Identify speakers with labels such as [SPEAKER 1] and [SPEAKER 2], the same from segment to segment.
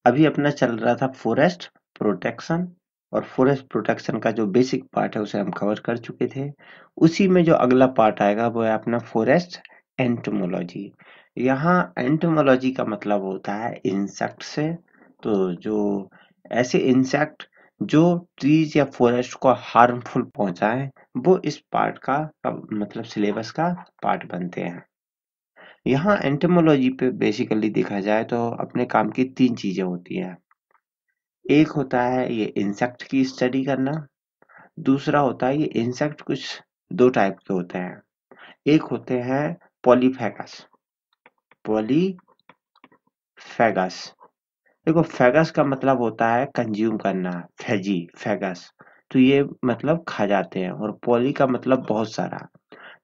[SPEAKER 1] अभी अपना चल रहा था फॉरेस्ट प्रोटेक्शन, और फॉरेस्ट प्रोटेक्शन का जो बेसिक पार्ट है उसे हम कवर कर चुके थे। उसी में जो अगला पार्ट आएगा वो है अपना फॉरेस्ट एंटोमोलॉजी। यहाँ एंटोमोलॉजी का मतलब होता है इंसेक्ट से। तो जो ऐसे इंसेक्ट जो ट्रीज या फॉरेस्ट को हार्मफुल पहुंचाएं, वो इस पार्ट का मतलब सिलेबस का पार्ट बनते हैं। यहाँ एंटोमोलॉजी पे बेसिकली देखा जाए तो अपने काम की तीन चीजें होती हैं। एक होता है ये इंसेक्ट की स्टडी करना, दूसरा होता है ये इंसेक्ट कुछ दो टाइप के होते हैं। एक होते हैं पॉलीफेगस। पॉलीफेगस, देखो फेगस का मतलब होता है कंज्यूम करना, फेजी फेगस, तो ये मतलब खा जाते हैं। और पॉली का मतलब बहुत सारा,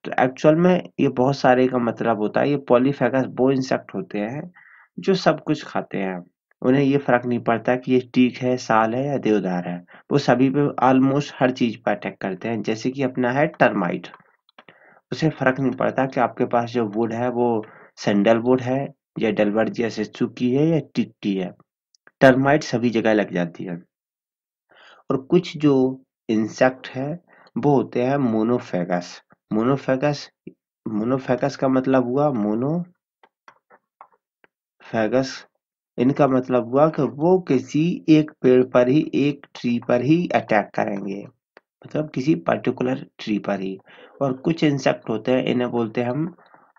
[SPEAKER 1] तो एक्चुअल में ये बहुत सारे का मतलब होता है ये पॉलीफेगस वो इंसेक्ट होते हैं जो सब कुछ खाते हैं। उन्हें ये फर्क नहीं पड़ता कि ये टीक है, साल है या देवदार है, वो सभी पे ऑलमोस्ट हर चीज पर अटैक करते हैं। जैसे कि अपना है टर्माइट, उसे फर्क नहीं पड़ता कि आपके पास जो वुड है वो सैंडलवुड है या डलवर्जिया सेसुकी है या टिट्टी है, टर्माइट सभी जगह लग जाती है। और कुछ जो इंसेक्ट है वो होते हैं मोनोफेगस। मोनोफेगस, मोनोफेगस का मतलब हुआ मोनोफेगस, इनका मतलब हुआ कि वो किसी एक पेड़ पर ही, एक ट्री पर ही अटैक करेंगे, मतलब किसी पर्टिकुलर ट्री पर ही। और कुछ इंसेक्ट होते हैं इन्हें बोलते हैं हम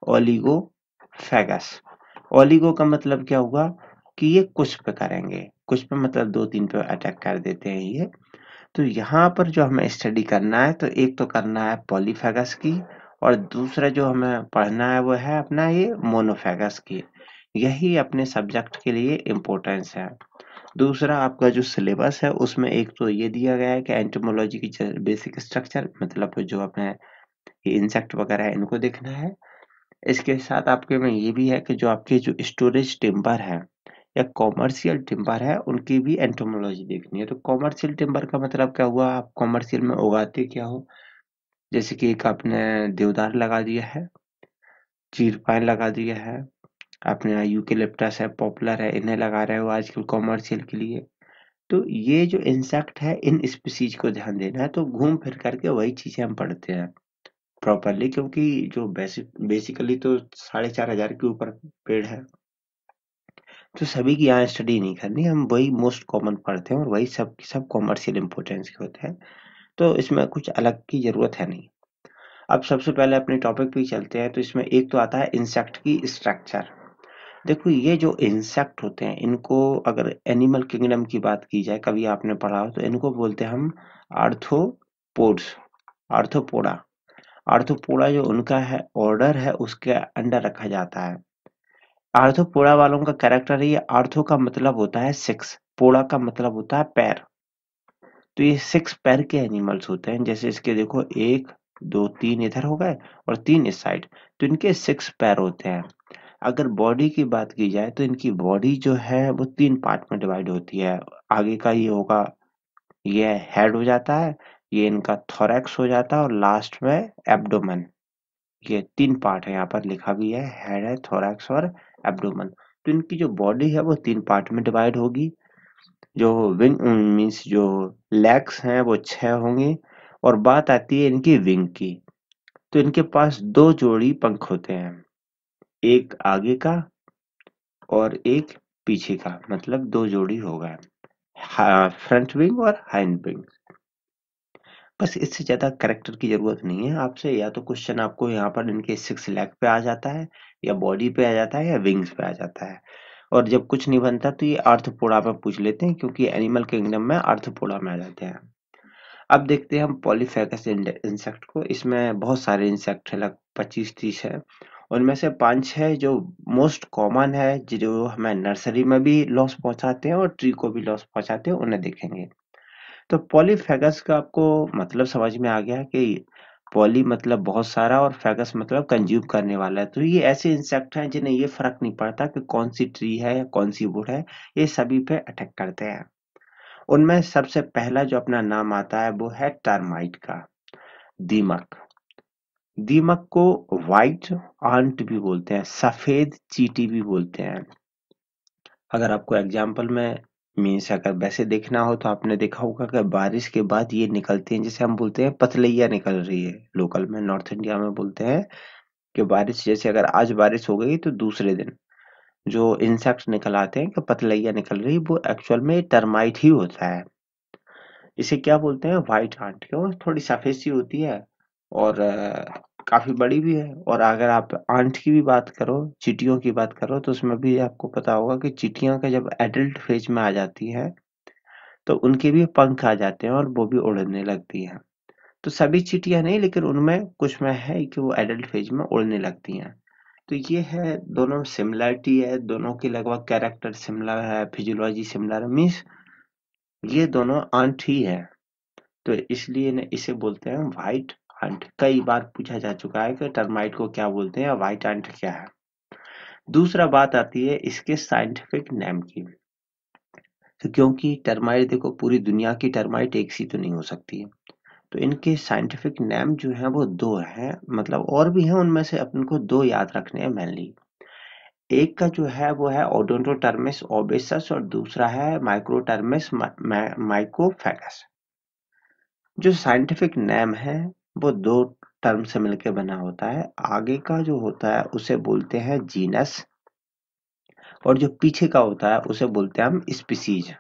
[SPEAKER 1] ओलिगोफेगस। ओलिगो का मतलब क्या हुआ कि ये कुछ पे करेंगे, कुछ पे मतलब दो तीन पे अटैक कर देते हैं ये। तो यहाँ पर जो हमें स्टडी करना है तो एक तो करना है पॉलीफेगस की, और दूसरा जो हमें पढ़ना है वो है अपना ये मोनोफेगस की। यही अपने सब्जेक्ट के लिए इम्पोर्टेंस है। दूसरा आपका जो सिलेबस है उसमें एक तो ये दिया गया है कि एंटोमोलॉजी की बेसिक स्ट्रक्चर, मतलब जो अपने ये इंसेक्ट वगैरह है इनको देखना है। इसके साथ आपके में ये भी है कि जो आपके जो स्टोरेज टिम्बर है या कॉमर्शियल टिम्बर है उनकी भी एंटोमोलॉजी देखनी है। तो कॉमर्शियल टिम्बर का मतलब क्या हुआ, आप कॉमर्शियल में उगाते क्या हो। जैसे कि एक आपने देवदार लगा दिया है, चीर पाइन लगा दिया है, अपने यहाँ यूकेलिप्टस है, पॉपुलर है, इन्हें लगा रहे हो आजकल कॉमर्शियल के लिए। तो ये जो इंसेक्ट है इन स्पीसीज को ध्यान देना है, तो घूम फिर करके वही चीजें हम पढ़ते हैं प्रॉपरली, क्योंकि जो बेसिकली तो 4,500 के ऊपर पेड़ है, तो सभी की यहाँ स्टडी नहीं करनी, हम वही मोस्ट कॉमन पढ़ते हैं और वही सब सब कॉमर्शियल इंपोर्टेंस के होते हैं। तो इसमें कुछ अलग की जरूरत है नहीं। अब सबसे पहले अपने टॉपिक पे ही चलते हैं। तो इसमें एक तो आता है इंसेक्ट की स्ट्रक्चर। देखो ये जो इंसेक्ट होते हैं इनको अगर एनिमल किंगडम की बात की जाए, कभी आपने पढ़ा हो, तो इनको बोलते हैं हम आर्थ्रोपोड्स, आर्थ्रोपोडा। आर्थ्रोपोडा जो उनका है ऑर्डर है उसके अंडर रखा जाता है। आर्थ्रोपोडा वालों का कैरेक्टर है, ये आर्थो का मतलब होता है सिक्स, पोड़ा का मतलब होता है पैर। तो ये सिक्स पैर के एनिमल्स होते हैं। जैसे इसके देखो एक दो तीन इधर हो गए और तीन इस साइड, तो इनके सिक्स पैर होते हैं। अगर बॉडी की बात की जाए तो इनकी बॉडी जो है वो तीन पार्ट में डिवाइड होती है। आगे का ये होगा, ये हेड हो जाता है, ये इनका थोरैक्स हो जाता है, और लास्ट में एब्डोमेन। ये तीन पार्ट है, यहाँ पर लिखा भी है, हेड है, थोरैक्स और एब्डोमेन। तो इनकी जो बॉडी है वो तीन पार्ट में डिवाइड होगी। जो विंग मीन्स जो लेग्स हैं वो छह होंगे। और बात आती है इनकी विंग की, तो इनके पास दो जोड़ी पंख होते हैं, एक आगे का और एक पीछे का, मतलब दो जोड़ी हो गए, फ्रंट विंग और हाइंड विंग। बस इससे ज्यादा करेक्टर की जरूरत नहीं है आपसे, या तो क्वेश्चन आपको यहाँ पर इनके सिक्स लेग पे आ जाता है, या बॉडी पे आ जाता है, या विंग्स पे आ जाता है। और जब कुछ नहीं बनता तो ये आर्थ्रोपोडा में पूछ लेते हैं, क्योंकि एनिमल किंगडम में आर्थ्रोपोडा में आ जाते हैं। अब देखते हैं हम पॉलीफेगस इंसेक्ट को। इसमें बहुत सारे इंसेक्ट है, लग 25-30 है। उनमें से 5-6 जो मोस्ट कॉमन है, जो हमें नर्सरी में भी लॉस पहुंचाते हैं और ट्री को भी लॉस पहुंचाते हैं, उन्हें देखेंगे। तो पॉलीफेगस का आपको मतलब समझ में आ गया कि पॉली मतलब बहुत सारा और फेगस मतलब कंज्यूम करने वाला है। तो ये ऐसे इंसेक्ट हैं जिन्हें ये फर्क नहीं पड़ता कि कौन सी ट्री है या कौन सी वुड है, ये सभी पे अटैक करते हैं। उनमें सबसे पहला जो अपना नाम आता है वो है टर्माइट का, दीमक। दीमक को व्हाइट आंट भी बोलते हैं, सफेद चींटी भी बोलते हैं। अगर आपको एग्जाम्पल में मीन्स अगर वैसे देखना हो तो आपने देखा होगा कि बारिश के बाद ये निकलती हैं, जैसे हम बोलते हैं पतलैया निकल रही है, लोकल में नॉर्थ इंडिया में बोलते हैं कि बारिश, जैसे अगर आज बारिश हो गई तो दूसरे दिन जो इंसेक्ट्स निकल आते हैं कि पतलैया निकल रही, वो एक्चुअल में टर्माइट ही होता है। इसे क्या बोलते हैं, व्हाइट आंट, क्यों, थोड़ी सफेद सी होती है और काफी बड़ी भी है। और अगर आप आंट की भी बात करो, चींटियों की बात करो, तो उसमें भी आपको पता होगा कि चींटियां का जब एडल्ट फेज में आ जाती है तो उनके भी पंख आ जाते हैं और वो भी उड़ने लगती हैं। तो सभी चींटियां नहीं, लेकिन उनमें कुछ में है कि वो एडल्ट फेज में उड़ने लगती हैं। तो ये है, दोनों सिमिलरिटी है, दोनों की लगभग कैरेक्टर सिमिलर है, फिजियोलॉजी सिमिलर है, मीन्स ये दोनों आंट ही है। तो इसलिए न इसे बोलते हैं व्हाइट आंट। कई बार पूछा जा चुका है कि टर्माइट को क्या बोलते हैं, व्हाइट आंट क्या है। दूसरा बात आती है इसके साइंटिफिक नेम की। तो क्योंकि टर्माइट, देखो पूरी दुनिया की टर्माइट एक सी तो नहीं हो सकती है, तो इनके साइंटिफिक नेम जो है वो दो हैं, मतलब और भी हैं, उनमें से अपन को दो याद रखने हैं मेनली। एक का जो है वो है ओडोंटोटर्मिस ओबेसस और दूसरा है माइक्रोटर्मिस माइकोफेगस। जो साइंटिफिक नेम है वो दो टर्म से मिलकर बना होता है। आगे का जो होता है उसे बोलते हैं जीनस और जो पीछे का होता है उसे बोलते हैं हम स्पीसीज।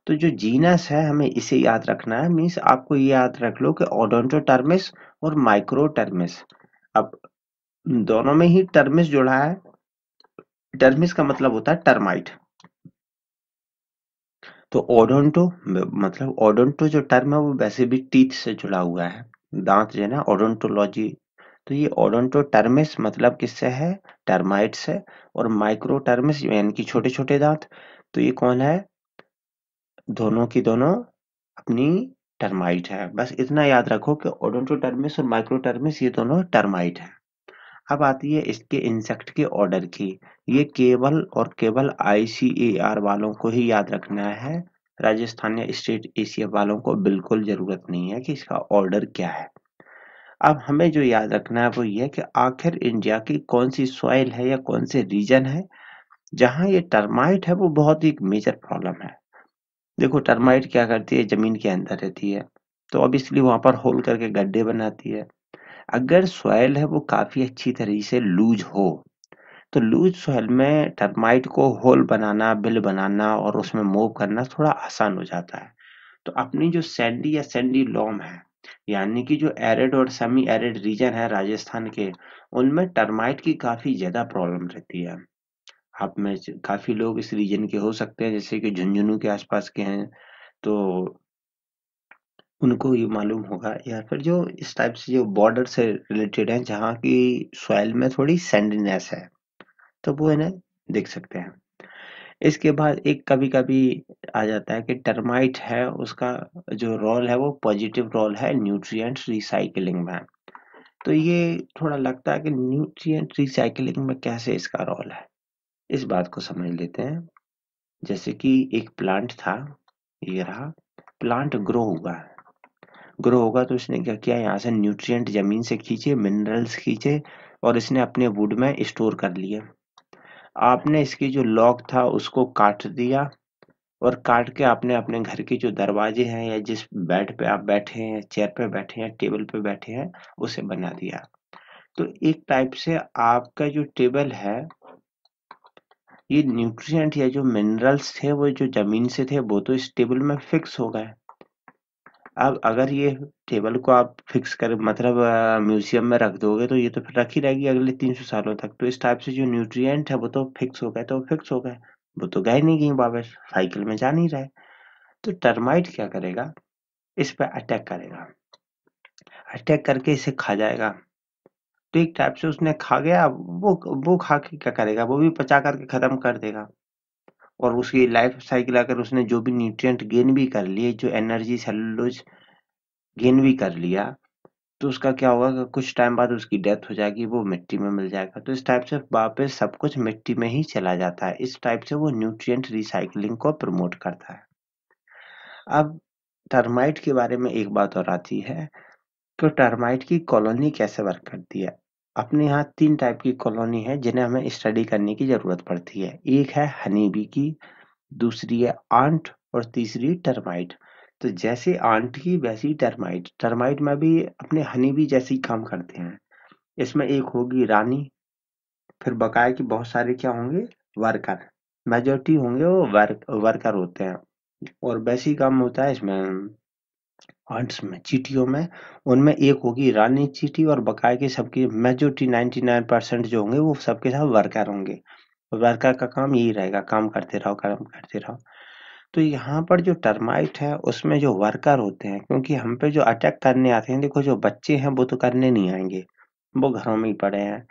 [SPEAKER 1] तो जो जीनस है हमें इसे याद रखना है, मीन्स आपको ये याद रख लो कि ओडोंटोटर्मिस और माइक्रोटर्मिस। अब दोनों में ही टर्मिस जुड़ा है। टर्मिस का मतलब होता है टर्माइट। तो ओडोंटो मतलब ओडोंटो जो टर्म है वो वैसे भी टीथ से जुड़ा हुआ है, दांत जो है ना, ओडोंटोलॉजी। तो ये ओडोंटोटर्मिस मतलब किससे है, टर्माइट से। और माइक्रोटर्मिस यानी कि छोटे छोटे दांत, तो ये कौन है, दोनों की दोनों अपनी टर्माइट है। बस इतना याद रखो कि ओडोंटोटर्मिस और माइक्रोटर्मिस ये दोनों टर्माइट है। अब आती है इसके इंसेक्ट के ऑर्डर की। ये केवल और केवल आईसीएआर वालों को ही याद रखना है। राजस्थान या स्टेट एशिया वालों को बिल्कुल जरूरत नहीं है कि इसका ऑर्डर क्या है। अब हमें जो याद रखना है वो ये है कि आखिर इंडिया की कौन सी सॉइल है या कौन से रीजन है जहां ये टर्माइट है वो बहुत ही एक मेजर प्रॉब्लम है। देखो टर्माइट क्या करती है, जमीन के अंदर रहती है, तो अब इसलिए वहां पर होल करके गड्ढे बनाती है। अगर सॉइल है वो काफी अच्छी तरीके से लूज हो, तो लूज सॉइल में टर्माइट को होल बनाना, बिल बनाना और उसमें मूव करना थोड़ा आसान हो जाता है। तो अपनी जो सैंडी या सैंडी लॉम है, यानी कि जो एरिड और सेमी एरिड रीजन है राजस्थान के, उनमें टर्माइट की काफी ज्यादा प्रॉब्लम रहती है। आप में से काफी लोग इस रीजन के हो सकते हैं, जैसे कि झुंझुनू के आसपास के हैं, तो उनको ये मालूम होगा, या फिर जो इस टाइप से जो बॉर्डर से रिलेटेड है जहाँ की सॉइल में थोड़ी सैंडीनेस है, तो वो इन्हें देख सकते हैं। इसके बाद एक कभी-कभी आ जाता है कि टर्माइट है, उसका जो रोल है वो पॉजिटिव रोल है न्यूट्रिएंट रिसाइकलिंग में। तो ये थोड़ा लगता है कि न्यूट्रिएंट रिसाइकलिंग में कैसे इसका रोल है, इस बात को समझ लेते हैं। जैसे कि एक प्लांट था, ये रहा, प्लांट ग्रो होगा तो इसने क्या किया, यहाँ से न्यूट्रिएंट जमीन से खींचे, मिनरल्स खींचे और इसने अपने वुड में स्टोर कर लिए। आपने इसकी जो लॉग था उसको काट दिया और काट के आपने अपने घर के जो दरवाजे हैं या जिस बेड पे आप बैठे हैं, चेयर पे बैठे हैं, टेबल पे बैठे हैं, उसे बना दिया। तो एक टाइप से आपका जो टेबल है, ये न्यूट्रिएंट या जो मिनरल्स थे वो जो जमीन से थे वो तो इस टेबल में फिक्स हो गए। अब अगर ये टेबल को आप फिक्स कर मतलब म्यूजियम में रख दोगे तो ये तो फिर रखी रहेगी अगले 300 सालों तक। तो इस टाइप से जो न्यूट्रिएंट है वो तो फिक्स हो गए, तो फिक्स हो गए, वो तो गए नहीं कहीं वापस, साइकिल में जा नहीं रहे। तो टर्माइट क्या करेगा, इस पे अटैक करेगा, अटैक करके इसे खा जाएगा। तो एक टाइप से उसने खा गया, वो खा के क्या करेगा, वो भी पचा करके खत्म कर देगा। और उसकी लाइफ साइकिल अगर उसने जो भी न्यूट्रिएंट गेन भी कर लिए, जो एनर्जी सेलुलोज गेन भी कर लिया, तो उसका क्या होगा कि कुछ टाइम बाद उसकी डेथ हो जाएगी, वो मिट्टी में मिल जाएगा। तो इस टाइप से वापस सब कुछ मिट्टी में ही चला जाता है। इस टाइप से वो न्यूट्रिएंट रिसाइकलिंग को प्रमोट करता है। अब टर्माइट के बारे में एक बात और आती है कि टर्माइट की कॉलोनी कैसे वर्क करती है। अपने यहाँ 3 टाइप की कॉलोनी है जिन्हें हमें स्टडी करने की ज़रूरत पड़ती है। एक है हनी बी की, दूसरी है आंट और तीसरी टर्माइट। तो जैसे आंट की वैसी टर्माइट, टर्माइट में भी अपने हनी बी जैसे ही काम करते हैं। इसमें एक होगी रानी, फिर बकाया की बहुत सारे क्या होंगे, वर्कर। मेजोरिटी होंगे वो वर्कर होते हैं। और वैसे ही काम होता है इसमें आर्ट्स में, चींटियों में। उनमें एक होगी रानी चींटी और बकाया के सबकी मेजोरिटी 99% जो होंगे वो सबके सब वर्कर होंगे। वर्कर का काम यही रहेगा, काम करते रहो। तो यहाँ पर जो टर्माइट है उसमें जो वर्कर होते हैं, क्योंकि हम पे जो अटैक करने आते हैं, देखो जो बच्चे हैं वो तो करने नहीं आएंगे, वो घरों में ही पड़े हैं।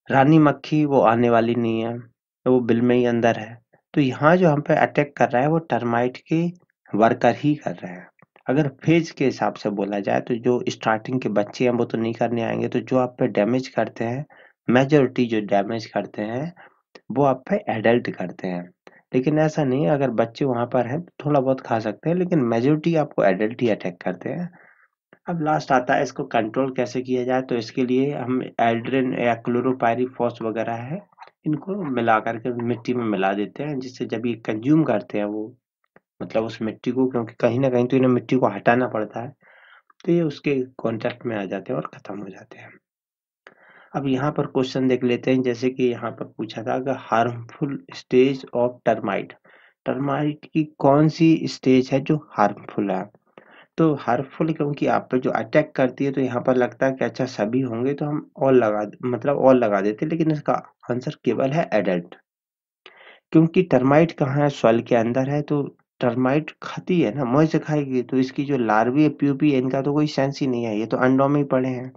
[SPEAKER 1] रानी मक्खी वो आने वाली नहीं है, तो वो बिल में ही अंदर है। तो यहाँ जो हम पे अटैक कर रहा है वो टर्माइट के वर्कर ही कर रहे हैं। अगर फेज के हिसाब से बोला जाए तो जो स्टार्टिंग के बच्चे हैं वो तो नहीं करने आएंगे, तो जो आप पे डैमेज करते हैं, मेजोरिटी जो डैमेज करते हैं वो आप पे एडल्ट करते हैं। लेकिन ऐसा नहीं है, अगर बच्चे वहां पर हैं तो थोड़ा बहुत खा सकते हैं, लेकिन मेजोरिटी आपको एडल्ट ही अटैक करते हैं। अब लास्ट आता है इसको कंट्रोल कैसे किया जाए, तो इसके लिए हम एल्ड्रिन या क्लोरोपाइरीफॉस वगैरह है, इनको मिला करके मिट्टी में मिला देते हैं, जिससे जब ये कंज्यूम करते हैं वो, मतलब उस मिट्टी को, क्योंकि कहीं ना कहीं तो इन्हें मिट्टी को हटाना पड़ता है, तो ये उसके कांटेक्ट में आ जाते हैं और खत्म हो जाते हैं। अब यहाँ पर क्वेश्चन देख लेते हैं, जैसे कि यहाँ पर पूछा था कि harmful stage of termite, termite की कौन सी स्टेज है जो हार्मफुल है। तो हार्मफुल क्योंकि आप पे जो अटैक करती है, तो यहाँ पर लगता है कि अच्छा सभी होंगे तो हम और लगा देते, लेकिन इसका आंसर केवल है एडल्ट। क्योंकि टर्माइट कहाँ है, सॉइल के अंदर है, तो टर्माइट खाती है ना, मौज से खाएगी, तो इसकी जो लार्वी है प्यूपी है, इनका तो कोई सेंस ही नहीं है, ये तो अंडों में ही पड़े हैं,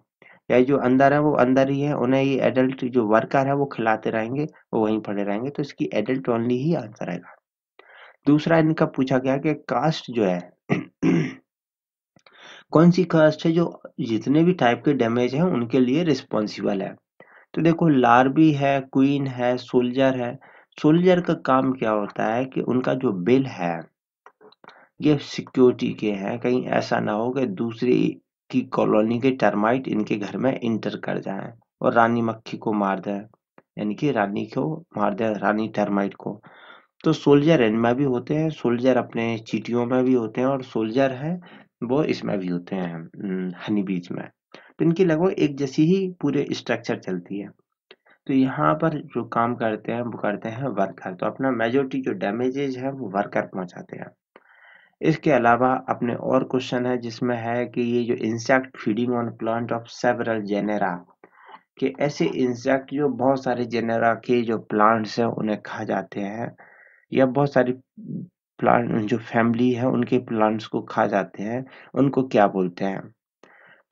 [SPEAKER 1] या जो अंदर है वो अंदर ही है, उन्हें ये एडल्ट जो वर्कर है वो खिलाते रहेंगे, वो वहीं पड़े रहेंगे, तो इसकी एडल्ट ओनली ही आंसर आएगा। दूसरा इनका पूछा गया कि कास्ट जो है कौन सी कास्ट है जो जितने भी टाइप के डैमेज हैं उनके लिए रिस्पॉन्सिबल है। तो देखो लार्वी है, क्वीन है, सोल्जर है। सोल्जर का काम क्या होता है कि उनका जो बिल है ये सिक्योरिटी के हैं, कहीं ऐसा ना हो कि दूसरी की कॉलोनी के टर्माइट इनके घर में इंटर कर जाएं और रानी मक्खी को मार दें, यानी कि रानी को मार दें, रानी टर्माइट को। तो सोल्जर इनमें भी होते हैं, सोल्जर अपने चींटियों में भी होते हैं, और सोल्जर है वो इसमें भी होते हैं, हनी बीज में। तो इनकी लगभग एक जैसी ही पूरे स्ट्रक्चर चलती है। तो यहाँ पर जो काम करते हैं वो करते हैं वर्कर, तो अपना मेजोरिटी जो डैमेजेज है वो वर्कर पहुंचाते हैं। इसके अलावा अपने और क्वेश्चन है जिसमें है कि ये जो insect feeding on plant of several genera, कि ऐसे इंसेक्ट जो बहुत सारे जेनेरा के जो प्लांट्स हैं उन्हें खा जाते हैं, या बहुत सारी प्लांट जो फैमिली है उनके प्लांट्स को खा जाते हैं, उनको क्या बोलते हैं।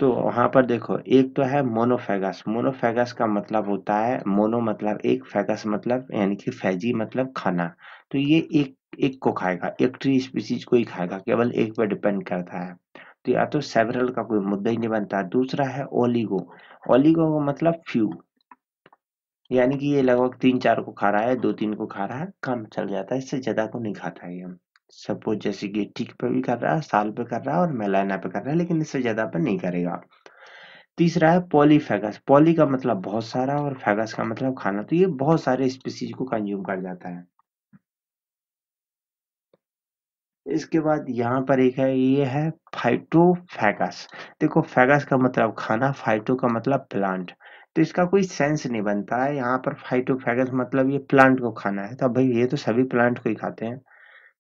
[SPEAKER 1] तो वहां पर देखो, एक तो है मोनोफेगस। मोनोफेगस का मतलब होता है, मोनो मतलब एक, फेगस मतलब यानी कि फेजी मतलब खाना। तो ये एक एक को खाएगा, एक ट्री स्पीसीज को ही खाएगा, केवल एक पे डिपेंड करता है। तो या तो सेवरल का कोई मुद्दा ही नहीं बनता। दूसरा है ओलिगो। ओलिगो का मतलब फ्यू, यानी कि ये लगभग 3-4 को खा रहा है, 2-3 को खा रहा है, काम चल जाता है, इससे ज्यादा को नहीं खाता है ये। सपोज जैसे कि टिक पे भी कर रहा है, साल पे कर रहा है और मेलाना पे कर रहा है, लेकिन इससे ज्यादा पे नहीं करेगा। तीसरा है पॉलीफेगस। पॉली का मतलब बहुत सारा और फेगस का मतलब खाना, तो ये बहुत सारे स्पीसीज को कंज्यूम कर जाता है। इसके बाद यहाँ पर एक है, ये है फाइटोफैगस। देखो फेगस का मतलब खाना, फाइटो का मतलब प्लांट, तो इसका कोई सेंस नहीं बनता है। यहाँ पर फाइटोफैगस मतलब ये प्लांट को खाना है, तो भाई ये तो सभी प्लांट को ही खाते हैं,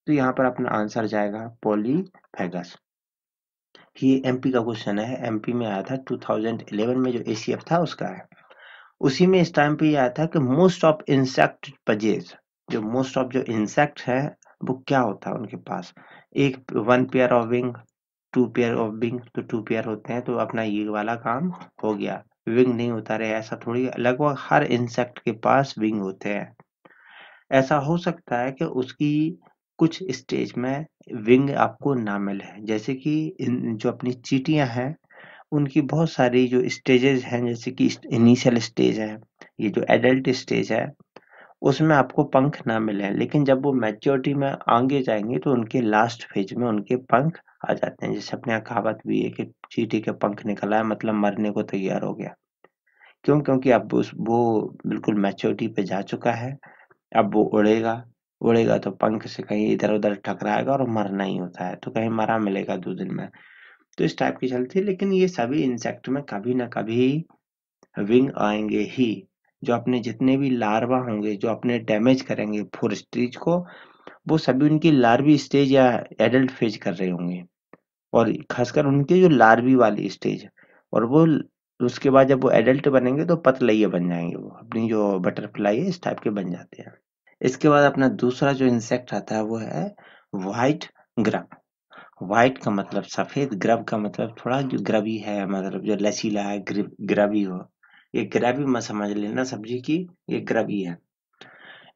[SPEAKER 1] तो यहाँ पर अपना आंसर जाएगा पॉलीफेगस। ये एमपी का क्वेश्चन है, एमपी में आया था 2011 में, जो एसीएफ था उसका है। उसी में इस टाइम पे ये आया था कि मोस्ट ऑफ इंसेक्ट पजेज, जो मोस्ट ऑफ जो इंसेक्ट है वो क्या होता है उनके पास, एक 1 pair of wing, 2 pair of wing, तो 2 पेयर होते हैं, तो अपना ये वाला काम हो गया। विंग नहीं होता रहे ऐसा थोड़ी, लगभग हर इंसेक्ट के पास विंग होते हैं। ऐसा हो सकता है कि उसकी कुछ स्टेज में विंग आपको ना मिले, जैसे कि जो अपनी चींटियां हैं उनकी बहुत सारी जो स्टेजेस हैं, जैसे कि इनिशियल स्टेज है, ये जो एडल्ट स्टेज है, उसमें आपको पंख ना मिले, लेकिन जब वो मैच्योरिटी में आगे जाएंगे तो उनके लास्ट फेज में उनके पंख आ जाते हैं। जैसे अपने यहाँ कहावत भी है कि चींटी के पंख निकल आए मतलब मरने को तैयार हो गया। क्यों? क्योंकि अब वो बिल्कुल मैच्योरिटी पे जा चुका है। अब वो उड़ेगा, उड़ेगा तो पंख से कहीं इधर-उधर टकराएगा और मरना ही होता है, तो कहीं मरा मिलेगा 2 दिन में। तो इस टाइप की चलती है, लेकिन ये सभी इंसेक्ट में कभी न कभी विंग आएँगे ही। जो अपने जितने भी लार्वा होंगे, जो अपने डैमेज करेंगे फोरेस्ट्रीज को, वो सभी उनकी लार्वी स्टेज या एडल्ट फेज कर रहे होंगे। और खासकर उनके जो लार्वी वाली स्टेज, और वो उसके बाद जब वो एडल्ट बनेंगे तो पतलइये बन जाएंगे, वो अपनी जो बटरफ्लाई है इस टाइप के बन जाते हैं। इसके बाद अपना दूसरा जो इंसेक्ट आता है वो है व्हाइट ग्रब। व्हाइट का मतलब सफेद, ग्रब का मतलब थोड़ा जो ग्रबी है, मतलब जो लचीला है, ग्रबी हो। ये ग्रबी मत समझ लेना सब्जी की, ये ग्रबी है।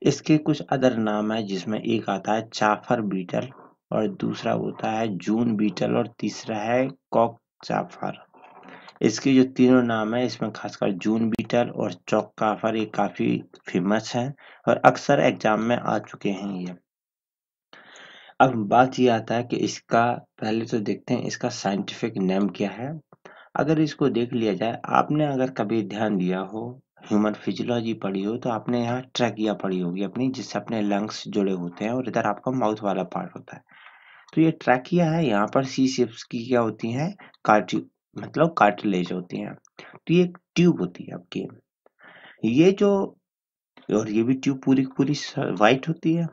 [SPEAKER 1] इसके कुछ अदर नाम है, जिसमें एक आता है चाफर बीटल, और दूसरा होता है जून बीटल, और तीसरा है कॉक चाफर। इसके जो तीनों नाम है, इसमें खासकर जून बीटल और चौक काफर ये काफी फेमस है और अक्सर एग्जाम में आ चुके हैं ये। अब बात ये आता है कि इसका पहले तो देखते हैं इसका साइंटिफिक नेम क्या है। अगर इसको देख लिया जाए, आपने अगर कभी ध्यान दिया हो, ह्यूमन फिजियोलॉजी पढ़ी हो, तो आपने यहाँ ट्रैकिया पढ़ी होगी अपनी, जिससे अपने लंग्स जुड़े होते हैं और इधर आपका माउथ वाला पार्ट होता है। तो ये ट्रैकिया है, यहाँ पर सी शेप्स की क्या होती हैं, कार्टि मतलब कार्टिलेज होती हैं। तो ये एक ट्यूब होती है आपकी, ये जो, और ये भी ट्यूब पूरी की पूरी वाइट होती है।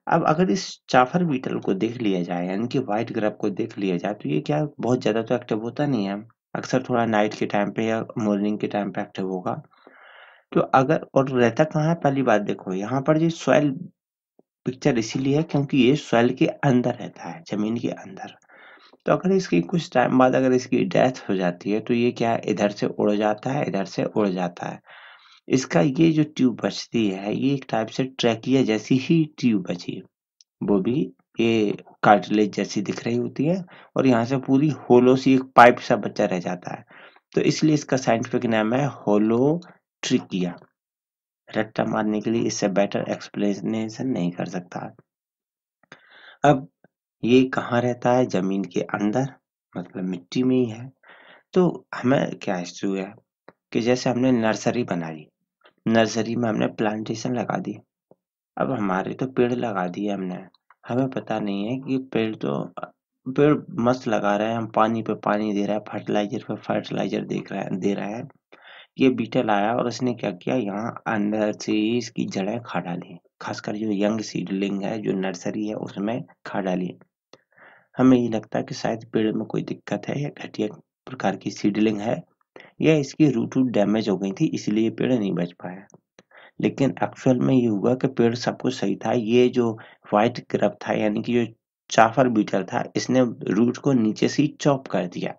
[SPEAKER 1] अब अगर इस चाफर बीटल को देख लिया जाए, यानी कि व्हाइट ग्रब को देख लिया जाए, तो ये क्या बहुत ज्यादा तो एक्टिव होता नहीं है, अक्सर थोड़ा नाइट के टाइम पे या मॉर्निंग के टाइम पे एक्टिव होगा। तो अगर, और रहता कहाँ है, पहली बात देखो यहाँ पर जो सॉइल पिक्चर इसीलिए है क्योंकि ये सॉइल के अंदर रहता है, जमीन के अंदर। तो अगर इसकी कुछ टाइम बाद अगर इसकी डेथ हो जाती है, तो ये क्या है, इधर से उड़ जाता है, इधर से उड़ जाता है। इसका ये जो ट्यूब बचती है, ये एक टाइप से ट्रैकिया जैसी ही ट्यूब बची, वो भी ये कार्टिलेज जैसी दिख रही होती है, और यहाँ से पूरी होलो सी एक पाइप सा बच्चा रह जाता है। तो इसलिए इसका साइंटिफिक नाम है होलोट्रिकिया। रट्टा मारने के लिए इससे बेटर एक्सप्लेनेशन नहीं कर सकता। अब ये कहाँ रहता है, जमीन के अंदर, मतलब मिट्टी में ही है। तो हमें क्या इश्यू है कि जैसे हमने नर्सरी बनाई, नर्सरी में हमने प्लांटेशन लगा दी। अब हमारे तो पेड़ लगा दिए हमने, हमें पता नहीं है कि पेड़ मस्त लगा रहे हैं हम, पानी पे पानी दे रहा है, फर्टिलाइजर पे फर्टिलाइजर दे रहा है। ये बीटल आया और उसने क्या किया, यहाँ अंदर से ही इसकी जड़ें खा डाली, खासकर जो यंग सीडलिंग है, जो नर्सरी है, उसमें खा डाली। हमें ये लगता है कि शायद पेड़ में कोई दिक्कत है या घटिया प्रकार की सीडलिंग है, या इसकी रूट वूट डैमेज हो गई थी, इसलिए ये पेड़ नहीं बच पाया। लेकिन एक्चुअल में ये हुआ कि पेड़ सब कुछ सही था। ये जो व्हाइट ग्रब था, यानी कि जो चाफर बीटल था, इसने रूट को नीचे से ही चॉप कर दिया।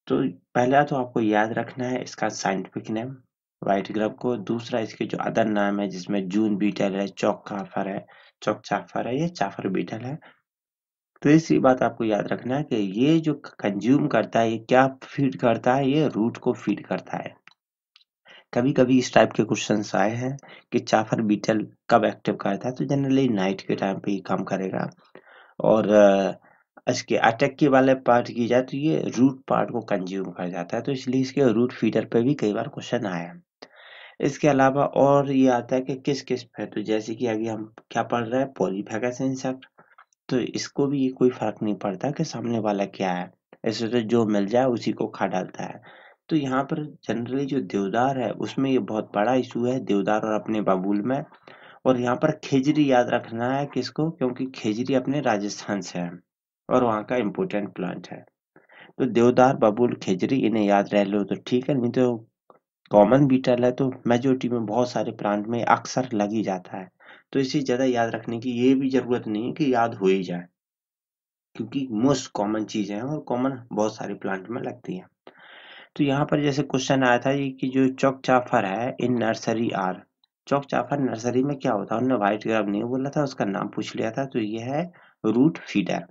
[SPEAKER 1] तो पहला तो आपको याद रखना है इसका साइंटिफिक नेम, व्हाइट ग्रब को। दूसरा इसके जो अदर नाम है, जिसमें जून बीटल है, चौक काफर है, चौक चाफर है, ये चाफर बीटल है। तीसरी बात आपको याद रखना है कि ये जो कंज्यूम करता है, ये क्या फीड करता है, ये रूट को फीड करता है। कभी कभी इस टाइप के क्वेश्चंस आए हैं कि चाफर बीटल कब एक्टिव करता है, तो जनरली नाइट के टाइम पे ही काम करेगा। और इसके अटैक के वाले पार्ट की जाए तो ये रूट पार्ट को कंज्यूम कर जाता है, तो इसलिए इसके रूट फीडर पे भी कई बार क्वेश्चन आया है। इसके अलावा और ये आता है कि किस किस पे, तो जैसे कि अभी हम क्या पढ़ रहे हैं, पॉलीफेगस इंसेक्ट, तो इसको भी ये कोई फर्क नहीं पड़ता कि सामने वाला क्या है, ऐसे तो जो मिल जाए उसी को खा डालता है। तो यहाँ पर जनरली जो देवदार है, उसमें ये बहुत बड़ा इशू है, देवदार और अपने बबूल में। और यहाँ पर खेजड़ी याद रखना है किसको, क्योंकि खेजड़ी अपने राजस्थान से है और वहाँ का इम्पोर्टेंट प्लांट है। तो देवदार, बबूल, खेजड़ी, इन्हें याद रह लो तो ठीक है, नहीं तो कॉमन बीटल है, तो मेजोरिटी में बहुत सारे प्लांट में अक्सर लग ही जाता है। तो इसे ज्यादा याद रखने की ये भी जरूरत नहीं है कि याद हो ही जाए, क्योंकि मोस्ट कॉमन चीजें हैं और कॉमन बहुत सारे प्लांट में लगती हैं। तो यहाँ पर जैसे क्वेश्चन आया था ये कि जो चौक चाफर है in nursery are, cockchafer nursery में क्या होता है, उन्होंने व्हाइट ग्रब नहीं बोला था, उसका नाम पूछ लिया था, तो ये है रूट फीडर।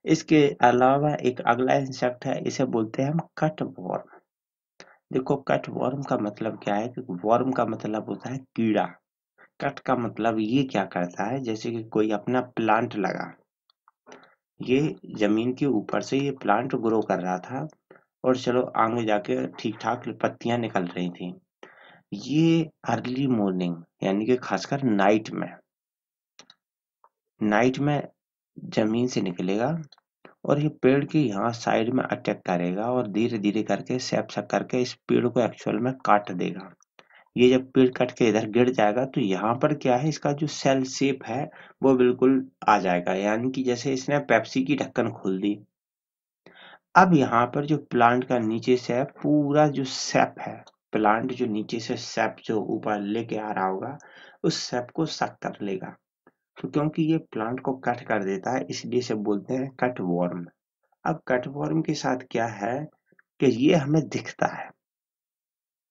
[SPEAKER 1] इसके अलावा एक अगला इंसेक्ट है, इसे बोलते हैं हम कट वॉर्म। देखो कट वॉर्म का मतलब क्या है, कि वॉर्म का मतलब होता है कीड़ा। कट का मतलब ये क्या करता है, जैसे कि कोई अपना प्लांट लगा, ये जमीन के ऊपर से ये प्लांट ग्रो कर रहा था, और चलो आगे जाके ठीक ठाक पत्तियां निकल रही थी। ये अर्ली मॉर्निंग यानी कि खासकर नाइट में जमीन से निकलेगा और ये पेड़ के यहाँ साइड में अटैक करेगा और धीरे धीरे करके सैप सैप करके इस पेड़ को एक्चुअल में काट देगा। ये जब पेड़ कट के इधर गिर जाएगा तो यहाँ पर क्या है, इसका जो सेल शेप है वो बिल्कुल आ जाएगा, यानी कि जैसे इसने पेप्सी की ढक्कन खोल दी। अब यहाँ पर जो प्लांट का नीचे से है पूरा जो सैप है, प्लांट जो नीचे से सैप जो ऊपर लेके आ रहा होगा उस सैप को सक कर लेगा। तो क्योंकि ये प्लांट को कट कर देता है इसलिए इसे बोलते हैं कट वॉर्म। अब कट वॉर्म के साथ क्या है कि ये हमें दिखता है,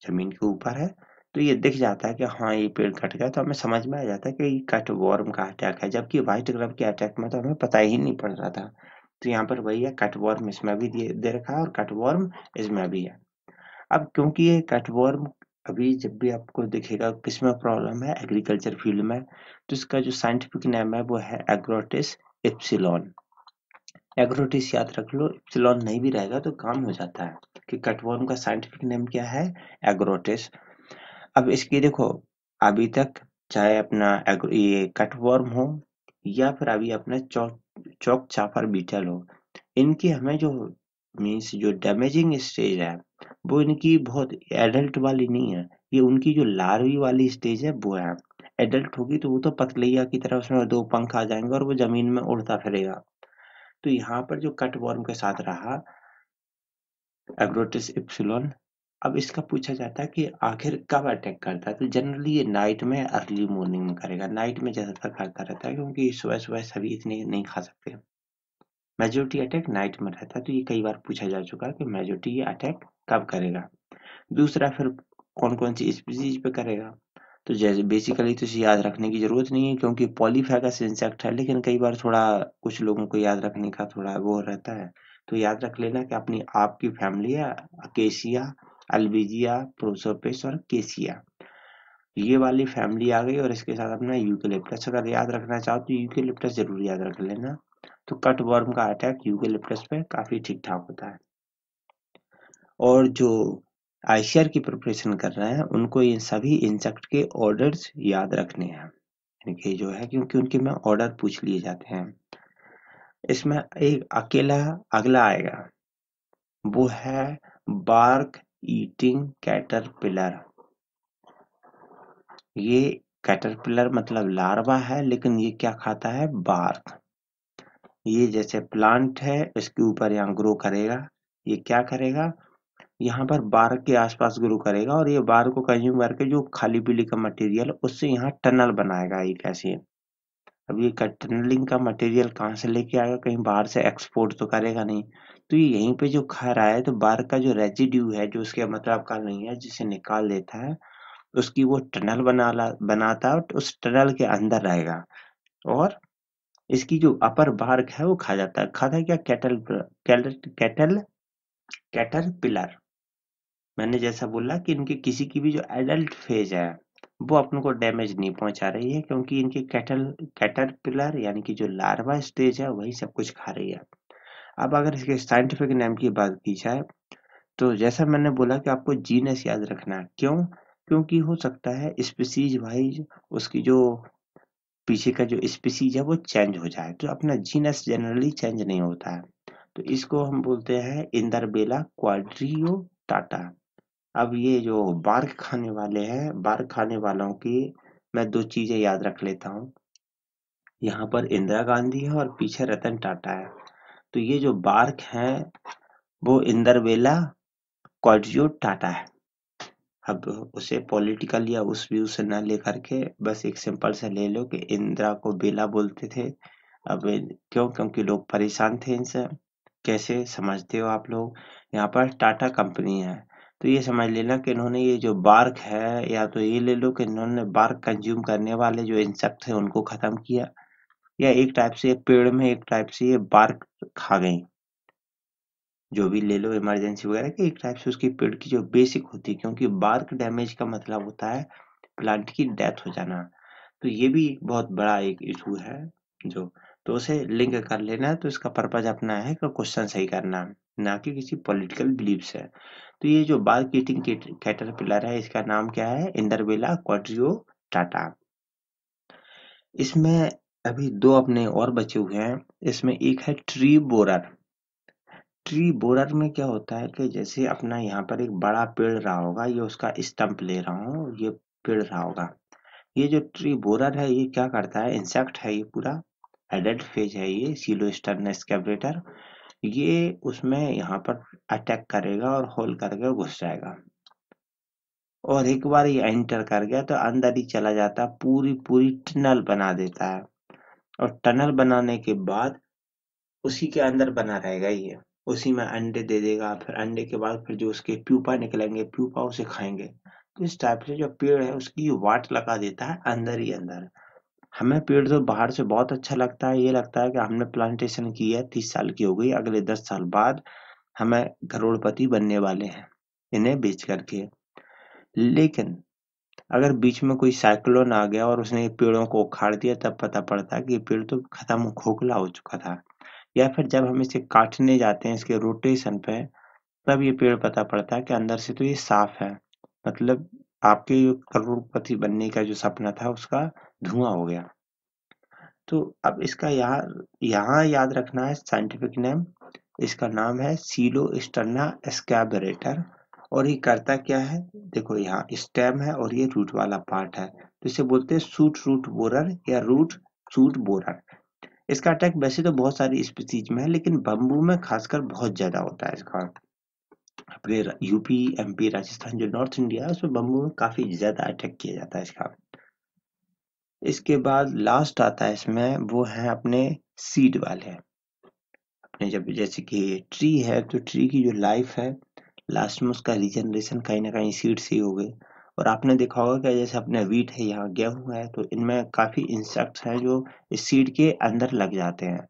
[SPEAKER 1] जमीन के ऊपर है तो ये दिख जाता है कि हाँ ये पेड़ कट गया, तो हमें समझ में आ जाता है कि ये कट वॉर्म का अटैक है। जबकि व्हाइट ग्रब के अटैक में तो हमें पता ही नहीं पड़ रहा था। तो यहाँ पर वही है, कट वॉर्म इसमें भी दे रखा है और कट वॉर्म इसमें भी है। अब क्योंकि ये कट वॉर्म अभी जब भी आपको दिखेगा किसमें प्रॉब्लम है, एग्रीकल्चर फील्ड में, तो इसका जो साइंटिफिक नेम है वो है एग्रोटिस इप्सिलॉन। एग्रोटिस याद रख लो, इप्सिलॉन नहीं भी रहेगा तो काम हो जाता है कि कटवर्म का साइंटिफिक नेम क्या है, एग्रोटिस। अब इसकी देखो, अभी तक चाहे अपना ये कटवर्म हो या फिर अभी अपना चौक चापर बीटल हो, इनकी हमें जो मीन्स जो डैमेजिंग स्टेज है वो इनकी बहुत एडल्ट वाली नहीं है, ये उनकी जो लार्वी वाली स्टेज है वो है। एडल्ट होगी तो वो तो पतलैया की तरह उसमें दो पंख आ जाएंगे और वो जमीन में उड़ता फिरेगा। तो यहाँ पर जो कट वॉर्म के साथ रहा एग्रोटिस इप्सिलॉन। अब इसका पूछा जाता है कि आखिर कब अटैक करता है, तो जनरली ये नाइट में अर्ली मॉर्निंग में करेगा। नाइट में ज्यादातर करता रहता है क्योंकि सुबह सुबह सभी इतने नहीं खा सकते। मेजोरिटी अटैक नाइट में रहता है, तो ये कई बार पूछा जा चुका है कि मेजोरिटी ये अटैक कब करेगा। दूसरा फिर कौन कौन सी स्पीसीज पे करेगा, तो जैसे बेसिकली तो इसे याद रखने की जरूरत नहीं है क्योंकि पॉलीफेगस इंसेक्ट है, लेकिन कई बार थोड़ा कुछ लोगों को याद रखने का थोड़ा वो रहता है। तो याद रख लेना कि अपनी आपकी फैमिली है अकेशिया, अल्बिजिया, प्रोसोपिस और केसिया, ये वाली फैमिली आ गई और इसके साथ अपना यूकेलिप्टस अगर याद रखना चाहो तो यूकेलिप्टस जरूर याद रख लेना। तो कट वर्म का अटैक यूकेलिप्टस पे काफी ठीक ठाक होता है। और जो आईसीआर की प्रिपरेशन कर रहे हैं उनको ये सभी इंसेक्ट के ऑर्डर्स याद रखने हैं, इनके जो है क्योंकि उनके में ऑर्डर पूछ लिए जाते हैं। इसमें एक अकेला अगला आएगा, वो है बार्क ईटिंग कैटरपिलर। ये कैटरपिलर मतलब लार्वा है, लेकिन ये क्या खाता है, बार्क। ये जैसे प्लांट है इसके ऊपर यहाँ ग्रो करेगा, ये क्या करेगा, यहाँ पर बार्क के आसपास ग्रो करेगा और ये बार्क को कंज्यूम करके जो खाली पीली का मटेरियल उससे यहाँ टनल बनाएगा एक ऐसे। अब ये टनलिंग का मटेरियल कहाँ से लेके आएगा, कहीं बाहर से एक्सपोर्ट तो करेगा नहीं। तो ये यहीं पे जो खा रहा है तो बार्क का जो रेजिड्यू है जो उसके मतलब का नहीं है जिसे निकाल देता है, उसकी वो टनल बनाता है और उस टनल के अंदर रहेगा और इसकी जो अपर बार्क है वो खा जाता है। खाता है क्या, कैटल कैटरपिलर। मैंने जैसा बोला कि इनके किसी की भी जो एडल्ट फेज है वो अपन को डैमेज नहीं पहुंचा रही है क्योंकि इनके कैटरपिलर यानी कि जो लार्वा स्टेज है वही सब कुछ खा रही है। अब अगर इसके साइंटिफिक नेम की बात की जाए तो जैसा मैंने बोला कि आपको जीनस याद रखना है। क्यों, क्योंकि हो सकता है स्पीसीज वाइज उसकी जो पीछे का जो स्पीसीज है वो चेंज हो जाए, तो अपना जीनस जनरली चेंज नहीं होता है। तो इसको हम बोलते हैं इंदरबेला क्वाड्रियो टाटा। अब ये जो बार्क खाने वाले हैं, बार्क खाने वालों की मैं दो चीजें याद रख लेता हूँ। यहाँ पर इंदिरा गांधी है और पीछे रतन टाटा है। तो ये जो बार्क है वो इंदरबेला क्वाड्रियो टाटा है। अब उसे पॉलिटिकल या उस व्यू से ना लेकर के बस एक सिंपल से ले लो कि इंदिरा को बेला बोलते थे। अब क्यों, क्योंकि लोग परेशान थे इनसे। कैसे समझते हो आप लोग, यहाँ पर टाटा कंपनी है तो ये समझ लेना कि इन्होंने ये जो बार्क है, या तो ये ले लो कि इन्होंने बार्क कंज्यूम करने वाले जो इंसेक्ट थे उनको खत्म किया, या एक टाइप से पेड़ में एक टाइप से ये बार्क खा गई। जो भी ले लो इमरजेंसी वगैरह के, एक टाइप से उसकी पेड़ की जो बेसिक होती है, क्योंकि बार्क डैमेज का मतलब होता है प्लांट की डेथ हो जाना। तो ये भी एक बहुत बड़ा एक इशू है जो, तो उसे लिंक कर लेना। तो इसका पर्पज अपना है कि क्वेश्चन सही करना। ना कि किसी पॉलिटिकल बिलीफ से। तो ये जो बार्क ईटिंग कैटरपिलर है, इसका नाम क्या है? इंडरबेला क्वाड्रियोटाटा। इसमें अभी दो अपने और बचे हुए हैं। इसमें एक है ट्री बोरर। ट्री बोरर में क्या होता है कि जैसे अपना यहाँ पर एक बड़ा पेड़ रहा होगा, ये उसका स्टंप ले रहा हूँ, ये पेड़ रहा होगा। ये जो ट्री बोरर है, ये क्या करता है? इंसेक्ट है ये पूरा, एडल्ट फेज है ये, सिलोस्टर्न स्कैब्रेटर। ये उसमें यहाँ पर अटैक करेगा और होल करके घुस जाएगा। और एक बार ये एंटर कर गया तो अंदर ही चला जाता है, पूरी पूरी टनल बना देता है। और टनल बनाने के बाद उसी के अंदर बना रहेगा ये, उसी में अंडे दे देगा। फिर अंडे के बाद फिर जो उसके प्यूपा निकलेंगे, प्यूपा उसे खाएंगे। तो इस टाइप से जो पेड़ है उसकी वाट लगा देता है अंदर ही अंदर। हमें पेड़ तो बाहर से बहुत अच्छा लगता है, ये लगता है कि हमने प्लांटेशन की है, 30 साल की हो गई, अगले 10 साल बाद हमें करोड़पति बनने वाले हैं इन्हें बेच करके। लेकिन अगर बीच में कोई साइक्लोन आ गया और उसने ये पेड़ों को उखाड़ दिया, तब पता पड़ता है कि ये पेड़ तो खत्म, खोखला हो चुका था। या फिर जब हम इसे काटने जाते हैं इसके रोटेशन पे, तब ये पेड़ पता पड़ता है कि अंदर से तो ये साफ है। मतलब आपके करोड़पति बनने का जो सपना था उसका धुआं हो गया। तो अब इसका यहाँ यहाँ याद रखना है साइंटिफिक नेम। इसका नाम है सीलोस्टर्ना एस्कैबरेटर। और ये करता क्या है? देखो यहाँ स्टेम है और ये रूट वाला पार्ट है, तो इसे बोलते हैं सूट रूट बोरर या रूट सूट बोरर। इसका अटैक वैसे तो बहुत सारी स्पीसीज में है, लेकिन बम्बू में खासकर बहुत ज्यादा होता है इसका। अपने यूपी, एमपी, राजस्थान जो नॉर्थ इंडिया है उसमें बम्बू में काफी ज्यादा अटैक किया जाता है इसका। इसके बाद लास्ट आता है इसमें, वो है अपने सीड वाले। अपने जब जैसे कि ट्री है, तो ट्री की जो लाइफ है, लास्ट में उसका रीजनरेशन कहीं ना कहीं सीड से ही हो गई। और आपने देखा होगा कि जैसे अपने वीट है, यहाँ गेहूं है, तो इनमें काफी इंसेक्ट्स हैं जो इस सीड के अंदर लग जाते हैं।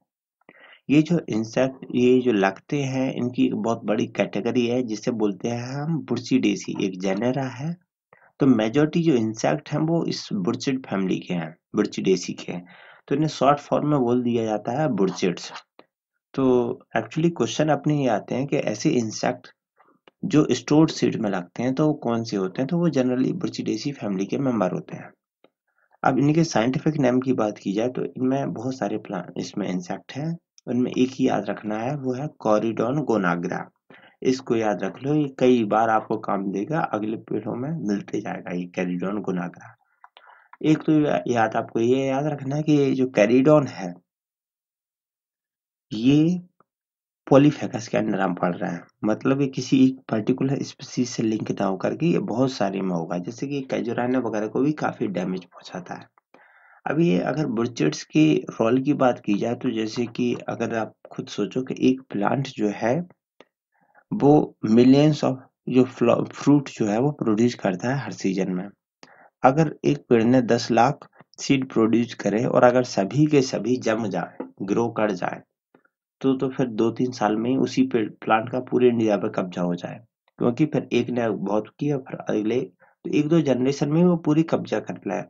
[SPEAKER 1] ये जो इंसेक्ट ये जो लगते हैं, इनकी एक बहुत बड़ी कैटेगरी है जिसे बोलते हैं हम बुर्चिडेसी, एक जेनेरा है। तो मेजोरिटी जो इंसेक्ट हैं वो इस बुर्चिड फैमिली के हैं, बुर्चिडेसी के हैं। तो इन्हें शॉर्ट फॉर्म में बोल दिया जाता है बुर्चिड्स। तो एक्चुअली क्वेश्चन अपने ये आते हैं कि ऐसे इंसेक्ट जो स्टोर्ड सीड में लगते हैं तो वो कौन से होते हैं? तो वो जनरली बुर्चिडेसी फैमिली के मेंबर होते हैं। अब इनके साइंटिफिक नेम की बात की जाए तो इनमें बहुत सारे प्लांट इसमें इंसेक्ट हैं। उनमें एक ही याद रखना है, वो है कॉरिडोन गोनाग्रा। इसको याद रख लो, ये कई बार आपको काम देगा, अगले पीढ़ियों में मिलते जाएगा ये कैरिडोन गोनाग्रा। एक तो याद आपको ये याद रखना है कि ये जो कैरिडोन है, ये पॉलीफेकस के अंडर हम पढ़ रहे हैं। मतलब ये किसी एक पर्टिकुलर स्पीसीज से लिंक ना होकर के ये बहुत सारे में होगा, जैसे कि कैजुराना वगैरह को भी काफी डैमेज पहुंचाता है। अब ये अगर बुर्चिड्स की रोल की बात की जाए, तो जैसे कि अगर आप खुद सोचो कि एक प्लांट जो है वो मिलियंस ऑफ जो फ्रूट जो है वो प्रोड्यूस करता है हर सीजन में। अगर एक पेड़ ने 10 लाख सीड प्रोड्यूस करे और अगर सभी के सभी जम जाए, ग्रो कर जाए, तो फिर 2-3 साल में ही उसी पेड़ प्लांट का पूरे इंडिया पे कब्जा हो जाए। क्योंकि फिर एक ने बहुत किया, फिर अगले तो 1-2 जनरेशन में ही वो पूरी कब्जा कर लाए।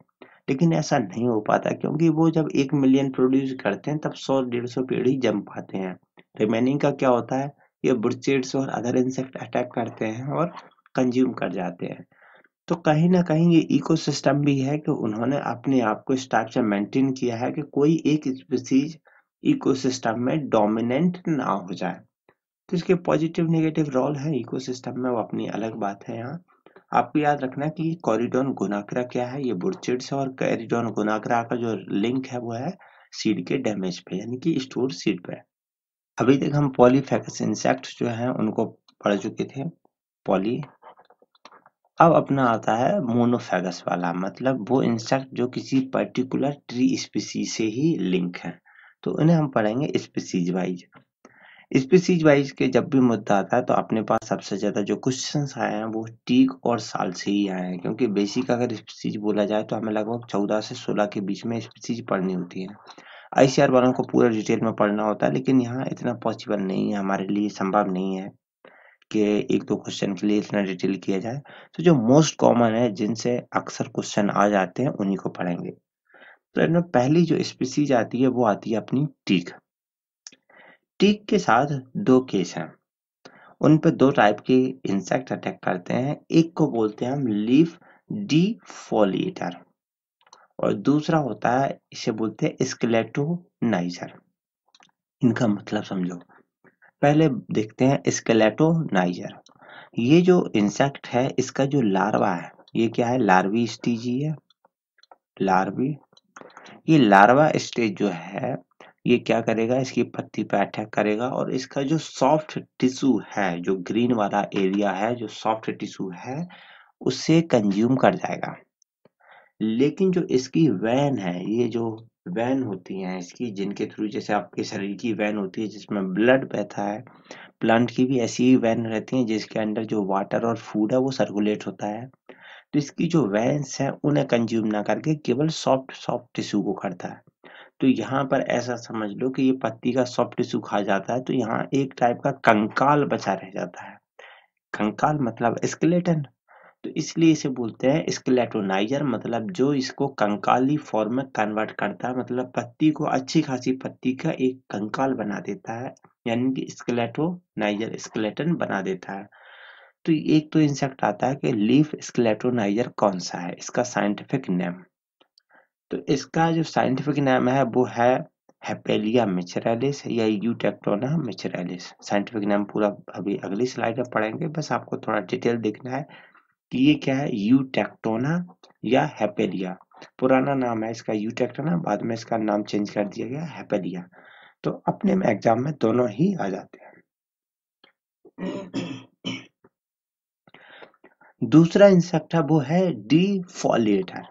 [SPEAKER 1] लेकिन ऐसा नहीं हो पाता, क्योंकि वो जब 1 मिलियन प्रोड्यूस करते हैं तब 100-150 पेड़ ही जम पाते हैं। रिमेनिंग का क्या होता है? ये बुर्चिड्स और अदर इंसेक्ट अटैक करते हैं और कंज्यूम कर जाते हैं। तो कहीं ना कहीं ये इकोसिस्टम भी है कि उन्होंने अपने आप को इस टाइप से मेंटेन किया है कि कोई एक स्पीसीज इकोसिस्टम में डोमिनेंट ना हो जाए। तो इसके पॉजिटिव नेगेटिव रोल है इकोसिस्टम में, वो अपनी अलग बात है। यहाँ आपको याद रखना है कि कॉरिडोन गोनाक्रा क्या है, ये बुर्चिड्स है, और कॉरिडोन गोनाक्रा का जो लिंक है वो है सीड के डैमेज पे, यानी कि स्टोर सीड पे। अभी तक हम पॉलीफेकस इंसेक्ट जो है उनको पढ़ चुके थे, पॉली। अब अपना आता है मोनोफेगस वाला, मतलब वो इंसेक्ट जो किसी पर्टिकुलर ट्री स्पीसीज से ही लिंक है। तो इन्हें हम पढ़ेंगे स्पीसीज वाइज। स्पीसीज वाइज के जब भी मुद्दा आता है तो अपने पास सबसे ज्यादा जो क्वेश्चंस आए हैं वो टीक और साल से ही आए हैं, क्योंकि बेसिक अगर स्पीसीज बोला जाए तो हमें लगभग 14 से 16 के बीच में स्पीसीज पढ़नी होती है। आईसीआर वालों को पूरा डिटेल में पढ़ना होता है, लेकिन यहाँ इतना पॉसिबल नहीं है, हमारे लिए संभव नहीं है कि एक दो क्वेश्चन के लिए इतना डिटेल किया जाए। तो जो मोस्ट कॉमन है, जिनसे अक्सर क्वेश्चन आ जाते हैं, उन्हीं को पढ़ेंगे। तो इनमें पहली जो स्पीसीज आती है वो आती है अपनी टीक। टीक के साथ दो केस हैं। उन पे दो टाइप के इंसेक्ट अटैक करते हैं, एक को बोलते हैं हम लीफ डिफोलिएटर और दूसरा होता है इसे बोलते हैं स्केलेटोनाइजर। इनका मतलब समझो। पहले देखते हैं स्केलेटोनाइजर। ये जो इंसेक्ट है इसका जो लार्वा है, ये क्या है, लार्वी स्टेज ही है, लार्वी। ये लार्वा स्टेज जो है ये क्या करेगा, इसकी पत्ती पे अटैक करेगा और इसका जो सॉफ्ट टिश्यू है, जो ग्रीन वाला एरिया है, जो सॉफ्ट टिश्यू है उसे कंज्यूम कर जाएगा। लेकिन जो इसकी वैन है, ये जो वैन होती हैं इसकी, जिनके थ्रू जैसे आपके शरीर की वैन होती है जिसमें ब्लड बहता है, प्लांट की भी ऐसी ही वैन रहती है जिसके अंदर जो वाटर और फूड है वो सर्कुलेट होता है। तो इसकी जो वेन्स है उन्हें कंज्यूम ना करके केवल सॉफ्ट सॉफ्ट टिश्यू को करता है। तो यहाँ पर ऐसा समझ लो कि ये पत्ती का सॉफ्ट टिश्यू खा जाता है तो यहाँ एक टाइप का कंकाल बचा रह जाता है। कंकाल मतलब स्केलेटन। तो इसलिए इसे बोलते हैं स्केलेटोनाइजर, मतलब जो इसको कंकाली फॉर्म में कन्वर्ट करता है, मतलब पत्ती को, अच्छी खासी पत्ती का एक कंकाल बना देता है, यानी कि स्केलेटोनाइजर स्केलेटन बना देता है। तो एक तो इंसेक्ट आता है कि लीफ स्केलेटोनाइजर कौन सा है, इसका साइंटिफिक नेम। तो इसका जो साइंटिफिक नेम है वो है हेपेलिया मिचरेलिस या यूटेक्टोना मिचरेलिस। साइंटिफिक नेम पूरा अभी अगली स्लाइड में पढ़ेंगे, बस आपको थोड़ा डिटेल देखना है कि ये क्या है, यूटेक्टोना या हेपेलिया। पुराना नाम है इसका यूटेक्टोना, बाद में इसका नाम चेंज कर दिया गया हेपेलिया। तो अपने में एग्जाम में दोनों ही आ जाते हैं। दूसरा इंसेक्ट है वो है डिफोलिएटर।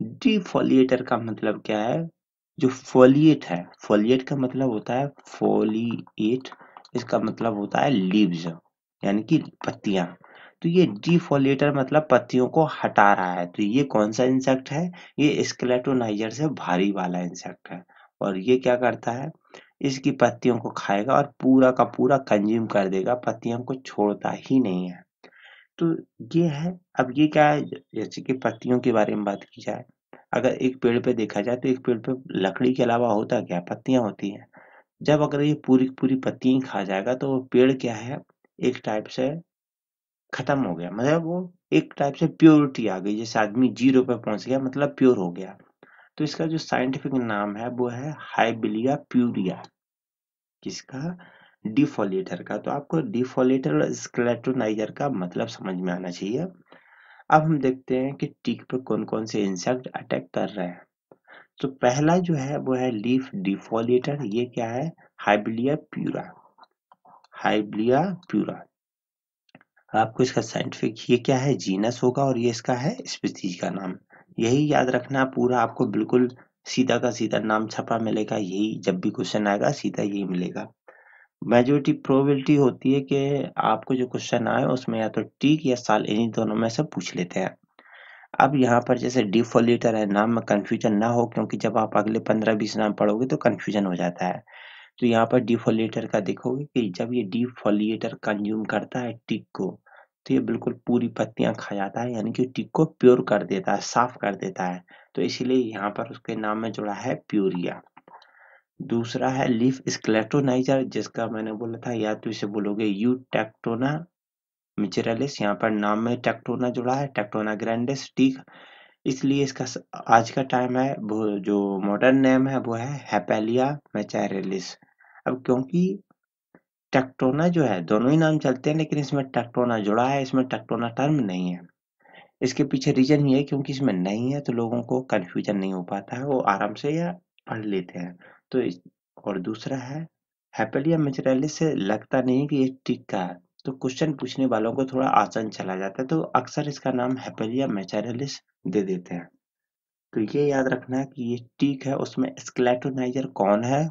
[SPEAKER 1] डिफोलिएटर का मतलब क्या है, जो फोलिएट है, फोलिएट का मतलब होता है फोलिएट, इसका मतलब होता है लीव्स यानी कि पत्तियां। तो ये डिफोलिएटर मतलब पत्तियों को हटा रहा है। तो ये कौन सा इंसेक्ट है, ये स्केलेटोनाइजर से भारी वाला इंसेक्ट है। और ये क्या करता है, इसकी पत्तियों को खाएगा और पूरा का पूरा कंज्यूम कर देगा, पत्तियों को छोड़ता ही नहीं है। तो ये है। अब ये क्या है, जैसे कि पत्तियों के बारे में बात की जाए, अगर एक पेड़ पे देखा जाए तो एक पेड़ पे लकड़ी के अलावा होता क्या, पत्तियां होती हैं। जब अगर ये पूरी पूरी पत्तियां ही खा जाएगा तो वो पेड़ क्या है, एक टाइप से खत्म हो गया, मतलब वो एक टाइप से प्योरिटी आ गई, जैसे आदमी जीरो पे पहुंच गया, मतलब प्योर हो गया। तो इसका जो साइंटिफिक नाम है वो है हाइबिलिया प्यूरिया। किसका, डिफोलिएटर का। तो आपको डिफोलिएटर और स्केलेटोनाइजर का मतलब समझ में आना चाहिए। अब हम देखते हैं कि टीक पे कौन कौन से इंसेक्ट अटैक कर रहे हैं। तो पहला जो है वो है लीफ डिफोलिएटर। ये क्या है, हाइबिलिया प्यूरा, हाइबिलिया प्यूरा। आपको इसका साइंटिफिक ये क्या है, जीनस होगा और ये इसका है स्पीशीज का नाम। यही याद रखना पूरा, आपको बिल्कुल सीधा का सीधा नाम छपा मिलेगा, यही जब भी क्वेश्चन आएगा सीधा यही मिलेगा। मेजोरिटी प्रोबेबिलिटी होती है कि आपको जो क्वेश्चन आए उसमें या तो टीक या साल इन्हीं दोनों में से पूछ लेते हैं। अब यहाँ पर जैसे डिफोलिएटर है, नाम में कंफ्यूजन ना हो, क्योंकि जब आप अगले 15-20 नाम पढ़ोगे तो कंफ्यूजन हो जाता है। तो यहाँ पर डिफोलिएटर का देखोगे कि जब ये डिफोलिएटर कंज्यूम करता है टिक को, तो ये बिल्कुल पूरी पत्तियां खा जाता है, यानी कि टिक को प्योर कर देता है, साफ कर देता है। तो इसीलिए यहाँ पर उसके नाम में जुड़ा है प्यूरिया। दूसरा है लीफ स्केलेटोनाइजर, जिसका मैंने बोला था, या तो इसे बोलोगे यूटेक्टोना मिचरेलिस, यहाँ पर नाम में टेक्टोना जुड़ा है, टेक्टोना ग्रैंडिस टीक, इसलिए इसका आज का टाइम है वो जो मॉडर्न नेम है वो है हेपेलिया मैचारेलिस। अब क्योंकि टेक्टोना जो है, दोनों ही नाम चलते हैं लेकिन इसमें टेक्टोना जुड़ा है, इसमें टेक्टोना टर्म नहीं है। इसके पीछे रीजन ये है क्योंकि इसमें नहीं है तो लोगों को कंफ्यूजन नहीं हो पाता है, वो आराम से या पढ़ लेते हैं। तो और दूसरा है हेपेलिया मैचारेलिस, से लगता नहीं है कि ये टिक का है, तो क्वेश्चन पूछने वालों को थोड़ा आसान चला जाता है, तो अक्सर इसका नाम हेपेलिया मैचारेलिस दे देते हैं। तो ये याद रखना है कि ये टीक है, उसमें स्केलेटोनाइजर कौन है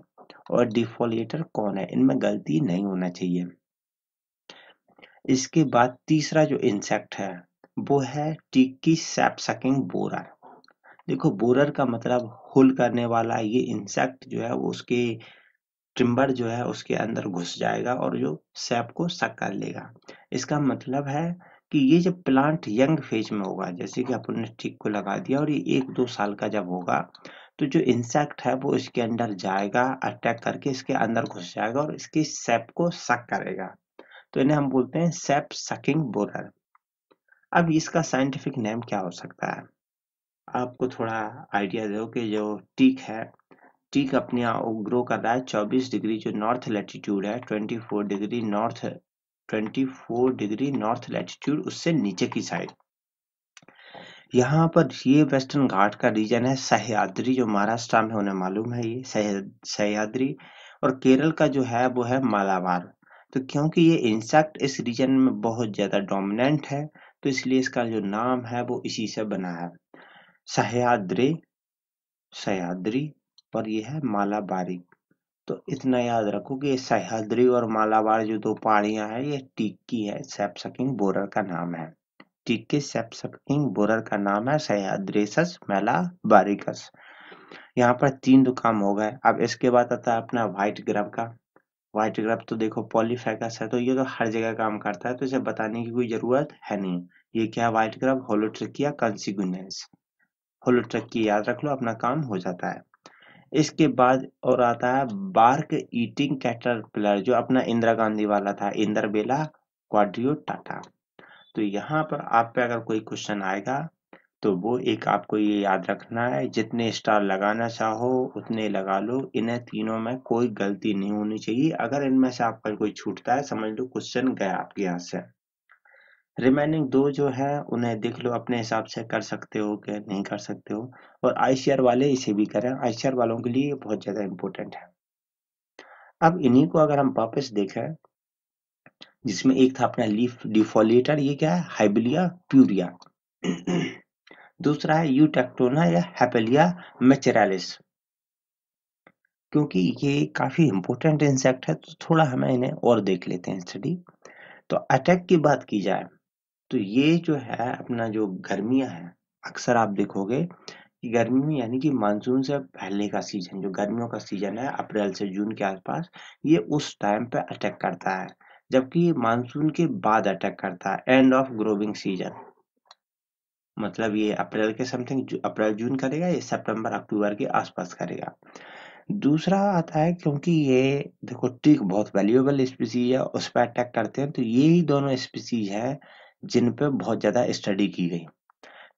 [SPEAKER 1] और डिफोलिएटर कौन है, इनमें गलती नहीं होना चाहिए। इसके बाद तीसरा जो इंसेक्ट है वो है टीक की सैप सकिंग बोरर। देखो बोरर का मतलब होल करने वाला, ये इंसेक्ट जो है वो उसके टिम्बर जो है उसके अंदर घुस जाएगा और जो सैप को सक कर लेगा। इसका मतलब है कि ये जब प्लांट यंग फेज में होगा, जैसे कि अपन ने टिक को लगा दिया और ये 1-2 साल का जब होगा, तो जो इंसेक्ट है वो इसके अंदर जाएगा, अटैक करके इसके अंदर घुस जाएगा और इसकी सैप को सक करेगा। तो इन्हें हम बोलते हैं सेप सकिंग बोरर। अब इसका साइंटिफिक नेम क्या हो सकता है? आपको थोड़ा आइडिया दो कि जो टीक है, टीक अपने आप ग्रो कर रहा है 24 डिग्री जो नॉर्थ लैटिट्यूड है, 24 डिग्री नॉर्थ लैटिट्यूड उससे नीचे की साइड। यहाँ पर ये वेस्टर्न घाट का रीजन है सह्याद्री, जो महाराष्ट्र में उन्हें मालूम है, ये सह्याद्री। और केरल का जो है वो है मालाबार। तो क्योंकि ये इंसेक्ट इस रीजन में बहुत ज्यादा डोमिनेंट है, तो इसलिए इसका जो नाम है वो इसी से बना है, सह्याद्री, सह्याद्री। और ये है मालाबारी। तो इतना याद रखो कि ये सह्याद्री और मालाबार जो दो पहाड़ियां हैं, ये टीक की है, सैप सकिंग बोरर का नाम है। टीक के सैप सकिंग बोरर का नाम है सह्याद्रीसस मैलाबारिकस। यहाँ पर 3 तो काम हो गए। अब इसके बाद आता है अपना व्हाइट ग्रब का। व्हाइट ग्रब तो देखो पॉलीफेगस है, तो ये तो हर जगह काम करता है, तो इसे बताने की कोई जरूरत है नहीं। ये क्या है व्हाइट ग्रब? होलोट्रिकिया कंसिगुनेंस। होलोट्रिकी याद रख लो, अपना काम हो जाता है। इसके बाद और आता है बार्क ईटिंग कैटरपिलर, जो अपना इंदिरा गांधी वाला था, इंदरबेला क्वाड्रियोटाटा। तो यहाँ पर आप पे अगर कोई क्वेश्चन आएगा तो वो एक आपको ये याद रखना है, जितने स्टार लगाना चाहो उतने लगा लो, इन्हें तीनों में कोई गलती नहीं होनी चाहिए। अगर इनमें से आपका कोई छूटता है, समझ लो क्वेश्चन गया आपके हाथ से। रिमेनिंग 2 जो है उन्हें देख लो, अपने हिसाब से कर सकते हो कि नहीं कर सकते हो। और आईसीआर वाले इसे भी करें, आईसीआर वालों के लिए बहुत ज्यादा इंपॉर्टेंट है। अब इन्हीं को अगर हम वापस देखें, जिसमें एक था अपना लीफ डिफोलिएटर, ये क्या है? हाइबिलिया प्यूरिया। दूसरा है यूटेक्टोना या हेपेलिया मैचेरालिस। क्योंकि ये काफी इंपॉर्टेंट इंसेक्ट है, तो थोड़ा हमें इन्हें और देख लेते हैं स्टडी। तो अटैक की बात की जाए तो ये जो है अपना जो गर्मियां है, अक्सर आप देखोगे कि गर्मी में यानी कि मानसून से पहले का सीजन, जो गर्मियों का सीजन है अप्रैल से जून के आसपास, ये उस टाइम पे अटैक करता है। जबकि ये मानसून के बाद अटैक करता है, एंड ऑफ ग्रोविंग सीजन। मतलब ये अप्रैल के समथिंग, अप्रैल जून करेगा, ये सितंबर अक्टूबर के आसपास करेगा। दूसरा आता है, क्योंकि ये देखो टिक बहुत वैल्यूएबल स्पीसीज है, उस पर अटैक करते हैं, तो ये ही दोनों स्पीसीज है जिन पे बहुत ज्यादा स्टडी की गई।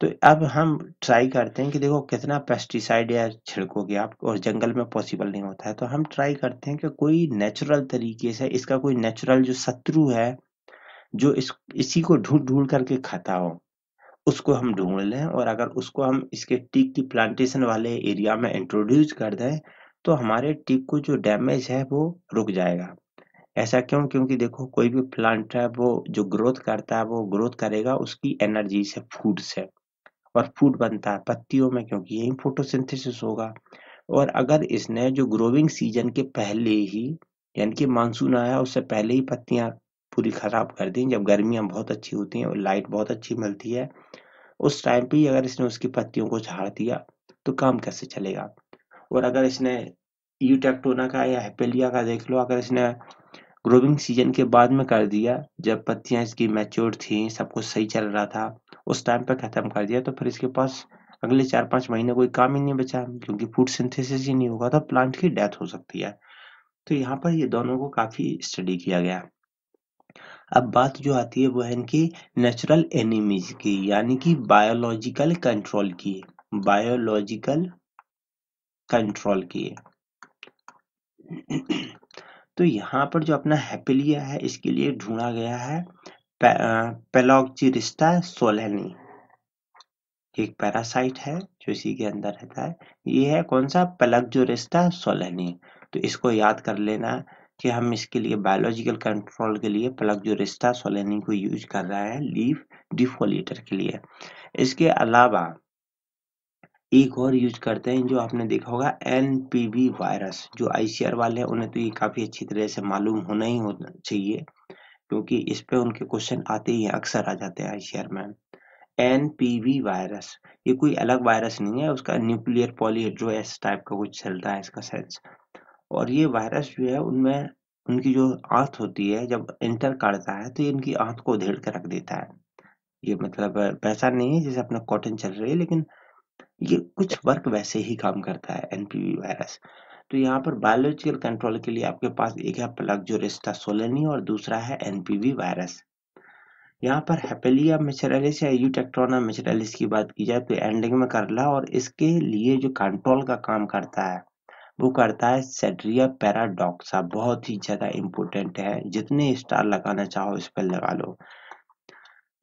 [SPEAKER 1] तो अब हम ट्राई करते हैं कि देखो कितना पेस्टिसाइड या छिड़कोगे आप, और जंगल में पॉसिबल नहीं होता है, तो हम ट्राई करते हैं कि कोई नेचुरल तरीके से इसका कोई नेचुरल जो शत्रु है, जो इसी को ढूंढ ढूंढ करके खाता हो, उसको हम ढूंढ लें। और अगर उसको हम इसके टीक की प्लांटेशन वाले एरिया में इंट्रोड्यूस कर दें, तो हमारे टीक को जो डैमेज है वो रुक जाएगा। ऐसा क्यों? क्योंकि देखो कोई भी प्लांट है वो जो ग्रोथ करता है, वो ग्रोथ करेगा उसकी एनर्जी से, फूड से। और फूड बनता है पत्तियों में, क्योंकि यही फोटोसिंथेसिस होगा। और अगर इसने जो ग्रोविंग सीजन के पहले ही, यानी कि मानसून आया उससे पहले ही पत्तियां पूरी खराब कर दी, जब गर्मियां बहुत अच्छी होती हैं और लाइट बहुत अच्छी मिलती है, उस टाइम पे ही अगर इसने उसकी पत्तियों को झाड़ दिया, तो काम कैसे चलेगा? और अगर इसने यूटेक्टोना का या हेपेलिया का देख लो, अगर इसने ग्रोविंग सीजन के बाद में कर दिया, जब पत्तियां इसकी मैच्योर थी, सब कुछ सही चल रहा था, उस टाइम पे खत्म कर दिया, तो फिर इसके पास अगले 4-5 महीने कोई काम ही नहीं बचा, क्योंकि फूड सिंथेसिस ही नहीं होगा, तो प्लांट की डेथ हो सकती है। तो यहाँ पर ये दोनों को काफी स्टडी किया गया। अब बात जो आती है वो है इनकी नेचुरल एनिमीज की, यानी कि बायोलॉजिकल कंट्रोल की। बायोलॉजिकल कंट्रोल की। तो यहाँ पर जो अपना हेपेलिया है, इसके लिए ढूंढा गया है पेलॉक्जिरिस्टा सोलेनी। एक पैरासाइट है जो इसी के अंदर रहता है। ये है कौन सा? पेलॉक्जिरिस्टा सोलेनी। तो इसको याद कर लेना कि हम इसके लिए बायोलॉजिकल कंट्रोल के लिए पेलॉक्जिरिस्टा सोलेनी को यूज कर रहा है लीफ डिफोलिएटर के लिए। इसके अलावा एक और यूज करते हैं, जो आपने देखा होगा एनपीवी वायरस। जो आईसीआर वाले हैं उन्हें तो ये काफी अच्छी तरह से मालूम होना ही होना चाहिए, क्योंकि इस पे उनके क्वेश्चन आते ही अक्सर आ जाते हैं आईसीआर में। एनपीवी वायरस, ये कोई अलग वायरस नहीं है, उसका न्यूक्लियर पॉलीहेड्रोएस टाइप का कुछ चलता है इसका सेंस। और ये वायरस जो है उनमें, उनकी जो आंत होती है जब इंटर करता है, तो ये इनकी आंत को उधेड़ कर रख देता है। ये मतलब वैसा नहीं है जैसे अपना कॉटन चल रही है, लेकिन ये कुछ वर्क वैसे ही काम करता है एनपीवी वायरस। तो यहाँ पर बायोलॉजिकल कंट्रोल के लिए आपके पास एक है प्लाज्योरेस्टा सोलेनी और दूसरा है एनपीवी वायरस। यहाँ पर हेपेलिया मिचरेलिस या यूटेक्टोना मिचरेलिस की बात की जाए तो एंडिंग में करला, और इसके लिए जो कंट्रोल का काम करता है वो करता है सेड्रिया पैराडॉक्सा। बहुत ही ज्यादा इंपॉर्टेंट है, जितने स्टार लगाना चाहो इस पर लगा लो।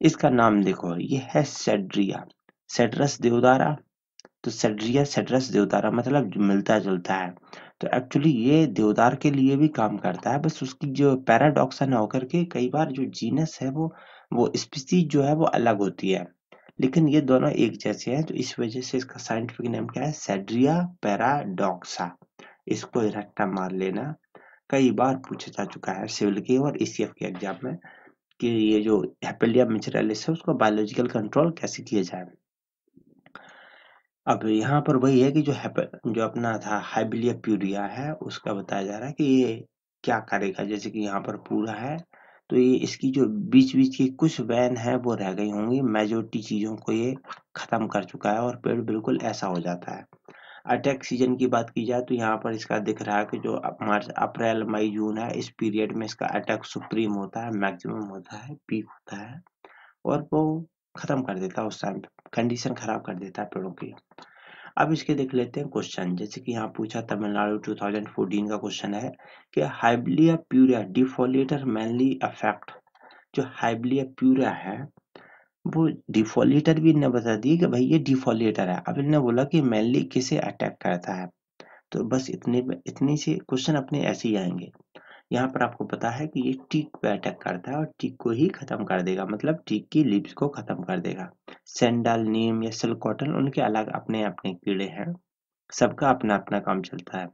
[SPEAKER 1] इसका नाम देखो, ये है सेड्रिया, सेड्रस देवदारा। तो सेड्रिया सेड्रस देवदारा मतलब मिलता जुलता है। तो एक्चुअली ये देवदार के लिए भी काम करता है, बस उसकी जो पैराडॉक्सा ना होकर के कई बार जो जीनस है वो स्पीसीज जो है वो अलग होती है, लेकिन ये दोनों एक जैसे हैं। तो इस वजह से इसका साइंटिफिक नेम क्या है, सेड्रिया पैराडॉक्सा। इसको रट्टा मार लेना, कई बार पूछा जा चुका है सिविल के और ईसीएफ के एग्जाम में कि ये जो हेपेलिया मिचरेलिस है उसको बायोलॉजिकल कंट्रोल कैसे किया जाए। अब यहाँ पर वही है कि जो अपना था हाइबिलिया प्यूरिया है उसका बताया जा रहा है कि ये क्या करेगा। जैसे कि यहाँ पर पूरा है, तो ये इसकी जो बीच बीच की कुछ वैन है वो रह गई होंगी, मेजोरिटी चीजों को ये खत्म कर चुका है और पेड़ बिल्कुल ऐसा हो जाता है। अटैक सीजन की बात की जाए तो यहाँ पर इसका दिख रहा है कि जो मार्च अप्रैल मई जून है, इस पीरियड में इसका अटैक सुप्रीम होता है, मैक्सिमम होता है, पीक होता है, और वो खत्म कर देता है, उस टाइम कंडीशन खराब कर देता है पेड़ों की। अब इसके देख लेते हैं क्वेश्चन। जैसे कि यहाँ पूछा तमिलनाडु 2014 का क्वेश्चन है कि हाइबिलिया प्यूरिया डिफोलिएटर मेनली अफेक्ट। जो हाइबिलिया प्यूरिया है वो डिफोलिएटर भी इन्हें बता दिए कि भाई ये डिफोलिएटर है। अब इन्हें बोला कि मेनली किसे अटैक करता है, तो बस इतने से क्वेश्चन अपने ऐसे ही आएंगे। यहाँ पर आपको पता है कि ये टीक पे अटैक करता है और टीक को ही खत्म कर देगा, मतलब टीक की लीव्स को खत्म कर देगा। सेंडाल, नीम या सिल्क कॉटन उनके अलग अपने अपने कीड़े हैं, सबका अपना अपना काम चलता है।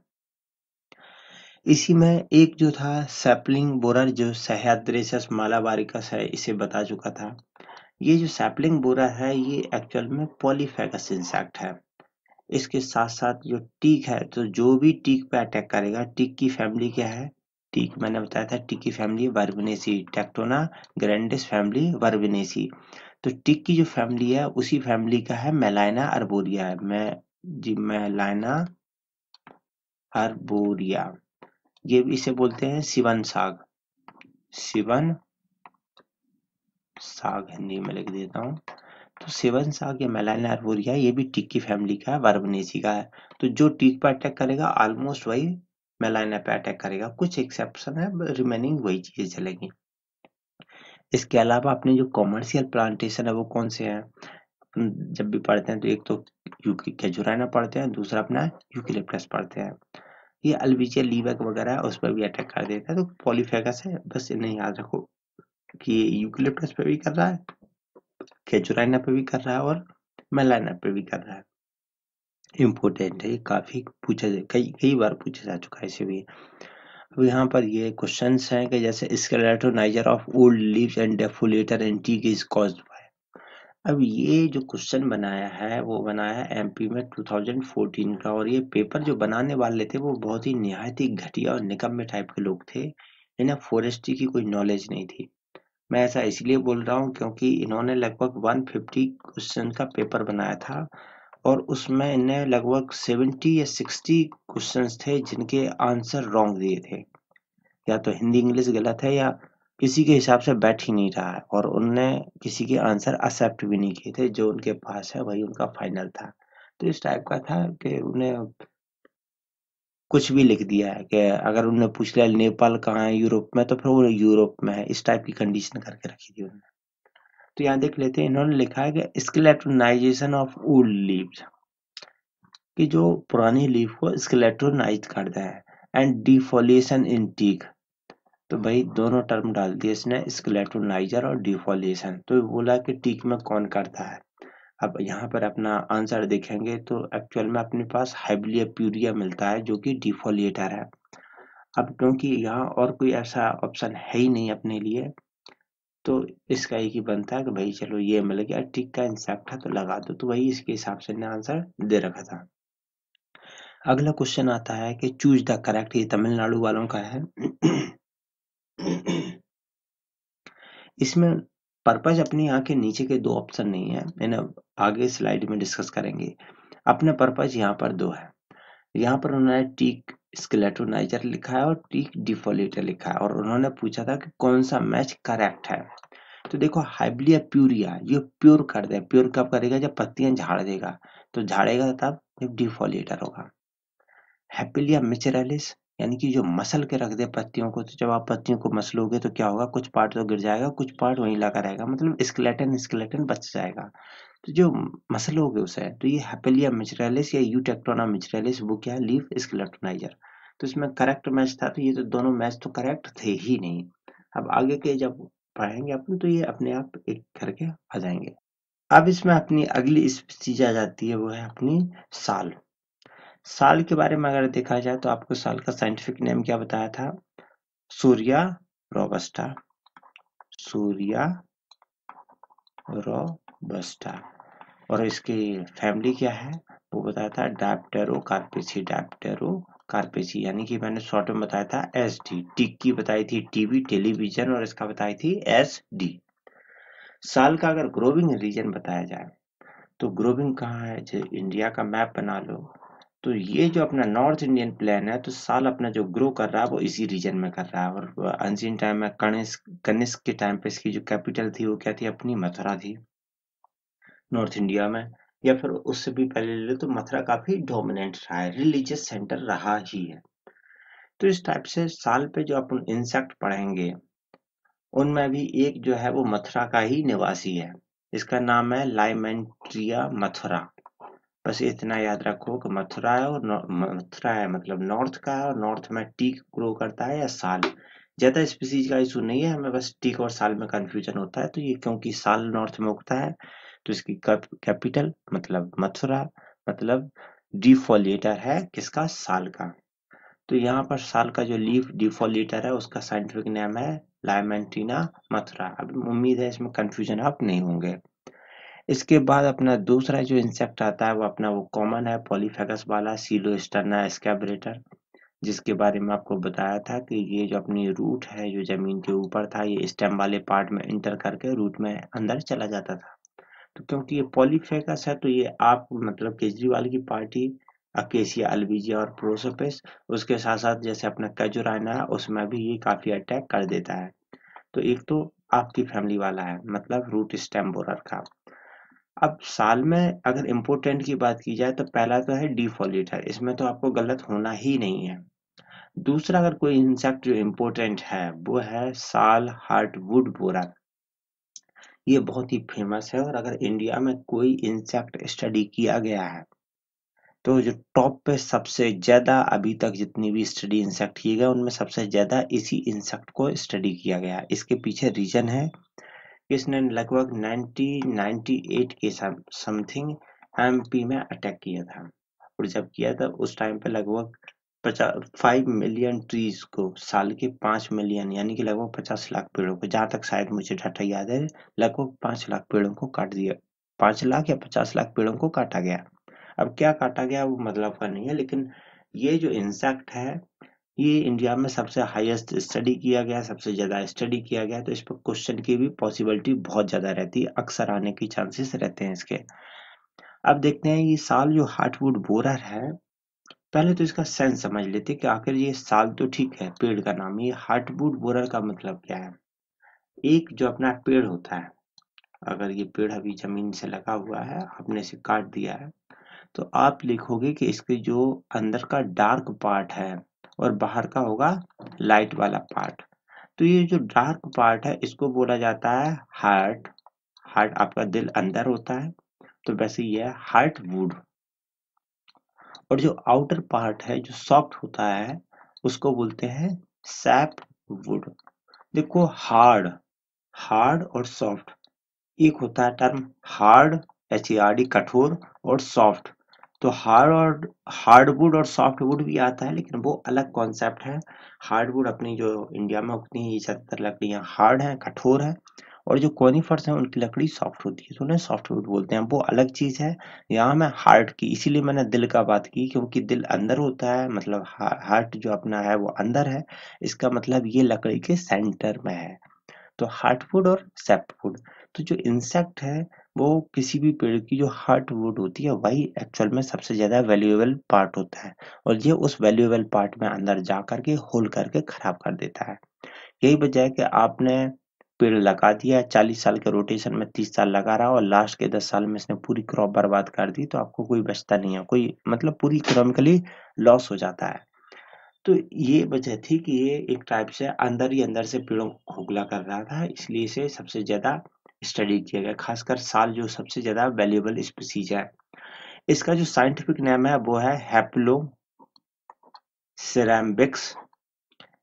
[SPEAKER 1] इसी में एक जो था सैपलिंग बोरर जो सह्याद्रेसस मालाबारिकस है, इसे बता चुका था। ये जो सैपलिंग बोरर है ये एक्चुअल में पॉलीफेगस इंसेक्ट है। इसके साथ साथ जो टीक है, तो जो भी टीक पे अटैक करेगा, टीक की फैमिली क्या है, टीक मैंने बताया था टीक की फैमिली वर्बिनेसी, टेक्टोना ग्रैंडिस फैमिली वर्बिनेसी। तो टिक की जो फैमिली है उसी फैमिली का है मेलाइना अर्बोरिया है। मेलाइना अर्बोरिया, ये भी इसे बोलते हैं सिवन साग। सिवन साग हिंदी में लिख देता हूँ। तो सिवन साग या मेलाइना अर्बोरिया ये भी टिक की फैमिली का है, वर्बनेसी का है। तो जो टिक पर अटैक करेगा ऑलमोस्ट वही मेलाइना पे अटैक करेगा, कुछ एक्सेप्शन है, रिमेनिंग वही चीजें चलेंगी। इसके अलावा अपने जो कॉमर्शियल प्लांटेशन है वो कौन से हैं, जब भी पढ़ते हैं तो एक तो कैजुराना पढ़ते हैं, दूसरा अपना यूकेलिप्टस पढ़ते हैं। ये अल्बिजिया लीवक वगैरह है उस पर भी अटैक कर देता है। तो पॉलीफेगस है, बस इन्हें याद रखो कि ये यूकेलिप्टस पे भी कर रहा है, कैजुराना पे भी कर रहा है और मेलाना पे भी कर रहा है। इम्पोर्टेंट है, ये काफी पूछा कई कई बार पूछा जा चुका है इसे भी। अब यहाँ पर ये क्वेश्चंस हैं कि जैसे skeletonizer of old leaves and defoliator and teak is caused by. अब ये जो क्वेश्चन बनाया है वो बनाया है एमपी में 2014 का, और ये पेपर जो बनाने वाले थे वो बहुत ही निहायत ही घटिया और निकम्मे टाइप के लोग थे, इन्हें फॉरेस्ट्री की कोई नॉलेज नहीं थी। मैं ऐसा इसलिए बोल रहा हूँ क्योंकि इन्होंने लगभग 150 क्वेश्चन का पेपर बनाया था, और उसमें इन्हें लगभग 70 या 60 क्वेश्चंस थे जिनके आंसर रॉन्ग दिए थे, या तो हिंदी इंग्लिश गलत है या किसी के हिसाब से बैठ ही नहीं रहा है, और उनने किसी के आंसर एक्सेप्ट भी नहीं किए थे, जो उनके पास है वही उनका फाइनल था। तो इस टाइप का था कि उन्हें कुछ भी लिख दिया है कि अगर उन्हें पूछ लिया नेपाल कहाँ है यूरोप में, तो फिर वो यूरोप में है, इस टाइप की कंडीशन करके रखी थी उन्होंने। तो यहाँ देख लेते हैं, इन्होंने लिखा है कि स्केलेटोनाइजेशन ऑफ ओल्ड लीव्स, कि जो पुरानी लीफ को स्केलेटोनाइज करता है, एंड डिफोलिएशन इन टीक। तो भाई दोनों टर्म डाल दिए इसने, स्केलेटोनाइजर और डिफोलिएशन। तो बोला कि टीक में कौन करता है। अब यहाँ पर अपना आंसर देखेंगे तो एक्चुअल में अपने पास हाइबिलिया प्यूरिया मिलता है जो कि डिफोलिएटर है। अब क्योंकि यहाँ और कोई ऐसा ऑप्शन है ही नहीं अपने लिए, तो इसका एक ही बनता है कि भाई चलो ये मिल गया, टिक का इंसेक्ट है तो लगा दो। तो वही इसके हिसाब से ने आंसर दे रखा था। अगला क्वेश्चन आता है कि चूज द करेक्ट, ये तमिलनाडु वालों का है। इसमें पर्पज अपने यहाँ के नीचे के दो ऑप्शन नहीं है, मैंने आगे स्लाइड में डिस्कस करेंगे। अपने पर्पज यहाँ पर दो है। यहाँ पर उन्होंने टीक स्केलेटोनाइजर लिखा है और टी डिफोलेटर लिखा है, और उन्होंने पूछा था कि कौन सा मैच करेक्ट है। तो देखो हाइब्लिया प्यूरिया ये प्योर कर दे, प्योर कब करेगा, जब पत्तियां झाड़ देगा, तो झाड़ेगा तब जब डिफोलेटर होगा। हैपिलिया मिचेरालिस यानी कि जो मसल के रख दे पत्तियों को, तो जब आप पत्तियों को मसलोगे तो क्या होगा, कुछ पार्ट तो गिर जाएगा, कुछ पार्ट वहीं लगा रहेगा, मतलब स्केलेटन स्केलेटन बच जाएगा। तो जो मसलोगे उसे, तो ये हैपिलिया मिचेरालिस या यूटेक्टोना मिचेरालिस वो क्या है, लीफ स्केलेटोनाइजर। तो इसमें करेक्ट मैच था, तो ये तो दोनों मैच तो करेक्ट थे ही नहीं। अब आगे के जब पढ़ेंगे अपन तो ये अपने आप एक करके आ जाएंगे। अब इसमें अपनी अगली स्पीशीज आ जाती है, वो है अपनी साल। साल के बारे में अगर देखा जाए तो आपको साल का साइंटिफिक नेम क्या बताया था, सूर्या रोबस्टा, सूर्या रोबस्टा। और इसकी फैमिली क्या है वो बताया था, डायप्टेरो कार्पेसी, डायप्टेरो कार्पेसी, यानी कि मैंने शॉर्ट में बताया था एस डी। टिक की बताई थी टीवी टेलीविजन, और इसका बताई थी एस डी। साल का अगर ग्रोविंग रीजन बताया जाए तो ग्रोविंग कहाँ है, जो इंडिया का मैप बना लो, तो ये जो अपना नॉर्थ इंडियन प्लेन है, तो साल अपना जो ग्रो कर रहा है वो इसी रीजन में कर रहा है। और अनसीन टाइम में कनिष्क के टाइम पे इसकी जो कैपिटल थी वो क्या थी, अपनी मथुरा थी नॉर्थ इंडिया में। या फिर उससे भी पहले ले लो तो मथुरा काफी डोमिनेंट रहा है, रिलीजियस सेंटर रहा ही है। तो इस टाइप से साल पे जो अपन इंसेक्ट पढ़ेंगे उनमें भी एक जो है वो मथुरा का ही निवासी है, इसका नाम है लाइमेंट्रिया मथुरा। बस इतना याद रखो कि मथुरा है, और मथुरा है मतलब नॉर्थ का है, और नॉर्थ में टीक ग्रो करता है या साल। ज्यादा स्पीसीज का इशू नहीं है, हमें बस टीक और साल में कंफ्यूजन होता है। तो ये क्योंकि साल नॉर्थ में उगता है तो इसकी कैपिटल मतलब मथुरा, मतलब डिफोलिएटर है किसका, साल का। तो यहाँ पर साल का जो लीफ डिफोलिएटर है उसका साइंटिफिक नेम है लाइमेंटिना मथुरा। अब उम्मीद है इसमें कंफ्यूजन आप नहीं होंगे। इसके बाद अपना दूसरा जो इंसेक्ट आता है वो अपना वो कॉमन है पॉलीफेगस वाला, सीलोस्टर्ना स्कैब्रेटर, जिसके बारे में आपको बताया था कि ये जो अपनी रूट है जो जमीन के ऊपर था, ये स्टेम वाले पार्ट में इंटर करके रूट में अंदर चला जाता था। तो क्योंकि ये पॉलीफेगस है तो ये आप मतलब केजरीवाल की पार्टी अकेसिया अल्बिजिया और प्रोसोपिस, उसके साथ साथ जैसे अपना कैजुराना है उसमें भी ये काफी अटैक कर देता है। तो एक तो आपकी फैमिली वाला है मतलब रूट स्टेम बोरर का। अब साल में अगर इम्पोर्टेंट की बात की जाए तो पहला तो है डिफॉलिएटर, इसमें तो आपको गलत होना ही नहीं है। दूसरा अगर कोई इंसेक्ट जो इम्पोर्टेंट है वो है साल हार्टवुड बोरर। ये बहुत ही फेमस है, और अगर इंडिया में कोई इंसेक्ट स्टडी किया गया है तो जो टॉप पे सबसे ज्यादा अभी तक जितनी भी स्टडी इंसेक्ट किए गए उनमें सबसे ज्यादा इसी इंसेक्ट को स्टडी किया गया है। इसके पीछे रीजन है कि इसने लगभग 1998 के समथिंग एमपी में अटैक किया था, और जब किया था उस टाइम पे लगभग 5 मिलियन ट्रीज को, साल के 5 मिलियन यानी कि लगभग 50 लाख पेड़ों को, जहां तक शायद मुझे डाटा याद है लगभग 5 लाख पेड़ों को काट दिया, 5 लाख या 50 लाख पेड़ों को काटा गया। अब क्या काटा गया वो मतलब का नहीं है, लेकिन ये जो इंसेक्ट है ये इंडिया में सबसे हाईएस्ट स्टडी किया गया, सबसे ज्यादा स्टडी किया गया, तो इस पर क्वेश्चन की भी पॉसिबिलिटी बहुत ज्यादा रहती है, अक्सर आने की चांसेस रहते हैं इसके। अब देखते हैं ये साल जो हार्टवुड बोरर है, पहले तो इसका सेंस समझ लेते हैं कि आखिर ये साल तो ठीक है पेड़ का नाम, ये हार्टवुड बोरर का मतलब क्या है। एक जो अपना पेड़ होता है, अगर ये पेड़ अभी जमीन से लगा हुआ है आपने इसे काट दिया है, तो आप लिखोगे कि इसके जो अंदर का डार्क पार्ट है और बाहर का होगा लाइट वाला पार्ट। तो ये जो डार्क पार्ट है इसको बोला जाता है हार्ट। हार्ट आपका दिल अंदर होता है, तो वैसे ये है हार्ट वुड। और जो आउटर पार्ट है जो सॉफ्ट होता है उसको बोलते हैं सैप वुड। देखो हार्ड, हार्ड और सॉफ्ट, एक होता है टर्म हार्ड, HARD कठोर, और सॉफ्ट। तो हार्डवुड और सॉफ्टवुड भी आता है, लेकिन वो अलग कॉन्सेप्ट है। हार्डवुड अपनी जो इंडिया में उगती है ये ज्यादातर लकड़ियां हार्ड हैं, कठोर है, और जो कोनिफर्स हैं उनकी लकड़ी सॉफ्ट होती है, तो उन्हें सॉफ्टवुड बोलते हैं, वो अलग चीज है। यहाँ मैं हार्ट की इसीलिए मैंने दिल का बात की, क्योंकि दिल अंदर होता है, मतलब हार्ट जो अपना है वो अंदर है, इसका मतलब ये लकड़ी के सेंटर में है। तो हार्टवुड और सैपवुड। तो जो इंसेक्ट है वो किसी भी पेड़ की जो हार्ट वुड होती है वही एक्चुअल में सबसे ज्यादा वैल्यूएबल पार्ट होता है, और ये उस वैल्यूएबल पार्ट में अंदर जा करके होल करके खराब कर देता है। यही वजह है कि आपने पेड़ लगा दिया, 40 साल के रोटेशन में 30 साल लगा रहा और लास्ट के 10 साल में इसने पूरी क्रॉप बर्बाद कर दी, तो आपको कोई बचता नहीं है, कोई मतलब पूरी इकोनॉमिकली लॉस हो जाता है। तो ये वजह थी कि ये एक टाइप से अंदर ही अंदर से पेड़ों को खोखला कर रहा था, इसलिए इसे सबसे ज्यादा स्टडी किया गया, खासकर साल जो सबसे ज्यादा वैल्यूएबल स्पीसीज है। इसका जो साइंटिफिक नेम है वो है हैप्लो सिरेम्बिक्स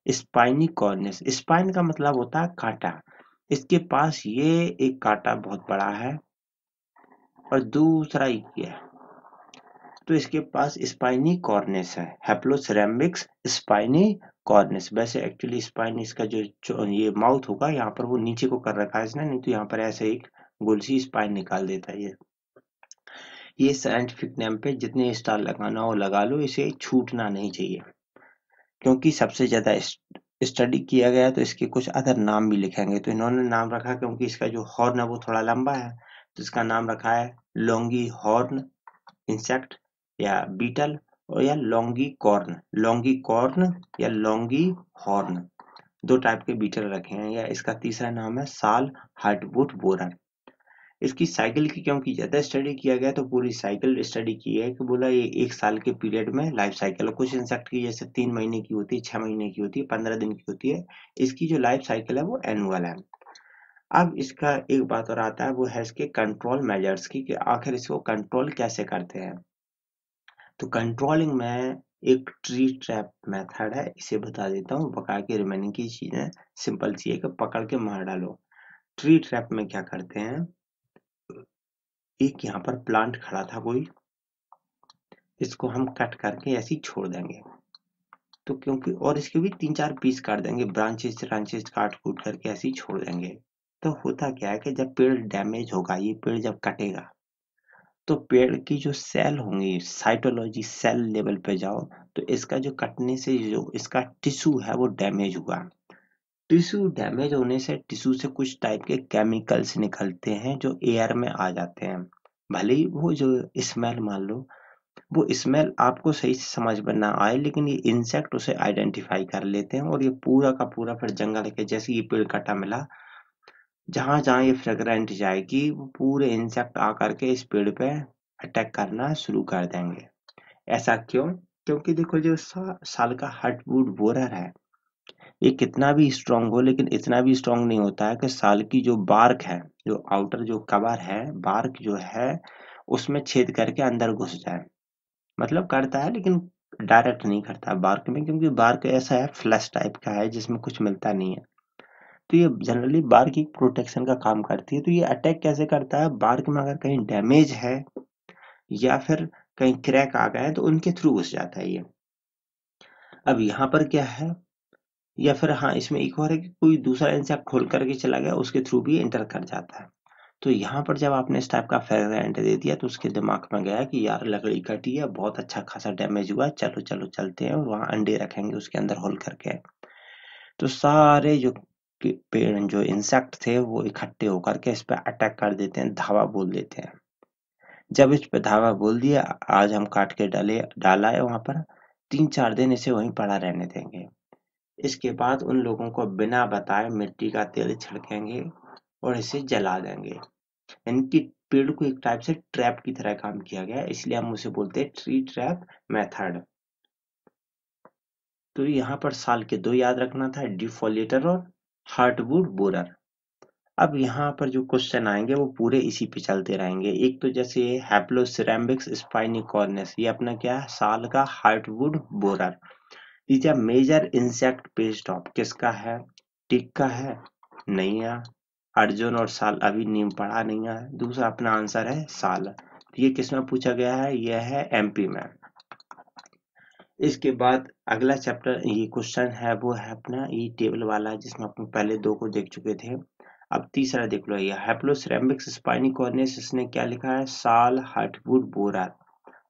[SPEAKER 1] स्पाइनिकॉर्निस। स्पाइन का मतलब होता है कांटा, इसके पास ये एक कांटा बहुत बड़ा है और दूसरा ये है, तो इसके पास स्पाइनी कॉर्निस है, हैप्लोसेरेमिक्स स्पाइनी कॉर्निस। वैसे एक्चुअली स्पाइन इसका जो ये माउथ होगा यहाँ पर वो नीचे को कर रखा है इसने, नहीं तो यहाँ पर ऐसे एक गोल सी स्पाइन निकाल देता है ये साइंटिफिक नेम पे जितने स्टार लगाना हो लगा लो, इसे छूटना नहीं चाहिए, क्योंकि सबसे ज्यादा स्टडी किया गया तो इसके कुछ अदर नाम भी लिखेंगे, तो इन्होंने नाम रखा क्योंकि इसका जो हॉर्न है वो थोड़ा लंबा है, तो इसका नाम रखा है लॉन्गी हॉर्न इंसेक्ट या बीटल, और या लॉन्गी कॉर्न या लॉन्गी हॉर्न, दो टाइप के बीटल रखे हैं। या इसका तीसरा नाम है साल हार्टवुड बोरर। इसकी साइकिल की क्योंकि ज्यादा स्टडी किया गया तो पूरी साइकिल स्टडी की है कि बोला ये 1 साल के पीरियड में लाइफ साइकिल, कुछ इंसेक्ट की जैसे 3 महीने की होती है, 6 महीने की होती है, 15 दिन की होती है, इसकी जो लाइफ साइकिल है वो एनुअल है। अब इसका एक बात और आता है, वो है इसके कंट्रोल मेजर्स की कि आखिर इसको कंट्रोल कैसे करते हैं। तो कंट्रोलिंग में एक ट्री ट्रैप मेथड है, इसे बता देता हूँ, बाकी रिमेनिंग की चीजें सिंपल सी है कि पकड़ के मार डालो। ट्री ट्रैप में क्या करते हैं, एक यहाँ पर प्लांट खड़ा था कोई, इसको हम कट करके ऐसे ही छोड़ देंगे, तो क्योंकि और इसके भी 3-4 पीस काट देंगे, ब्रांचेस ब्रांचेस काट कूट करके ऐसे ही छोड़ देंगे। तो होता क्या है कि जब पेड़ डैमेज होगा, ये पेड़ जब कटेगा, तो पेड़ की जो सेल होंगी, साइटोलॉजी सेल लेवल पे जाओ, तो इसका जो कटने से जो इसका टिश्यू है वो डैमेज हुआ। टिश्यू डैमेज होने से टिश्यू से कुछ टाइप के केमिकल्स निकलते हैं जो एयर में आ जाते हैं। भले ही वो जो स्मेल मान लो, वो स्मेल आपको सही से समझ में ना आए, लेकिन ये इंसेक्ट उसे आइडेंटिफाई कर लेते हैं और ये पूरा का पूरा फिर जंगल के जैसे ये पेड़ कटा मिला, जहां जहां ये फ्रेग्रेंट जाएगी वो पूरे इंसेक्ट आकर के इस पेड़ पे अटैक करना शुरू कर देंगे। ऐसा क्यों? क्योंकि देखो जो साल का हार्टवुड बोरर है, ये कितना भी स्ट्रांग हो लेकिन इतना भी स्ट्रांग नहीं होता है कि साल की जो बार्क है, जो आउटर जो कवर है, बार्क जो है उसमें छेद करके अंदर घुस जाए। मतलब करता है लेकिन डायरेक्ट नहीं करता बार्क में, क्योंकि बार्क ऐसा है फ्लैश टाइप का है जिसमें कुछ मिलता नहीं है। तो ये जनरली बार्क की प्रोटेक्शन का काम करती है। तो ये अटैक कैसे करता है, बार्क में अगर कहीं डैमेज है या फिर कहीं क्रैक आ गए हैं तो उनके थ्रू घुस जाता है ये। अब यहाँ पर क्या है, या फिर हाँ इसमें एक और है कि कोई दूसरा इंसेक्ट खोल करके चला गया उसके थ्रू भी एंटर कर जाता है। तो यहाँ पर जब आपने इस टाइप का फ्रेगरेंट दे दिया तो उसके दिमाग में गया कि यार लकड़ी कटी है, बहुत अच्छा खासा डैमेज हुआ, चलो चलो चलते हैं और वहां अंडे रखेंगे उसके अंदर होल करके। तो सारे जो पेड़ जो इंसेक्ट थे वो इकट्ठे होकर के इस पे अटैक कर देते हैं, धावा बोल देते हैं। जब इस पे धावा बोल दिया, आज हम काट के डाला है वहां पर, 3-4 दिन इसे वहीं पड़ा रहने देंगे। इसके बाद उन लोगों को बिना बताए मिट्टी का तेल छिड़केंगे और इसे जला देंगे। इनकी पेड़ को एक टाइप से ट्रैप की तरह काम किया गया है, इसलिए हम उसे बोलते हैं ट्री ट्रैप मेथड। तो यहाँ पर साल के दो याद रखना था, डिफोलेटर और हार्टवुड बोरर। अब यहाँ पर जो क्वेश्चन आएंगे वो पूरे इसी पे चलते रहेंगे। एक तो जैसे हैप्लोसिरेम्बिक्स स्पाइनिकॉर्निस, ये अपना क्या है, साल का हार्टवुड बोरर। तीसरा मेजर इंसेक्ट पेस्ट ऑफ किसका है, टिक का है, नहीं है, अर्जुन और साल अभी नीम पढ़ा नहीं है। दूसरा अपना आंसर है साल, तो ये किस में पूछा गया है, यह है एमपी में। इसके बाद अगला चैप्टर ये क्वेश्चन है वो है अपना ये टेबल वाला, जिसमें अपन पहले दो को देख चुके थे। अब तीसरा देख लो, ये हैप्लोसिरेम्बिक्स स्पाइनिकॉर्निस, इसने क्या लिखा है, साल हार्टवुड बोरर,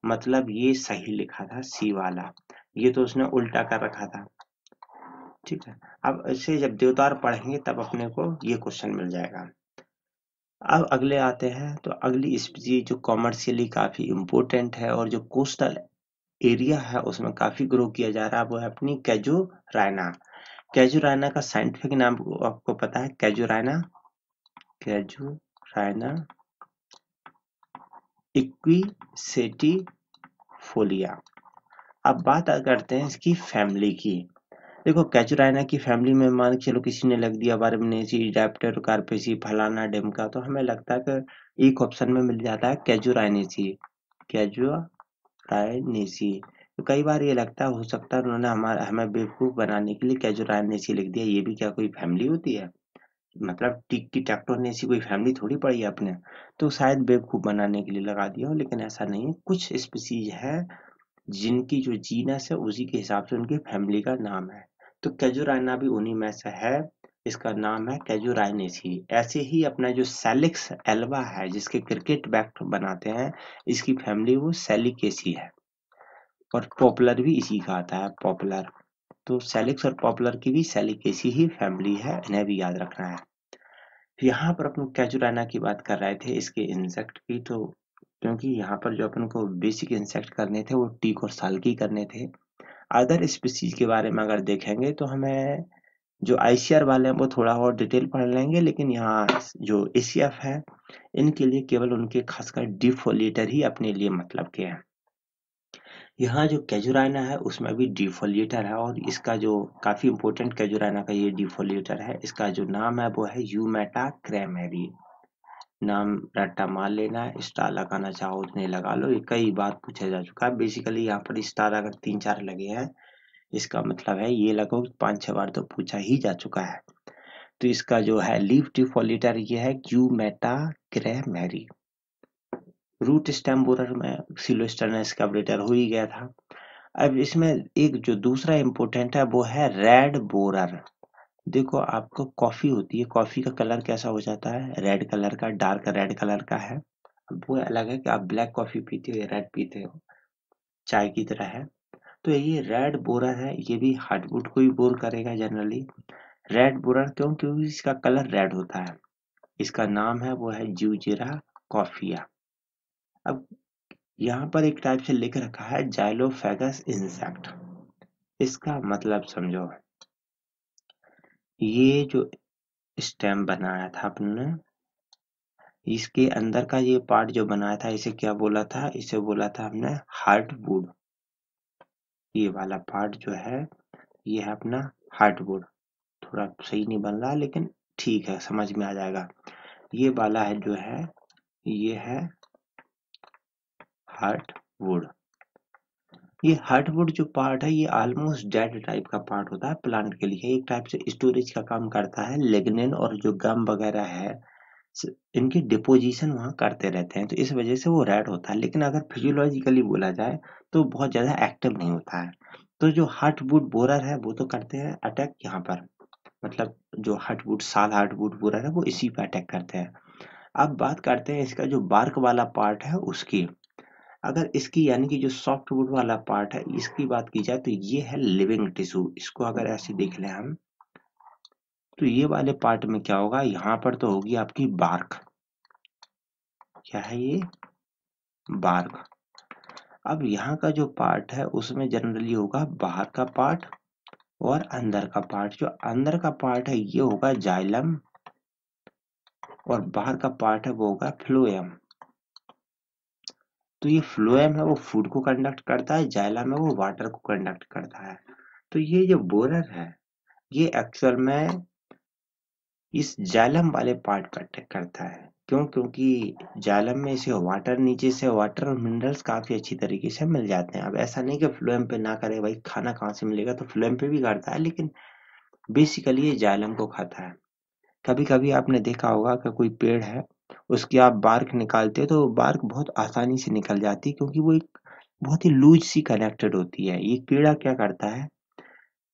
[SPEAKER 1] मतलब ये सही लिखा था सी वाला, ये तो उसने उल्टा कर रखा था। ठीक है, अब ऐसे जब देवतार पढ़ेंगे तब अपने को ये क्वेश्चन मिल जाएगा। अब अगले आते हैं, तो अगली स्पीसीज जो कॉमर्शियली काफी इम्पोर्टेंट है और जो कोस्टल एरिया है उसमें काफी ग्रो किया जा रहा है, वो है अपनी कैजुराइना। कैजुराइना का साइंटिफिक नाम आपको पता है? Casuarina, casuarina equisetifolia. अब बात करते हैं इसकी फैमिली की। देखो कैचुराइना की फैमिली में मान के चलो किसी ने लग दिया बारबनेसी, रैप्टर, कार्पेसी, फलाना ढिमका, तो हमें लगता है कि एक ऑप्शन में मिल जाता है कैजुराइनेसी, कैजुराइनेसी। तो कई बार ये लगता है हो सकता है उन्होंने हमें बेवकूफ बनाने के लिए कैजुराइनेसी लिख दिया। ये भी क्या कोई फैमिली होती है? मतलब टिक की टेक्टोनेसी कोई फैमिली थोड़ी पड़ी है अपने। तो शायद बेवकूफ बनाने के लिए लगा दिया हो, लेकिन ऐसा नहीं है। कुछ स्पीसीज है जिनकी जो जीनस है उसी के हिसाब से उनकी फैमिली का नाम है। तो कैजुराइना भी उन्हीं में से है, इसका नाम है कैजुराइनेसी। ऐसे ही अपना जो सैलिक्स एल्वा है जिसके क्रिकेट बैट बनाते हैं, इसकी फैमिली वो सैलिकेसी है। और पॉपुलर भी इसी का आता है, पॉपुलर। तो सैलिक्स और पॉपुलर की भी सैलिकेसी ही फैमिली है, इन्हें भी याद रखना है। यहाँ पर अपन कैजुराना की बात कर रहे थे इसके इंसेक्ट की, तो क्योंकि यहाँ पर जो अपन को बेसिक इंसेक्ट करने थे वो टीक और साल्की करने थे। अदर स्पीसीज के बारे में अगर देखेंगे तो हमें जो आईसीआर वाले हैं वो थोड़ा और डिटेल पढ़ लेंगे, लेकिन यहाँ जो एसीएफ है इनके लिए केवल उनके खासकर डिफोलिएटर ही अपने लिए मतलब के हैं। यहाँ जो कैजुराइना है उसमें भी डिफोलिएटर है, और इसका जो काफी इंपॉर्टेंट कैजुराइना का ये डिफोलिएटर है, इसका जो नाम है वो है यूमेटा क्रैमेरी। नाम रट्टा मार लेना है, स्टार लगाना चाहो उतने लगा लो, ये कई बार पूछा जा चुका है। बेसिकली यहाँ पर स्टार अगर 3-4 लगे हैं, इसका मतलब है ये लगभग 5-6 बार तो पूछा ही जा चुका है। तो इसका जो है लीफ डिफोलिएटर ये है यूमेटा क्रैमेरी। रूट स्टेम बोरर में सिलोस्टर्न एस्केवरेटर हो ही गया था। अब इसमें एक जो दूसरा इम्पोर्टेंट है वो है रेड बोरर। देखो आपको कॉफी होती है, कॉफी का कलर कैसा हो जाता है? रेड कलर का, डार्क रेड कलर का है। अब वो अलग है कि आप ब्लैक कॉफी पीते हो या रेड पीते हो, चाय की तरह है। तो ये रेड बोरर है, ये भी हार्टवुड को ही बोर करेगा जनरली। रेड बोरर क्यों? क्योंकि इसका कलर रेड होता है। इसका नाम है वो है ज्यूजिरा कॉफिया। अब यहाँ पर एक टाइप से लिख रखा है जाइलोफेगस इंसेक्ट। इसका मतलब समझो, ये जो स्टेम बनाया था आपने, इसके अंदर का ये पार्ट जो बनाया था इसे क्या बोला था? इसे बोला था हमने हार्टवुड। ये वाला पार्ट जो है ये है अपना हार्टवुड। थोड़ा सही नहीं बन रहा लेकिन ठीक है, समझ में आ जाएगा। ये वाला है जो है ये है हार्टवुड। ये हार्टवुड जो पार्ट है ये ऑलमोस्ट डेड टाइप का पार्ट होता है प्लांट के लिए, एक टाइप से स्टोरेज का काम करता है। लिग्निन और जो गम वगैरह है इनकी डिपोजिशन वहाँ करते रहते हैं, तो इस वजह से वो रेड होता है। लेकिन अगर फिजियोलॉजिकली बोला जाए तो बहुत ज्यादा एक्टिव नहीं होता है। तो जो हार्टवुड बोरर है वो तो करते हैं अटैक यहाँ पर, मतलब जो हार्टवुड साल हार्टवुड बोरर है वो इसी पे अटैक करते हैं। अब बात करते हैं इसका जो बार्क वाला पार्ट है उसकी। अगर इसकी यानी कि जो सॉफ्टवुड वाला पार्ट है इसकी बात की जाए तो ये है लिविंग टिश्यू। इसको अगर ऐसे देख लें हम, तो ये वाले पार्ट में क्या होगा? यहाँ पर तो होगी आपकी बार्क। क्या है ये? बार्क। अब यहाँ का जो पार्ट है उसमें जनरली होगा बाहर का पार्ट और अंदर का पार्ट। जो अंदर का पार्ट है ये होगा जाइलम, और बाहर का पार्ट है वो होगा फ्लोएम। तो ये फ्लोएम है वो फूड को कंडक्ट करता है, जाइलम है वो वाटर को कंडक्ट करता है। तो ये जो बोरर है ये एक्चुअल में इस जाइलम वाले पार्ट पर अटैक करता है। क्यों? क्योंकि जाइलम में इसे वाटर, नीचे से वाटर और मिनरल्स काफी अच्छी तरीके से मिल जाते हैं। अब ऐसा नहीं कि फ्लोएम पे ना करे, भाई खाना कहाँ से मिलेगा, तो फ्लोएम पे भी करता है, लेकिन बेसिकली ये जाइलम को खाता है। कभी कभी आपने देखा होगा कि कोई पेड़ है उसकी आप बार्क निकालते हो तो बार्क बहुत आसानी से निकल जाती है, क्योंकि वो एक बहुत ही लूज सी कनेक्टेड होती है। ये कीड़ा क्या करता है,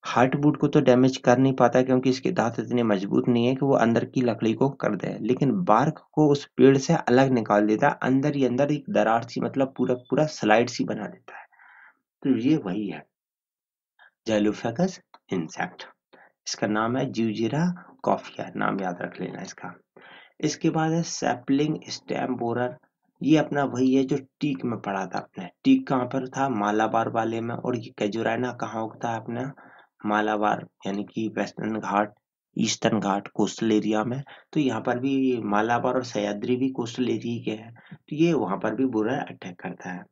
[SPEAKER 1] हार्टवुड को तो डैमेज कर नहीं पाता क्योंकि इसके दांत इतने मजबूत नहीं है कि वो अंदर की लकड़ी को कर दे, लेकिन बार्क को उस पेड़ से अलग निकाल देता है, अंदर ही अंदर एक दरार सी, मतलब पूरा पूरा स्लाइड सी बना देता है। तो ये वही है जेलोफेगस इंसेक्ट। इसका नाम है ज्यूजिरा कॉफिया, नाम याद रख लेना इसका। इसके बाद है सैपलिंग स्टेम बोरर। ये अपना वही है जो टीक में पढ़ा था आपने। टीक कहाँ पर था? मालाबार वाले में। और ये कैजुराइना कहाँ उगता है अपना? मालाबार यानी कि वेस्टर्न घाट, ईस्टर्न घाट, कोस्टल एरिया में। तो यहाँ पर भी मालाबार और सह्याद्री भी कोस्टल एरिया के हैं, तो ये वहां पर भी बुरा अटैक करता है।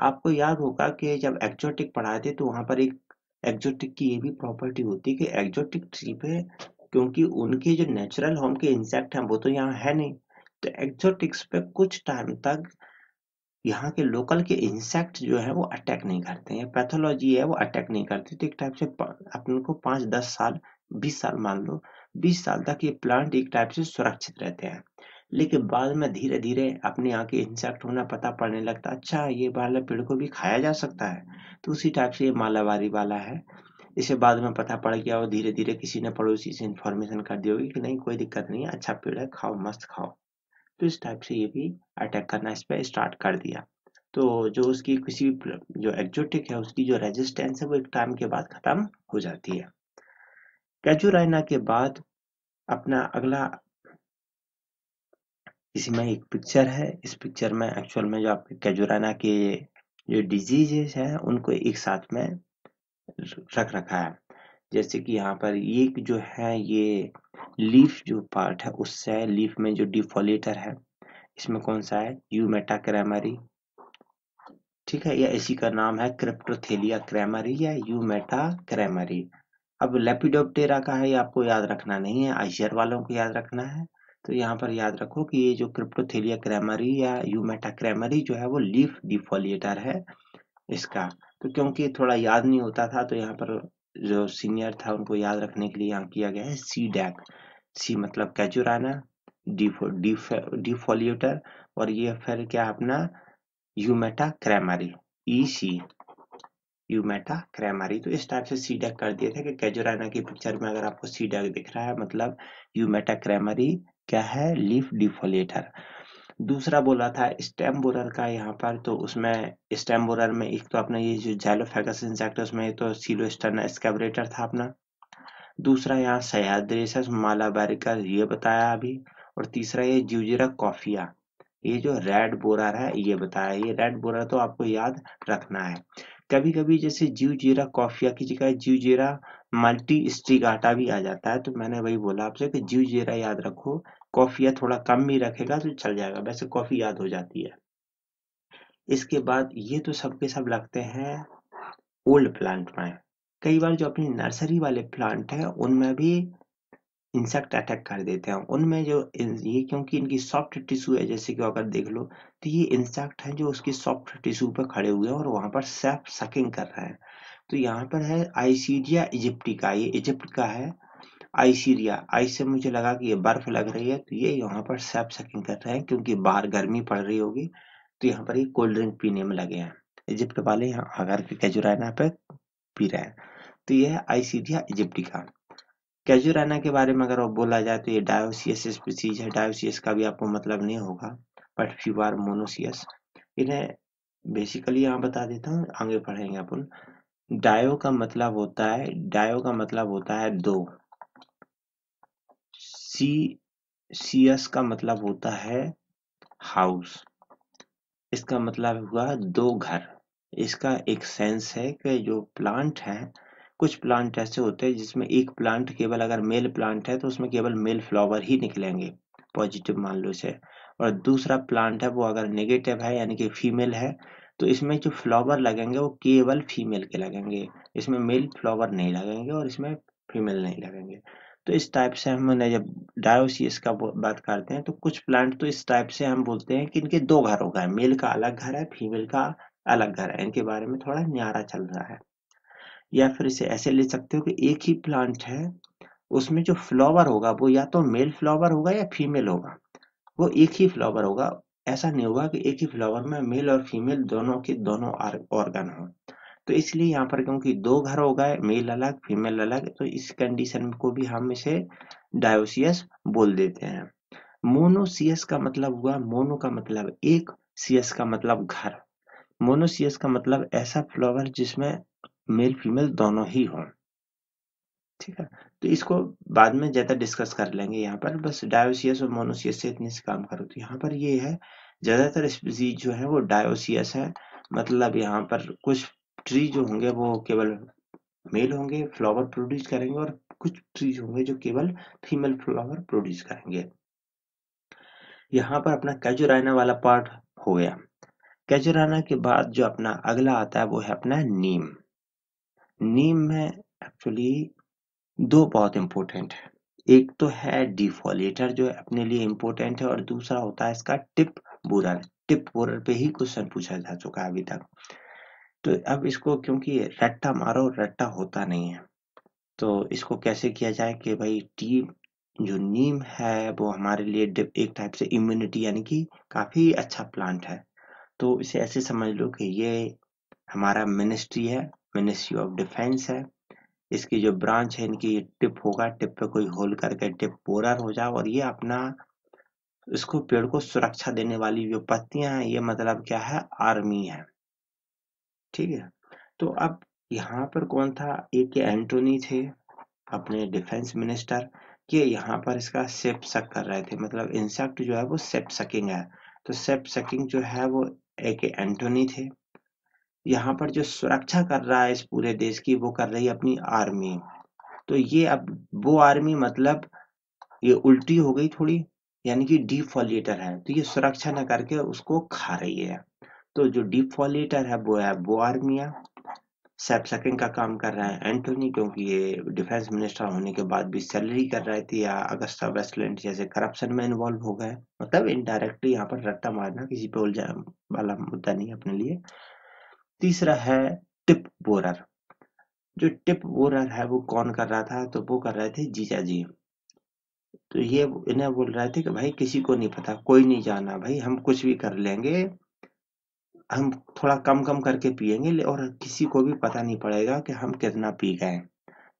[SPEAKER 1] आपको याद होगा कि जब एक्जोटिक पढ़ाए थे तो वहां पर एक एक्जोटिक की ये भी प्रॉपर्टी होती है कि एक्जोटिक ट्री पे, क्योंकि उनके जो नेचुरल होम के इंसेक्ट हैं वो तो यहाँ है नहीं, तो एक्जोटिक्स पे कुछ टाइम तक यहाँ के लोकल के इंसेक्ट जो है वो अटैक नहीं करते हैं। पैथोलॉजी है वो अटैक नहीं करती, तो एक टाइप से अपन को 5-10 साल, 20 साल मान लो, 20 साल तक ये प्लांट एक टाइप से सुरक्षित रहते हैं। लेकिन बाद में धीरे धीरे अपने यहाँ के इंसेक्ट होना पता पड़ने लगता, अच्छा ये वाला पेड़ को भी खाया जा सकता है, तो उसी टाइप से ये मालाबारी वाला है। इसे बाद में पता पड़ गया और धीरे धीरे किसी ने पड़ोसी से इन्फॉर्मेशन कर दी होगी कि नहीं कोई दिक्कत नहीं है, अच्छा पेड़ है, खाओ मस्त खाओ। तो इस टाइप से ये भी अटैक करना इस पे स्टार्ट कर दिया। तो जो उसकी किसी जो एक्जोटिक है उसकी जो रेजिस्टेंस है वो एक टाइम के बाद खत्म हो जाती है। कैजुराइना के बाद अपना अगला, इसमें एक पिक्चर है। इस पिक्चर में एक्चुअल में जो आपके कैजुराइना के जो डिजीजेस हैं उनको एक साथ में रख रखा है। जैसे कि यहाँ पर ये जो है ये लीफ जो पार्ट है उससे, लीफ में जो डिफोलेटर है इसमें कौन सा है? यूमेटा क्रैमरी, ठीक है, या इसी का नाम है क्रिप्टोथेलिया क्रैमरी या यूमेटा क्रैमरी। अब लेपिडोप्टेरा का है, ये आपको याद रखना नहीं है, आइशियर वालों को याद रखना है। तो यहाँ पर याद रखो कि ये जो क्रिप्टोथेलिया क्रैमरी या यूमेटा क्रैमरी जो है वो लीफ डिफोलिएटर है इसका। तो क्योंकि थोड़ा याद नहीं होता था तो यहाँ पर जो सीनियर था उनको याद रखने के लिए यहाँ किया गया है सी डैक। सी मतलब कैजुराना, डिफोलिएटर, और ये फिर क्या अपना यूमेटा क्रैमरी, ई सी, यूमेटा क्रैमरी। तो इस टाइप से सी डैक कर दिए थे कि कैजुराना की पिक्चर में अगर आपको सी डैक दिख रहा है मतलब यूमेटा क्रैमरी क्या है? लीफ डिफोलिएटर। दूसरा बोला था स्टेम बोरर का यहाँ पर, तो उसमें स्टेम बोरर में एक तो अपना ये जो जाइलोफेगस इंसेक्ट है उसमें तो सिलोस्टर्ना स्कैब्रेटर था अपना। दूसरा यहाँ सह्याद्रीसस मालाबारिका ये बताया अभी। और तीसरा ये ज्यूजिरा कॉफिया, ये जो रेड बोरर है ये बताया। ये रेड बोरर तो आपको याद रखना है। कभी कभी जैसे ज्यूजिरा कॉफिया की जगह ज्यूजिरा मल्टी स्ट्रिगाटा भी आ जाता है, तो मैंने वही बोला आपसे कि ज्यूजिरा याद रखो, कॉफिया थोड़ा कम भी रखेगा तो चल जाएगा, वैसे कॉफी याद हो जाती है। इसके बाद ये तो सबके सब लगते हैं ओल्ड प्लांट में। कई बार जो अपनी नर्सरी वाले प्लांट है उनमें भी इंसेक्ट अटैक कर देते हैं। उनमें जो ये क्योंकि इनकी सॉफ्ट टिश्यू है, जैसे कि अगर देख लो तो ये इंसेक्ट हैं जो उसकी सॉफ्ट टिश्यू पर खड़े हुए हैं और वहां पर सेल्फ सकिंग कर रहे हैं। तो यहाँ पर है आइसीरिया इजिप्टिका, ये इजिप्ट का है। आइसीरिया, आई से मुझे लगा कि ये बर्फ लग रही है, तो ये यहाँ पर सेल्फ सकिंग कर रहे हैं क्योंकि बाहर गर्मी पड़ रही होगी, तो यहाँ पर ये कोल्ड ड्रिंक पीने में लगे हैं। इजिप्ट वाले यहाँ आकर के कैजुराना पे पी रहे हैं। तो ये है आइसीरिया इजिप्टिका। कैजुराना के बारे में अगर बोला जाए तो ये डायोसियस स्पीसीज है। डायोसियस का भी आपको मतलब नहीं होगा, बट फ्यूआर मोनोसियस। इन्हें बेसिकली यहाँ बता देता हूँ, आगे पढ़ेंगे अपन। डायो का मतलब होता है, डायो का मतलब होता है दो। सी सीएस का मतलब होता है हाउस। इसका मतलब हुआ दो घर। इसका एक सेंस है कि जो प्लांट है, कुछ प्लांट ऐसे होते हैं जिसमें एक प्लांट केवल अगर मेल प्लांट है तो उसमें केवल मेल फ्लावर ही निकलेंगे, पॉजिटिव मान लो इसे। और दूसरा प्लांट है वो अगर नेगेटिव है यानी कि फीमेल है, तो इसमें जो फ्लावर लगेंगे वो केवल फीमेल के लगेंगे, इसमें मेल फ्लावर नहीं लगेंगे और इसमें फीमेल नहीं लगेंगे। तो इस टाइप से हमने जब डायोसियस का बात करते हैं तो कुछ प्लांट तो इस टाइप से हम बोलते हैं कि इनके दो घर हो गए, मेल का अलग घर है, फीमेल का अलग घर है, इनके बारे में थोड़ा न्यारा चल रहा है। या फिर इसे ऐसे ले सकते हो कि एक ही प्लांट है, उसमें जो फ्लावर होगा वो या तो मेल फ्लावर होगा या फीमेल होगा, वो एक ही फ्लावर होगा। ऐसा नहीं होगा कि एक ही फ्लावर में मेल और फीमेल दोनों के दोनों ऑर्गन हो। तो इसलिए यहाँ पर क्योंकि दो घर हो गए, मेल अलग फीमेल अलग, तो इस कंडीशन को भी हम इसे डायोसियस बोल देते हैं। मोनोसियस का मतलब हुआ, मोनो का मतलब एक, सियस का मतलब घर। मोनोसियस का मतलब ऐसा फ्लावर जिसमें मेल फीमेल दोनों ही हों। ठीक है, तो इसको बाद में ज्यादा डिस्कस कर लेंगे। यहाँ पर बस डायोसियस और मोनोसियस से इतने से काम करो। तो यहाँ पर ये है, ज्यादातर स्पीसीज जो है वो डायोसियस है, मतलब यहाँ पर कुछ ट्री जो होंगे वो केवल मेल होंगे, फ्लावर प्रोड्यूस करेंगे, और कुछ ट्रीज होंगे जो केवल फीमेल फ्लावर प्रोड्यूस करेंगे। यहाँ पर अपना कैजुराइना वाला पार्ट हो गया। कैजुराना के बाद जो अपना अगला आता है वो है अपना नीम। नीम में एक्चुअली दो बहुत इंपॉर्टेंट है। एक तो है डिफोलिएटर जो अपने लिए इम्पोर्टेंट है, और दूसरा होता है इसका टिप बोरर। टिप बोरर पे ही क्वेश्चन पूछा जा चुका है अभी तक। तो अब इसको, क्योंकि रट्टा मारो रट्टा होता नहीं है, तो इसको कैसे किया जाए कि भाई टी जो नीम है वो हमारे लिए एक टाइप से इम्यूनिटी यानी कि काफी अच्छा प्लांट है। तो इसे ऐसे समझ लो कि ये हमारा मिनिस्ट्री है, मिनिस्ट्री ऑफ डिफेंस है। इसकी जो ब्रांच है, इनकी टिप होगा, टिप पे कोई होल करके टिप बोरर हो जाए, और ये अपना इसको पेड़ को सुरक्षा देने वाली जो पत्तियां हैं, ये मतलब क्या है, आर्मी है। ठीक है, तो अब यहाँ पर कौन था, एक एंटोनी थे अपने डिफेंस मिनिस्टर, के यहाँ पर इसका सेप सक कर रहे थे, मतलब इंसेक्ट जो है वो सेप सकिंग है। तो सेप सकिंग जो है वो एक एंटोनी थे। यहाँ पर जो सुरक्षा कर रहा है इस पूरे देश की, वो कर रही है अपनी आर्मी। तो ये अब वो आर्मी मतलब ये उल्टी हो गई थोड़ी, यानी कि डिफॉलिएटर है, तो ये सुरक्षा न करके उसको खा रही है। तो जो डिफॉलिएटर है वो आर्मिया। सैप सकिंग का काम कर रहा है एंटोनी, क्योंकि ये डिफेंस मिनिस्टर होने के बाद भी सैलरी कर रहे थे, या अगस्ता वेस्टलैंड जैसे करप्शन में इन्वॉल्व हो गए, मतलब इनडायरेक्टली यहाँ पर रट्टा मारना किसी पे उलझा वाला मुद्दा नहीं अपने लिए। तीसरा है टिप बोरर। जो टिप बोरर है वो कौन कर रहा था, तो वो कर रहे थे जीजा जी। तो ये इन्हें बोल रहे थे कि भाई किसी को नहीं पता, कोई नहीं जाना भाई, हम कुछ भी कर लेंगे, हम थोड़ा कम कम करके पिएंगे, और किसी को भी पता नहीं पड़ेगा कि हम कितना पी गए।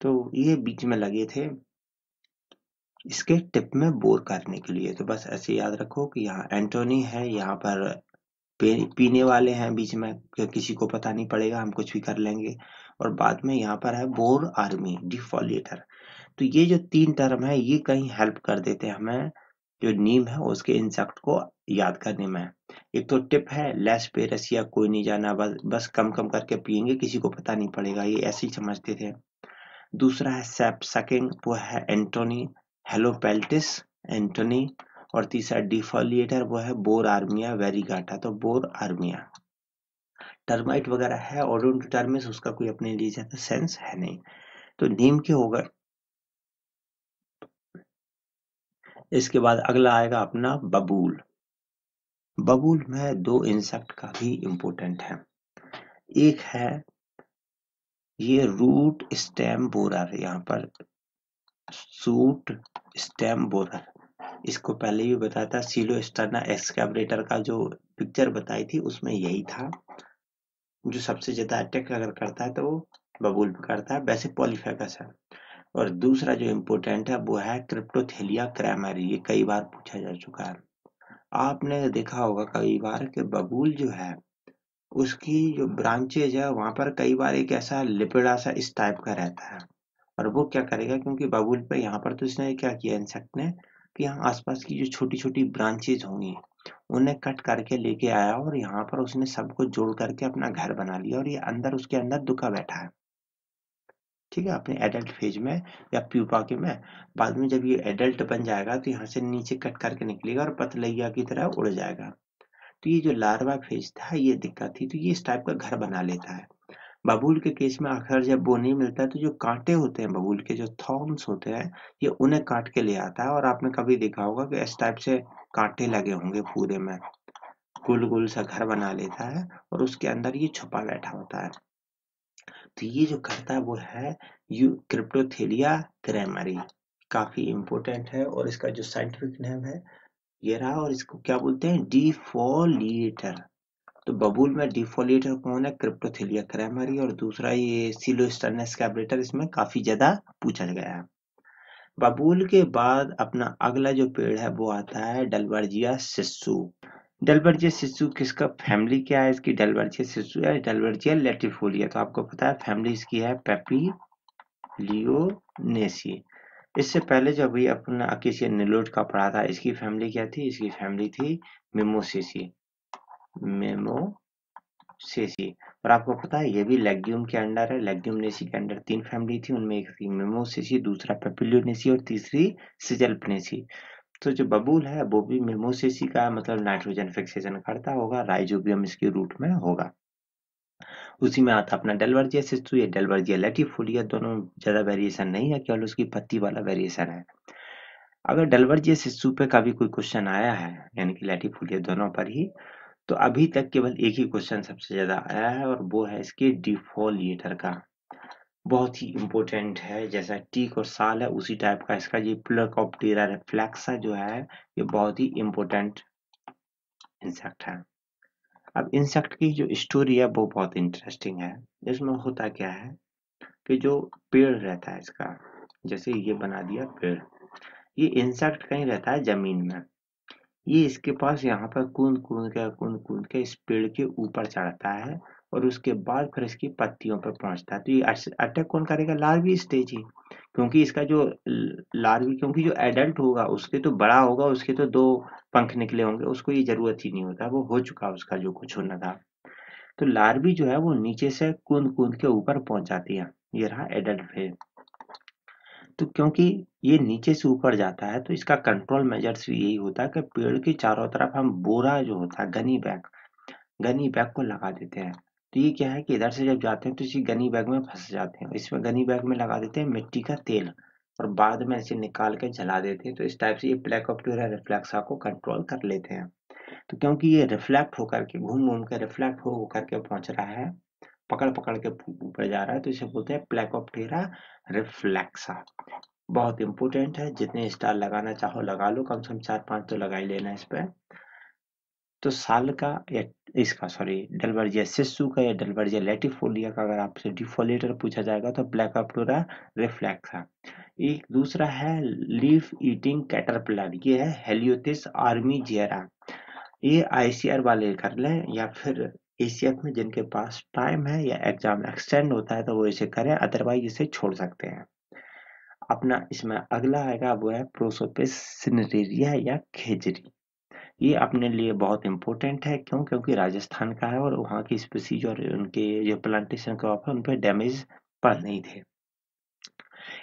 [SPEAKER 1] तो ये बीच में लगे थे इसके टिप में बोर करने के लिए। तो बस ऐसे याद रखो कि यहाँ एंटोनी है, यहाँ पर पीने वाले हैं बीच में, कि किसी को पता नहीं पड़ेगा, हम कुछ भी कर लेंगे। और बाद में यहाँ पर है बोर आर्मी, डिफॉलिएटर। तो ये जो तीन टर्म है ये कहीं हेल्प कर देते हैं हमें, जो नीम है उसके इंसेक्ट को याद करने में। एक तो टिप है लेस पेरसिया, कोई नहीं जाना, बस बस कम कम करके पियेंगे, किसी को पता नहीं पड़ेगा, ये ऐसे ही समझते थे। दूसरा है सैप सकिंग, वो है एंटोनी हेलोपेल्टिस, एंटोनी। और तीसरा डिफोलिएटर, वो है बोर आर्मिया वेरिगाटा, तो बोर आर्मिया। टर्माइट वगैरह है ओडोंटोटर्मिस, उसका कोई अपने लिए ज्यादा सेंस है नहीं। तो नीम के होगा। इसके बाद अगला आएगा अपना बबूल। बबूल में दो इंसेक्ट काफी इंपॉर्टेंट है। एक है ये रूट स्टेम बोरर, यहाँ पर सूट स्टेम बोरर। इसको पहले भी बताया था, सिलोस्टर्ना एक्सकैवेटर का जो पिक्चर बताई थी उसमें यही था। जो सबसे ज्यादा अटैक अगर करता है तो वो बबूल पे करता है, वैसे पॉलीफेगस है। और दूसरा जो इम्पोर्टेंट है वो है क्रिप्टोथेलिया क्रैमरी, ये कई बार पूछा जा चुका है। आपने देखा होगा कई बार कि बबूल जो है उसकी जो ब्रांचेज है वहां पर कई बार एक ऐसा लिपिडा सा इस टाइप का रहता है। और वो क्या करेगा, क्योंकि बबूल पे यहाँ पर तो इसने क्या किया इंसेक्ट ने, कि यहाँ आसपास की जो छोटी छोटी ब्रांचेज होंगी उन्हें कट करके लेके आया, और यहाँ पर उसने सबको जोड़ करके अपना घर बना लिया, और ये अंदर उसके अंदर दुखा बैठा है। ठीक है, अपने एडल्ट फेज में या प्यूपा के में। बाद में जब ये एडल्ट बन जाएगा तो यहाँ से नीचे कट करके निकलेगा और पतलैया की तरह उड़ जाएगा। तो ये जो लार्वा फेज था ये दिक्कत थी, तो ये इस टाइप का घर बना लेता है। बबूल के केस में आखिर जब वो नहीं मिलता है तो जो कांटे होते हैं बबूल के, जो थॉर्न्स होते हैं, ये उन्हें काट के ले आता है। और आपने कभी देखा होगा कि इस टाइप से कांटे लगे होंगे पूरे में, गोल गोल सा घर बना लेता है और उसके अंदर ये छुपा बैठा होता है। तो ये जो करता है वो है यू क्रिप्टोथेलिया क्रैमरी, काफी इंपॉर्टेंट है। और इसका जो साइंटिफिक नेम है ये रहा, और इसको क्या बोलते हैं, डिफोलिएटर। तो बबूल में डिफोलिएटर कौन है, क्रिप्टोथेलिया क्रैमरी। और दूसरा ये सिलोस्टर्नस कैब्रेटर, इसमें काफी ज्यादा पूछा गया है। बबूल के बाद अपना अगला जो पेड़ है वो आता है डलवर्जिया सिस्सू। डलवर्जिया सिस्सू किसका फैमिली क्या है इसकी, डलवर्जिया सिस्सू है डलवर्जिया लेटिफोलिया। तो आपको पता है फैमिली इसकी है पेपी लियोनेसी। इससे पहले जब भी अपना किसी निलोड का पढ़ा था, इसकी फैमिली क्या थी? इसकी फैमिली थी मिमोसेसी, मिमोसेसी। और आपको पता है ये भी लेग्यूम के अंडर है। लेग्यूमिनेसी के अंडर 3 फैमिली थी, उनमें एक थी मिमोसेसी, दूसरा पेपिलियोनेसी और तीसरी सिजल्पनेसी। तो जो बबूल है वो भी मिमोसेसी का मतलब नाइट्रोजन फिक्सेशन करता होगा, राइजोबियम इसके रूट में होगा। उसी में आता अपना डेलवर्जिया सिस्टू या डेलवर्जिया लैटिफोलिया, दोनों ज्यादा वेरिएशन नहीं है, केवल उसकी पत्ती वाला वेरिएशन है। अगर डेलवर्जिया सिस्टू पे कभी कोई क्वेश्चन आया है, यानी कि लैटिफोलिया दोनों पर ही, तो अभी तक केवल एक ही क्वेश्चन सबसे ज्यादा आया है और वो है इसके डिफोलिएटर का। बहुत ही इम्पोर्टेंट है, जैसा टीक और साल है उसी टाइप का इसका ये प्लेकोप्टेरा रिफ्लेक्सा जो है, ये बहुत ही इम्पोर्टेंट इंसेक्ट है। अब इंसेक्ट की जो स्टोरी है वो बहुत इंटरेस्टिंग है। इसमें होता क्या है कि जो पेड़ रहता है इसका, जैसे ये बना दिया पेड़, ये इंसेक्ट कहीं रहता है जमीन में, ये इसके पास यहाँ पर कूद कूद के इस पेड़ के ऊपर चढ़ता है और उसके बाद फिर इसकी पत्तियों पर पहुंचता है। तो ये अटैक कौन करेगा? लार्वी स्टेज ही, क्योंकि इसका जो लार्वी, क्योंकि जो एडल्ट होगा उसके तो बड़ा होगा, उसके तो 2 पंख निकले होंगे, उसको ये जरूरत ही नहीं होता, वो हो चुका उसका जो कुछ होना था। तो लार्वी जो है वो नीचे से कूद कूद के ऊपर पहुंच जाती है। ये रहा एडल्ट फेज। तो क्योंकि ये नीचे से ऊपर जाता है तो इसका कंट्रोल मेजर्स यही होता है कि पेड़ के चारों तरफ हम बोरा जो होता है, गनी बैग को लगा देते हैं। तो ये क्या है कि इधर से जब जाते हैं तो इसी गनी बैग में फंस जाते हैं। इसमें गनी बैग में लगा देते हैं मिट्टी का तेल और बाद में इसे निकाल के जला देते हैं। तो इस टाइप से ये प्लेकोप्टेरा रिफ्लेक्सा को कंट्रोल कर लेते हैं। तो क्योंकि ये रिफ्लेक्ट होकर के घूम घूम के रिफ्लेक्ट हो करके पहुंच रहा है, पकड़ पकड़ के ऊपर जा रहा है, तो इसे बोलते हैं प्लेकोप्टेरा रिफ्लेक्सा। बहुत इंपॉर्टेंट है, जितने स्टार लगाना चाहो लगा लो, कम से कम 4-5 तो लगा ही लेना इस पे। तो साल का या इसका सॉरी डेलवर्जिया सिस्सू का या डेलवर्जिया लैटिफोलिया का अगर आपसे डिफोलेटर पूछा जाएगा तो प्लेकोप्टेरा रिफ्लेक्सा। एक दूसरा है लीफ ईटिंग कैटरपिलर, ये है हेलियोथिस आर्मीजिएरा। ये आईसीआर वाले कर लें या फिर एसीएफ में जिनके पास टाइम है या एग्जाम एक्सटेंड होता है तो वो इसे करें, अदरवाइज इसे छोड़ सकते हैं। अपना इसमें अगला आएगा वो है प्रोसोपिस सिनेरेरिया या खेजरी। ये अपने लिए बहुत इंपॉर्टेंट है, क्यों? क्योंकि राजस्थान का है और वहाँ की स्पीसीज और उनके जो प्लांटेशन क्रॉप है उन पर डैमेज पड़ नहीं थे।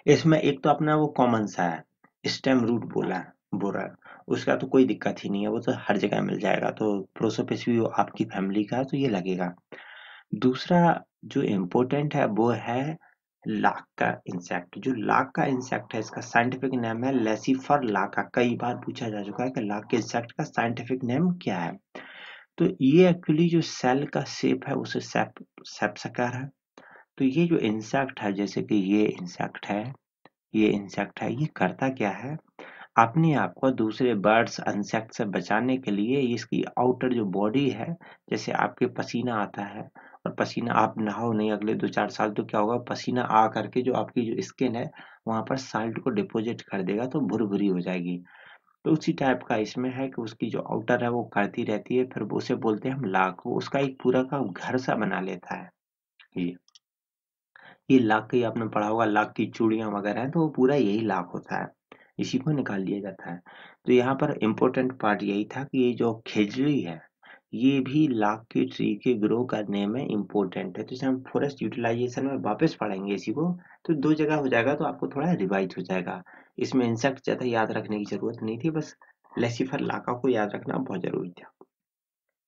[SPEAKER 1] इसमें एक तो अपना वो कॉमन सा है स्टेम रूट बोरर, उसका तो कोई दिक्कत ही नहीं है, वो तो हर जगह मिल जाएगा। तो प्रोसोपिस भी वो आपकी फैमिली का है तो ये लगेगा। दूसरा जो इम्पोर्टेंट है वो है लाख का इंसेक्ट। जो लाख का इंसेक्ट है इसका साइंटिफिक नेम है लेसिफर लाका। कई बार पूछा जा चुका है कि लाख के इंसेक्ट का साइंटिफिक नेम क्या है। तो ये एक्चुअली जो सेल का शेप है उसे सेप्सकर है। तो ये जो इंसेक्ट है, जैसे कि ये इंसेक्ट है, ये करता क्या है, अपने आप को दूसरे बर्ड्स इंसेक्ट से बचाने के लिए इसकी आउटर जो बॉडी है, जैसे आपके पसीना आता है और पसीना आप नहाओ नहीं अगले 2-4 साल तो क्या होगा, पसीना आ करके जो आपकी जो स्किन है वहां पर साल्ट को डिपोजिट कर देगा तो भुरभुरी हो जाएगी। तो उसी टाइप का इसमें है कि उसकी जो आउटर है वो करती रहती है, फिर वो उसे बोलते हैं हम लाख, वो उसका एक पूरा का घर सा बना लेता है। ये ये लाख की आपने पढ़ा होगा, लाख की चूड़ियां वगैरह हैं तो वो पूरा यही लाख होता है, इसी को निकाल लिया जाता है। तो यहाँ पर इम्पोर्टेंट पार्ट यही था कि ये जो खेजड़ी है ये भी लाख की ट्री के ग्रो करने में इम्पोर्टेंट है। तो इसे हम फॉरेस्ट यूटिलाइजेशन में वापस पढ़ेंगे इसी को, तो 2 जगह हो जाएगा तो आपको थोड़ा रिवाइज हो जाएगा। इसमें इंसेक्ट ज्यादा याद रखने की जरूरत नहीं थी, बस लेसिफर लाका को याद रखना बहुत जरूरी था।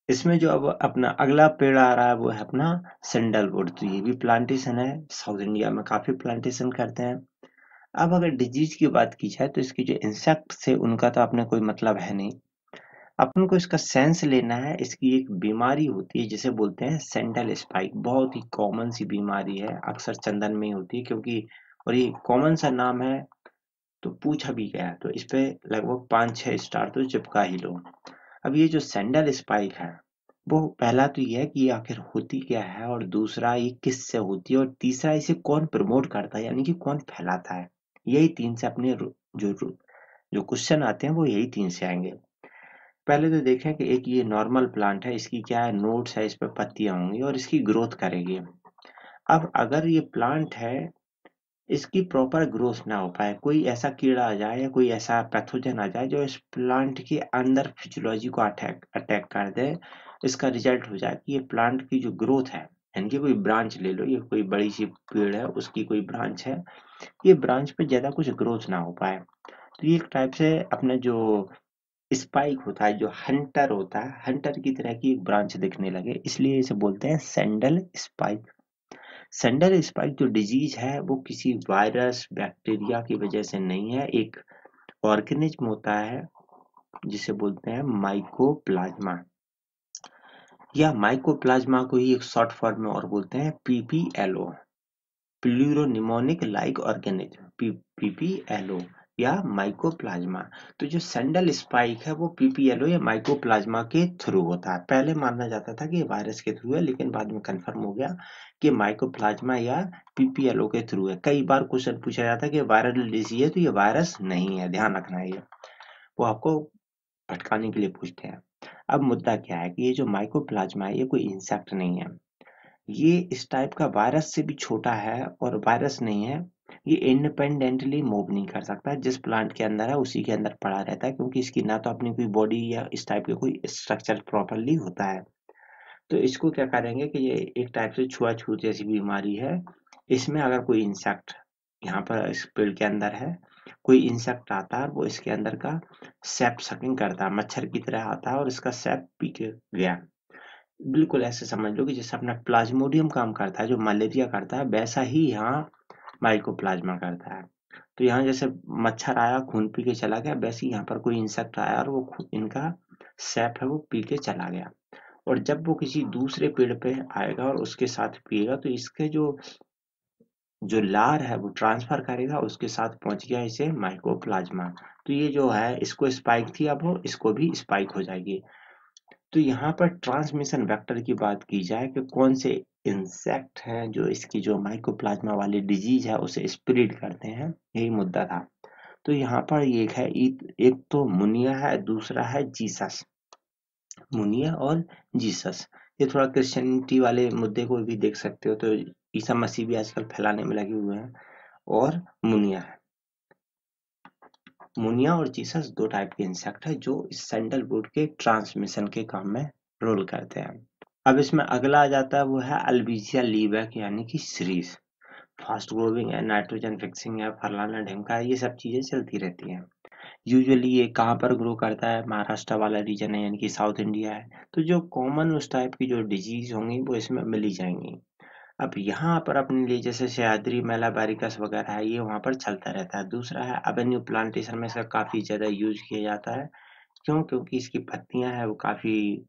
[SPEAKER 1] इसमें जो अब अपना अगला पेड़ आ रहा है वो है अपना सैंडलवुड। तो ये भी प्लांटेशन है, साउथ इंडिया में काफी प्लांटेशन करते हैं। अब अगर डिजीज की बात की जाए तो इसकी जो इंसेक्ट से उनका तो अपने कोई मतलब है नहीं, अपन को इसका सेंस लेना है। इसकी एक बीमारी होती है जिसे बोलते हैं सैंडल स्पाइक, बहुत ही कॉमन सी बीमारी है, अक्सर चंदन में ही होती है क्योंकि, और ये कॉमन सा नाम है तो पूछा भी गया है, तो इस पे लगभग 5-6 स्टार तो चिपका ही लो। अब ये जो सैंडल स्पाइक है वो पहला तो ये है कि ये आखिर होती क्या है, और दूसरा ये किससे होती है, और तीसरा इसे कौन प्रमोट करता है यानी कि कौन फैलाता है। यही 3 से अपने जो जो क्वेश्चन आते हैं वो यही 3 से आएंगे। पहले तो देखें कि एक ये नॉर्मल प्लांट है, इसकी क्या है नोड्स है, इस पर पत्तियां होंगी और इसकी ग्रोथ करेगी। अब अगर ये प्लांट है इसकी प्रॉपर ग्रोथ ना हो पाए, कोई ऐसा कीड़ा आ जाए या कोई ऐसा पैथोजन आ जाए जो इस प्लांट के अंदर फिजियोलॉजी को अटैक अटैक कर दे। इसका रिजल्ट हो जाए कि ये प्लांट की जो ग्रोथ है, यानी कि कोई ब्रांच ले लो, ये कोई बड़ी सी पेड़ है उसकी कोई ब्रांच है, ये ब्रांच पे ज्यादा कुछ ग्रोथ ना हो पाए। तो ये एक टाइप से अपना जो स्पाइक होता है, जो हंटर होता है, हंटर की तरह की एक ब्रांच दिखने लगे, इसलिए इसे बोलते हैं सैंडल स्पाइक। सैंडल स्पाइक जो डिजीज है वो किसी वायरस बैक्टीरिया की वजह से नहीं है, एक ऑर्गेनिज्म होता है जिसे बोलते हैं माइकोप्लाज्मा, या माइकोप्लाज्मा को ही एक शॉर्ट फॉर्म में और बोलते हैं पीपीएलओ, प्लूरोनिमोनिक लाइक ऑर्गेनिज्म, पीपीएलओ या माइकोप्लाज्मा। तो जो सैंडल स्पाइक है वो पीपीएलओ या माइकोप्लाज्मा के थ्रू होता है। पहले माना जाता था कि ये वायरस के थ्रू है, लेकिन बाद में कंफर्म हो गया कि माइकोप्लाज्मा या पीपीएलओ के थ्रू है। कई बार क्वेश्चन पूछा जाता है कि वायरल डिजीज है, तो ये वायरस नहीं है, ध्यान रखना है, ये वो आपको भटकाने के लिए पूछते हैं। अब मुद्दा क्या है कि ये जो माइकोप्लाज्मा है ये कोई इंसेक्ट नहीं है, ये इस टाइप का वायरस से भी छोटा है और वायरस नहीं है। ये इंडिपेंडेंटली मूव नहीं कर सकता, जिस प्लांट के अंदर है उसी के अंदर पड़ा रहता है, क्योंकि इसकी ना तो अपनी कोई बॉडी या इस टाइप के कोई स्ट्रक्चर प्रॉपरली होता है। तो इसको क्या करेंगे कि ये एक टाइप से छुआछूत जैसी बीमारी है। इसमें अगर कोई इंसेक्ट यहाँ पर इस पेड़ के अंदर है, कोई इंसेक्ट आता है, वो इसके अंदर का सैप सकिंग करता है, मच्छर की तरह आता है और इसका सैप पी के गया। बिल्कुल ऐसे समझ लो कि जैसे अपना प्लाज्मोडियम काम करता है, जो मलेरिया करता है, वैसा ही यहाँ माइकोप्लाज्मा करता है। तो यहाँ जैसे मच्छर आया खून पी के चला गया, वैसे ही यहाँ पर कोई इंसेक्ट आया और वो इनका सैप है वो पी के चला गया। और जब वो किसी दूसरे पेड़ पे आएगा और उसके साथ पिएगा, तो इसके जो जो लार है वो ट्रांसफर करेगा, उसके साथ पहुंच गया इसे माइकोप्लाज्मा। तो ये जो है इसको स्पाइक थी, अब वो इसको भी स्पाइक हो जाएगी। तो यहाँ पर ट्रांसमिशन वेक्टर की बात की जाए कि कौन से इंसेक्ट हैं जो इसकी जो माइकोप्लाज्मा वाली डिजीज है उसे स्प्रेड करते हैं, यही मुद्दा था। तो यहाँ पर ये एक है, एक तो मुनिया है, दूसरा है जीसस। मुनिया और जीसस, ये थोड़ा क्रिश्चियनिटी वाले मुद्दे को भी देख सकते हो, तो ईसा मसीह भी आजकल फैलाने में लगे हुए हैं। और मुनिया है, मुनिया और जीसस दो टाइप के इंसेक्ट है जो इस सैंडलवुड के ट्रांसमिशन के काम में रोल करते हैं। अब इसमें अगला आ जाता है, वो है अल्बिजिया लीबैक, यानी कि सीरीज। फास्ट ग्रोविंग है, नाइट्रोजन फिक्सिंग है, फलाना ढिमका है, ये सब चीजें चलती रहती हैं। यूजुअली ये कहाँ पर ग्रो करता है, महाराष्ट्र वाला रीजन है, यानी कि साउथ इंडिया है। तो जो कॉमन उस टाइप की जो डिजीज होंगी वो इसमें मिल ही जाएंगी। अब यहाँ पर अपने लिए जैसे सह्याद्री मेलाबारिकस वगैरह है, ये वहाँ पर चलता रहता है। दूसरा है एवेन्यू प्लांटेशन में इसका काफी ज्यादा यूज किया जाता है। क्यों? क्योंकि इसकी पत्तियां हैं वो काफी,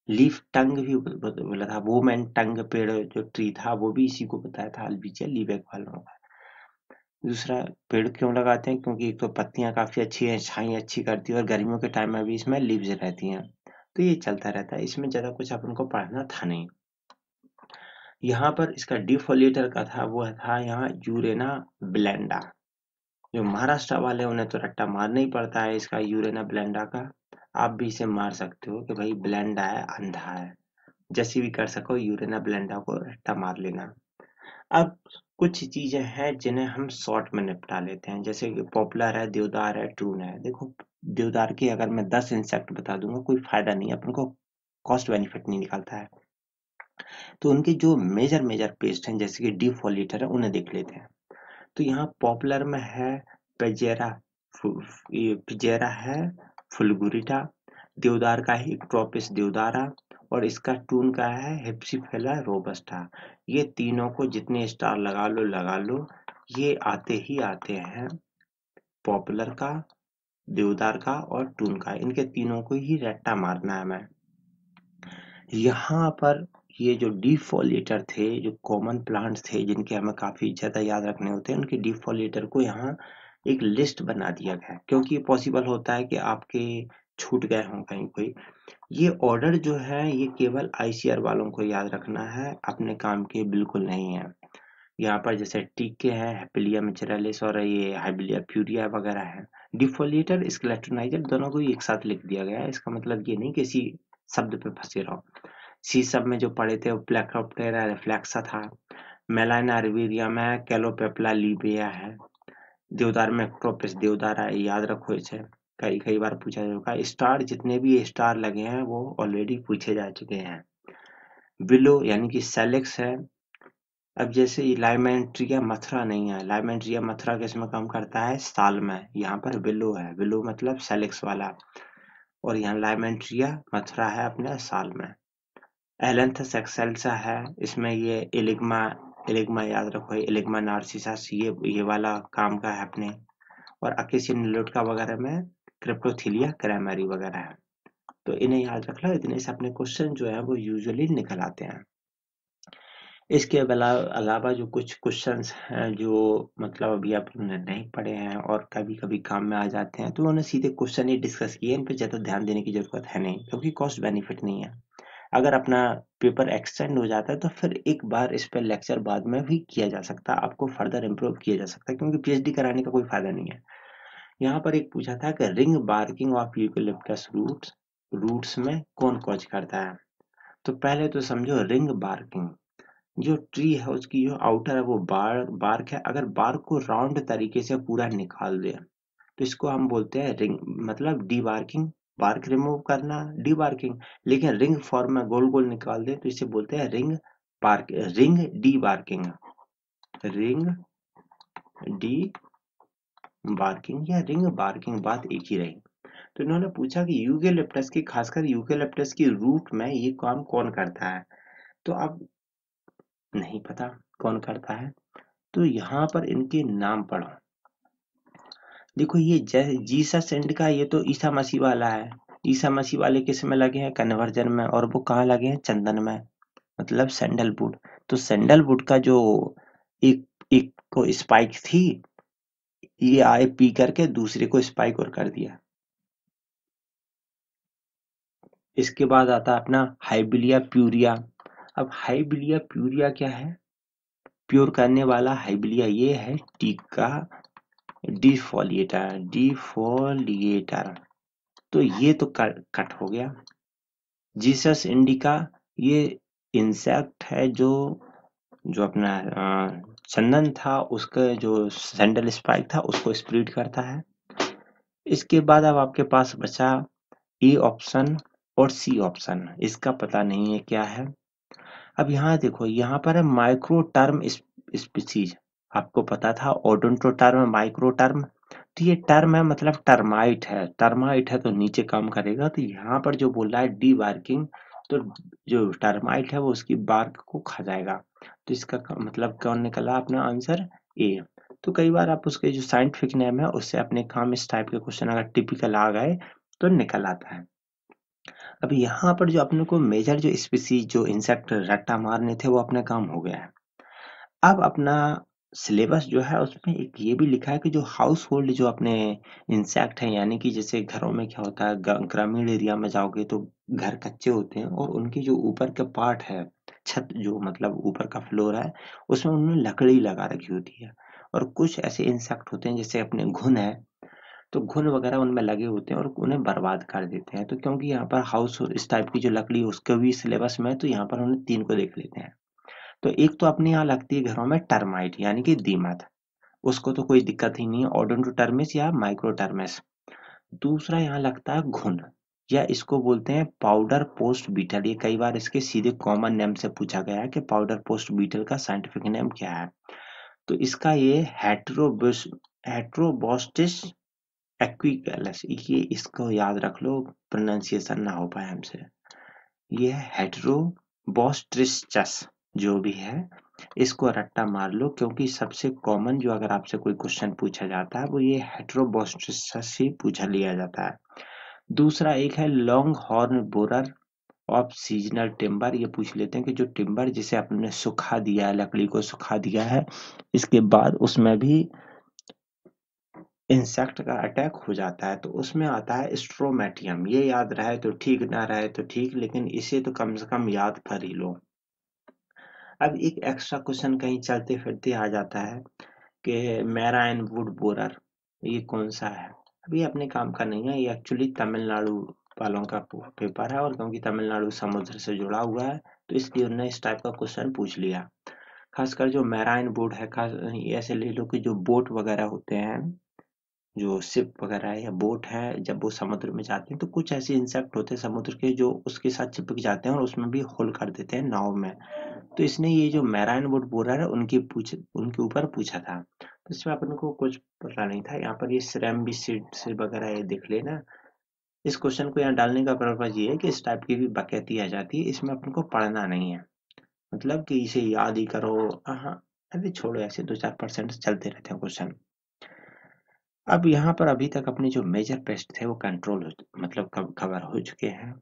[SPEAKER 1] लीफ टंग भी बोला था, वुमेन टंग पेड़ जो ट्री था वो भी इसी को बताया था, अल्बिजिया लीबैक वालों का। दूसरा, पेड़ क्यों लगाते हैं? क्योंकि एक तो पत्तियां काफी अच्छी है, छाई अच्छी करती है, और गर्मियों के टाइम में भी इसमें लीव्स रहती हैं। तो ये चलता रहता है, इसमें ज्यादा कुछ अपन को पढ़ना था नहीं। यहाँ पर इसका डिफोलेटर का था, वो था यहाँ यूरेना ब्लेंडा। जो महाराष्ट्र वाले उन्हें तो रट्टा मारना ही पड़ता है इसका, यूरेना ब्लेंडा का। आप भी इसे मार सकते हो कि भाई ब्लेंडा है, अंधा है, जैसी भी कर सको यूरेना ब्लेंडा को रट्टा मार लेना। अब कुछ चीजें हैं जिन्हें हम शॉर्ट में निपटा लेते हैं, जैसे कि पॉपुलर है, देवदार है, ट्रून है। देखो, देवदार के अगर मैं 10 इंसेक्ट बता दूंगा कोई फायदा नहीं है, अपन को कॉस्ट बेनिफिट नहीं निकलता है। तो उनके जो मेजर मेजर पेस्ट हैं जैसे कि डिफोलेटर है, उन्हें देख लेते हैं। तो यहाँ पॉपुलर में है पेजेरा, ये पिजेरा है, फुलगुरिटा, देवदार का है इक्ट्रोपिस देवदारा, और इसका टून का है हिप्सीफेला रोबस्टा। ये तीनों को जितने स्टार लगा लो, ये आते ही आते हैं पॉपुलर का, देवदार का और टून का। इनके तीनों को ही रट्टा मारना है हमें। यहाँ पर ये जो डिफोलेटर थे, जो कॉमन प्लांट्स थे जिनके हमें काफी ज्यादा याद रखने होते हैं, उनके डिफोलेटर को यहाँ एक लिस्ट बना दिया गया, क्योंकि पॉसिबल होता है कि आपके छूट गए हों कहीं कोई। ये ऑर्डर जो है ये केवल आईसीआर वालों को याद रखना है, अपने काम के बिल्कुल नहीं है। यहाँ पर जैसे टीके हैं, हेपिलिया मिचरलिस और ये हाइबिलिया फ्यूरिया वगैरह है। डिफोलेटर, स्केलेटोनाइजर दोनों को ही एक साथ लिख दिया गया है। इसका मतलब ये नहीं कि इसी शब्द पे फंसे रहो। सी सब में जो पढ़े थे वो प्लेकोप्टेरा रिफ्लेक्सा था, मेलाना रिवेरियम है, कैलोपेपला लीबिया है, देवदार में एक्ट्रोपिस देवदार है, याद रखो इसे, कई कई बार पूछा जा चुका है। स्टार जितने भी स्टार लगे हैं वो ऑलरेडी पूछे जा चुके हैं। विलो यानी कि सेलेक्स है। अब जैसे लाइमेंट्रिया मथुरा नहीं है, लाइमेंट्रिया मथुरा किसमें काम करता है, साल में, यहाँ पर विलो है, विलो मतलब सेलेक्स वाला, और यहाँ लाइमेंट्रिया मथुरा है अपने साल में। एलेंथस एक्सेल्सा है, इसमें ये इलिग्मा, इलिग्मा याद रखो, इलिग्मा नार्सिसस, ये वाला काम का है अपने, और अकेसिया निलोटका वगैरह में क्रिप्टोथिलिया क्रैमरी वगैरह है। तो इन्हें याद रख लो, इतने से अपने क्वेश्चन जो है वो यूजुअली निकल आते हैं। इसके अलावा जो कुछ क्वेश्चंस हैं जो मतलब अभी आपने नहीं पढ़े हैं और कभी कभी काम में आ जाते हैं, तो उन्होंने सीधे क्वेश्चन ही डिस्कस किए, इन पे ज़्यादा ध्यान देने की जरूरत है नहीं, क्योंकि कॉस्ट बेनिफिट नहीं है। अगर अपना पेपर एक्सटेंड हो जाता है तो फिर एक बार इस पर लेक्चर बाद में भी किया जा सकता है, आपको फर्दर इम्प्रूव किया जा सकता है, क्योंकि पीएचडी कराने का कोई फायदा नहीं है। यहाँ पर एक पूछा था कि ring barking of eucalyptus roots, roots में कौन कॉज करता है। तो पहले तो समझो रिंग बार्किंग, जो ट्री है उसकी जो आउटर है वो बार्क है, अगर बार्क को राउंड तरीके से पूरा निकाल दे तो इसको हम बोलते हैं रिंग, मतलब डी बार्किंग, बार्क रिमूव करना डी बार्किंग, लेकिन रिंग फॉर्म में गोल गोल निकाल दे तो इसे बोलते हैं ring bark, ring debarking, ring debarking या रिंग बार्किंग, बात एक ही रही। तो इन्होंने पूछा कि यूकेलिप्टस की, खासकर यूकेलिप्टस की रूट में ये काम कौन करता है, तो अब नहीं पता कौन करता है, तो यहाँ पर इनके नाम पढ़ो। देखो ये जीसस एंड का, ये तो ईसा मसीह वाला है, ईसा मसीह वाले किस में लगे हैं, कन्वर्जन में, और वो कहाँ लगे हैं, चंदन में, मतलब सैंडलवुड। तो सैंडलवुड का जो एक एक को स्पाइक थी, ये आए पी करके दूसरे को स्पाइक और कर दिया। इसके बाद आता है अपना हाइबिलिया प्यूरिया। अब हाइबिलिया प्यूरिया क्या है, प्योर करने वाला हाइबिलिया ये है टीका डिफोलिएटर, डिफोलिएटर, तो ये तो कट हो गया। जीसस इंडिका, ये इंसेक्ट है जो जो अपना चंदन था उसका जो सैंडल स्पाइक था उसको स्प्लिट करता है। इसके बाद अब आपके पास बचा ए ऑप्शन और सी ऑप्शन, इसका पता नहीं है क्या है। अब यहाँ देखो, यहाँ पर है माइक्रो टर्म स्पीसीज, आपको पता था ओडोंटो टर्म, माइक्रो टर्म, तो ये टर्म है मतलब टर्माइट है, टर्माइट है तो नीचे काम करेगा, तो यहाँ पर जो बोल रहा है डी बार्किंग, तो जो टर्माइट है वो उसकी बार्क को खा जाएगा, तो इसका मतलब कौन निकला अपना आंसर, ए। तो कई बार आप उसके जो साइंटिफिक नेम है उससे अपने काम इस टाइप के क्वेश्चन अगर टिपिकल आ गए तो निकल आता है। अब यहाँ पर जो अपने को मेजर जो स्पीसीज जो इंसेक्ट रट्टा मारने थे वो अपना काम हो गया है। अब अपना सिलेबस जो है उसमें एक ये भी लिखा है कि जो हाउस होल्ड जो अपने इंसेक्ट हैं, यानी कि जैसे घरों में क्या होता है, ग्रामीण एरिया में जाओगे तो घर कच्चे होते हैं और उनके जो ऊपर का पार्ट है, छत जो मतलब ऊपर का फ्लोर है, उसमें उन्होंने लकड़ी लगा रखी होती है, और कुछ ऐसे इंसेक्ट होते हैं जैसे अपने घुन है, तो घुन वगैरह उनमें लगे होते हैं और उन्हें बर्बाद कर देते हैं। तो क्योंकि यहाँ पर हाउस इस टाइप की जो लकड़ी उसके भी सिलेबस में है, तो यहाँ पर उन्हें तीन को देख लेते हैं। तो एक तो अपने यहाँ लगती है घरों में टर्माइट यानी कि दीमक, उसको तो कोई दिक्कत ही नहीं है, ओडोंटोटर्मिस या माइक्रोटर्मिस। दूसरा यहाँ लगता है घुन, या इसको बोलते हैं पाउडर पोस्ट बीटल, ये कई बार इसके सीधे कॉमन नेम से पूछा गया है कि पाउडर पोस्ट बीटल का साइंटिफिक नेम क्या है। तो इसका ये हेट्रोबोस्टिस एक्विकैलस, ये इसको याद रख लो, प्रोनाउंसिएशन ना हो पाए हमसे, ये हेट्रोबोस्ट्रिचस जो भी है, इसको रट्टा मार लो, क्योंकि सबसे कॉमन जो अगर आपसे कोई क्वेश्चन पूछा जाता है वो ये हेट्रोबोस्ट्रिचस ही पूछा लिया जाता है। दूसरा एक है long horn borer of seasonal timber, ये पूछ लेते हैं कि जो टिम्बर जिसे आपने सुखा दिया है, लकड़ी को सुखा दिया है, इसके बाद उसमें भी इंसेक्ट का अटैक हो जाता है, तो उसमें आता है स्ट्रोमेटियम, ये याद रहे तो ठीक, ना रहे तो ठीक, लेकिन इसे तो कम से कम याद कर ही लो। अब एक एक्स्ट्रा क्वेश्चन कहीं चलते फिरते आ जाता है कि मैराइन वुड बोरर, ये कौन सा है, अभी अपने काम का नहीं है, ये एक्चुअली तमिलनाडु वालों का पेपर है, और क्योंकि तमिलनाडु समुद्र से जुड़ा हुआ है तो इसलिए उन्होंने इस टाइप का क्वेश्चन पूछ लिया। खासकर जो मैराइन बोट है, खास ऐसे ले लो कि जो बोट वगैरह होते हैं, जो शिप वगैरह है या बोट है, जब वो समुद्र में जाते हैं तो कुछ ऐसे इंसेक्ट होते हैं समुद्र के जो उसके साथ चिपक जाते हैं और उसमें भी होल कर देते हैं नाव में। तो इसने ये जो मैराइन बोट बोल रहा है उनके ऊपर पूछा था, तो इसमें अपन को कुछ पता नहीं था। यहाँ पर ये श्रैम्बिसिड से वगैरह ये दिख लेना। इस क्वेश्चन को यहाँ डालने का पर्पज ये है कि इस टाइप की भी बकैती आ जाती है, इसमें अपन को पढ़ना नहीं है, मतलब कि इसे याद ही करो। हाँ, अरे छोड़ो, ऐसे 2-4% चलते रहते हैं क्वेश्चन। अब यहाँ पर अभी तक अपने जो मेजर पेस्ट थे वो कंट्रोल हो मतलब कवर हो चुके हैं।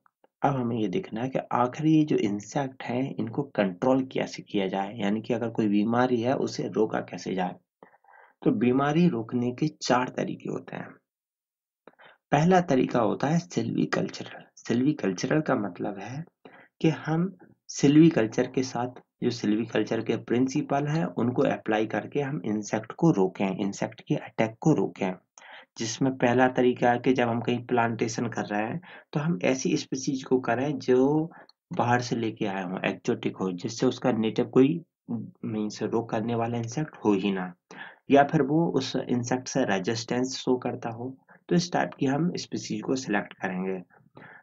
[SPEAKER 1] अब हमें ये देखना है कि आखिर ये जो इंसेक्ट हैं इनको कंट्रोल कैसे किया जाए, यानी कि अगर कोई बीमारी है उसे रोका कैसे जाए। तो बीमारी रोकने के 4 तरीके होते हैं। पहला तरीका होता है सिल्वीकल्चरल। सिल्वीकल्चरल का मतलब है कि हम सिल्वीकल्चर के साथ जो सिल्वीकल्चर के प्रिंसिपल हैं उनको अप्लाई करके हम इंसेक्ट को रोकें, इंसेक्ट के अटैक को रोकें। जिसमें पहला तरीका है कि जब हम कहीं प्लांटेशन कर रहे हैं तो हम ऐसी स्पीसीज को करें जो बाहर से लेके आए हों, एक्जोटिक हो, जिससे उसका नेटिव कोई मीन्स रोग करने वाला इंसेक्ट हो ही ना, या फिर वो उस इंसेक्ट से रेजिस्टेंस शो करता हो। तो इस टाइप की हम स्पीसीज को सिलेक्ट करेंगे।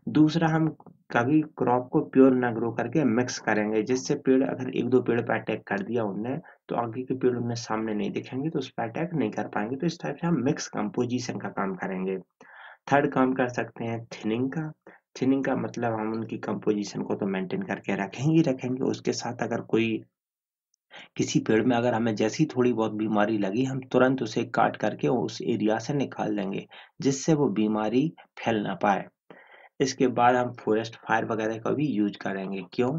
[SPEAKER 1] दूसरा, हम कभी क्रॉप को प्योर ना ग्रो करके मिक्स करेंगे, जिससे पेड़ अगर 1-2 पेड़ पे अटैक कर दिया उनने तो आगे के पेड़ उन्हें सामने नहीं दिखेंगे तो उस पर अटैक नहीं कर पाएंगे। तो इस टाइप से हम मिक्स कंपोजिशन का काम करेंगे। थर्ड काम कर सकते हैं थिनिंग का। थिनिंग का मतलब हम उनकी कंपोजिशन को तो मेंटेन करके रखेंगे ही रखेंगे, उसके साथ अगर कोई किसी पेड़ में अगर हमें जैसी थोड़ी बहुत बीमारी लगी हम तुरंत उसे काट करके उस एरिया से निकाल देंगे, जिससे वो बीमारी फैल ना पाए। इसके बाद हम फॉरेस्ट फायर वगैरह का भी यूज करेंगे। क्यों?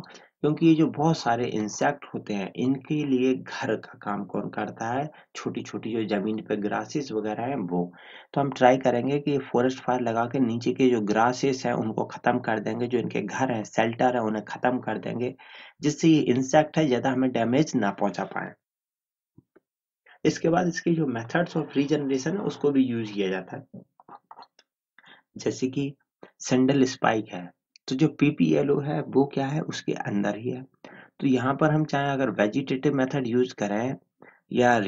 [SPEAKER 1] क्योंकि ये जो बहुत सारे इंसेक्ट होते हैं इनके लिए घर का काम कौन करता है? छोटी छोटी जो जमीन पे ग्रासेस वगैरह है वो। तो हम ट्राई करेंगे कि फॉरेस्ट फायर लगा के नीचे के जो ग्रासेस हैं उनको खत्म कर देंगे, जो इनके घर है शेल्टर है उन्हें खत्म कर देंगे, जिससे ये इंसेक्ट है ज्यादा हमें डैमेज ना पहुंचा पाए। इसके बाद इसके जो मेथड्स ऑफ रीजनरेशन है उसको भी यूज किया जाता है, जैसे कि सेंडल स्पाइक है। तो जो पीपीएलओ है वो क्या है, उसके अंदर ही है। तो यहाँ पर हम चाहे अगर वेजिटेटिव मेथड यूज करें या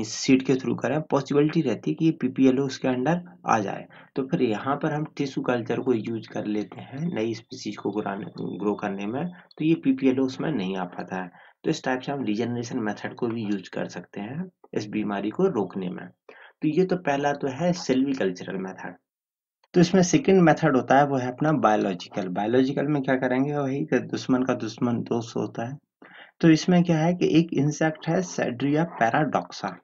[SPEAKER 1] सीड के थ्रू करें, पॉसिबिलिटी रहती है कि ये पीपीएलओ उसके अंडर आ जाए। तो फिर यहाँ पर हम टिश्यू कल्चर को यूज कर लेते हैं नई स्पीसीज को ग्रो करने में, तो ये पीपीएलओ उसमें नहीं आ पाता है। तो इस टाइप से हम रीजनरेशन मेथड को भी यूज कर सकते हैं इस बीमारी को रोकने में। तो ये तो पहला तो है सिल्वीकल्चरल मेथड। तो इसमें सेकंड मेथड होता है वो है अपना बायोलॉजिकल। बायोलॉजिकल में क्या करेंगे, वही कि दुश्मन का दुश्मन दोस्त होता है। तो इसमें क्या है कि एक इंसेक्ट है सेड्रिया पैराडॉक्सा।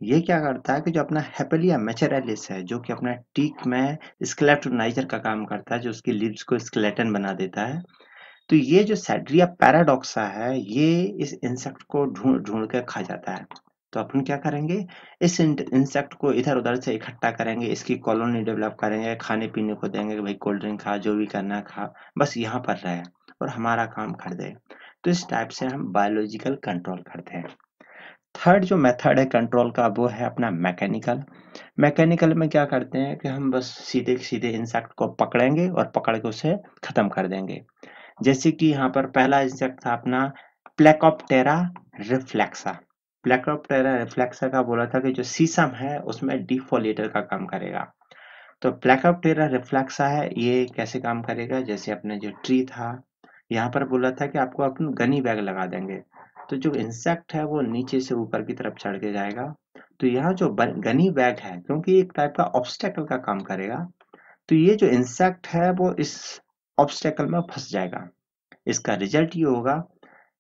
[SPEAKER 1] ये क्या करता है कि जो अपना हेपेलिया मैचेरेलिस है, जो कि अपना टीक में स्केलेटोनाइजर का काम करता है, जो उसकी लीव्स को स्केलेटन बना देता है। तो ये जो सेड्रिया पैराडॉक्सा है ये इस इंसेक्ट को ढूंढ ढूंढ के खा जाता है। तो अपन क्या करेंगे, इस इंसेक्ट को इधर उधर से इकट्ठा करेंगे, इसकी कॉलोनी डेवलप करेंगे, खाने पीने को देंगे कि भाई कोल्ड ड्रिंक खा, जो भी करना है खा, बस यहाँ पर रहे और हमारा काम कर दे। तो इस टाइप से हम बायोलॉजिकल कंट्रोल करते हैं। थर्ड जो मेथड है कंट्रोल का वो है अपना मैकेनिकल। मैकेनिकल में क्या करते हैं कि हम बस सीधे सीधे इंसेक्ट को पकड़ेंगे और पकड़ के उसे खत्म कर देंगे। जैसे कि यहाँ पर पहला इंसेक्ट था अपना प्लेकोप्टेरा रिफ्लेक्सा। प्लेकोप्टेरा रिफ्लेक्सा का बोला था कि जो सीसम है उसमें डिफोलेटर का काम करेगा। तो प्लेकोप्टेरा रिफ्लेक्सा है, ये कैसे काम करेगा, जैसे अपने जो ट्री था यहाँ पर बोला था कि आपको अपन गनी बैग लगा देंगे। तो जो इंसेक्ट है वो नीचे से ऊपर की तरफ चढ़ के जाएगा। तो यहाँ जो गनी बैग है, क्योंकि एक टाइप का ऑब्स्टेकल का काम करेगा, तो ये जो इंसेक्ट है वो इस ऑब्स्टेकल में फंस जाएगा। इसका रिजल्ट ये होगा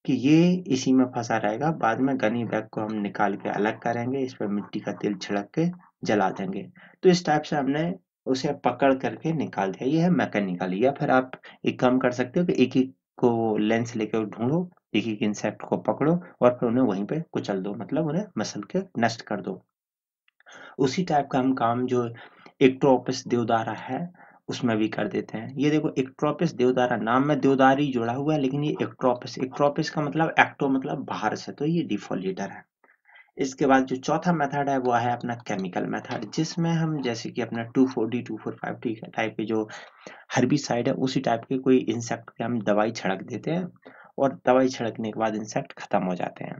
[SPEAKER 1] कि ये इसी में फंसा रहेगा। बाद में गनी बैग को हम निकाल के अलग करेंगे, इस पर मिट्टी का तेल छिड़क के जला देंगे। तो इस टाइप से हमने उसे पकड़ करके निकाल दिया। ये है मैकेनिकल। या फिर आप एक काम कर सकते हो कि एक एक को लेंस लेकर ढूंढो, एक एक इंसेक्ट को पकड़ो और फिर उन्हें वहीं पे कुचल दो, मतलब उन्हें मसल के नष्ट कर दो। उसी टाइप का हम काम जो एक्ट्रोपिस देवदारा है उसमें भी कर देते हैं। ये देखो एक्ट्रोपिस देवदारा, नाम में देवदारी जुड़ा हुआ है लेकिन ये एक्ट्रोपिस, एक्ट्रोपिस का मतलब एक्टो मतलब बाहर से, तो ये डिफोलेटर है। इसके बाद जो चौथा मेथड है वो है अपना केमिकल मेथड, जिसमें हम जैसे कि अपना 2,4-D 2,4,5-T टाइप के जो हर्बिसाइड है उसी टाइप के कोई इंसेक्ट के हम दवाई छिड़क देते हैं और दवाई छिड़कने के बाद इंसेक्ट खत्म हो जाते हैं।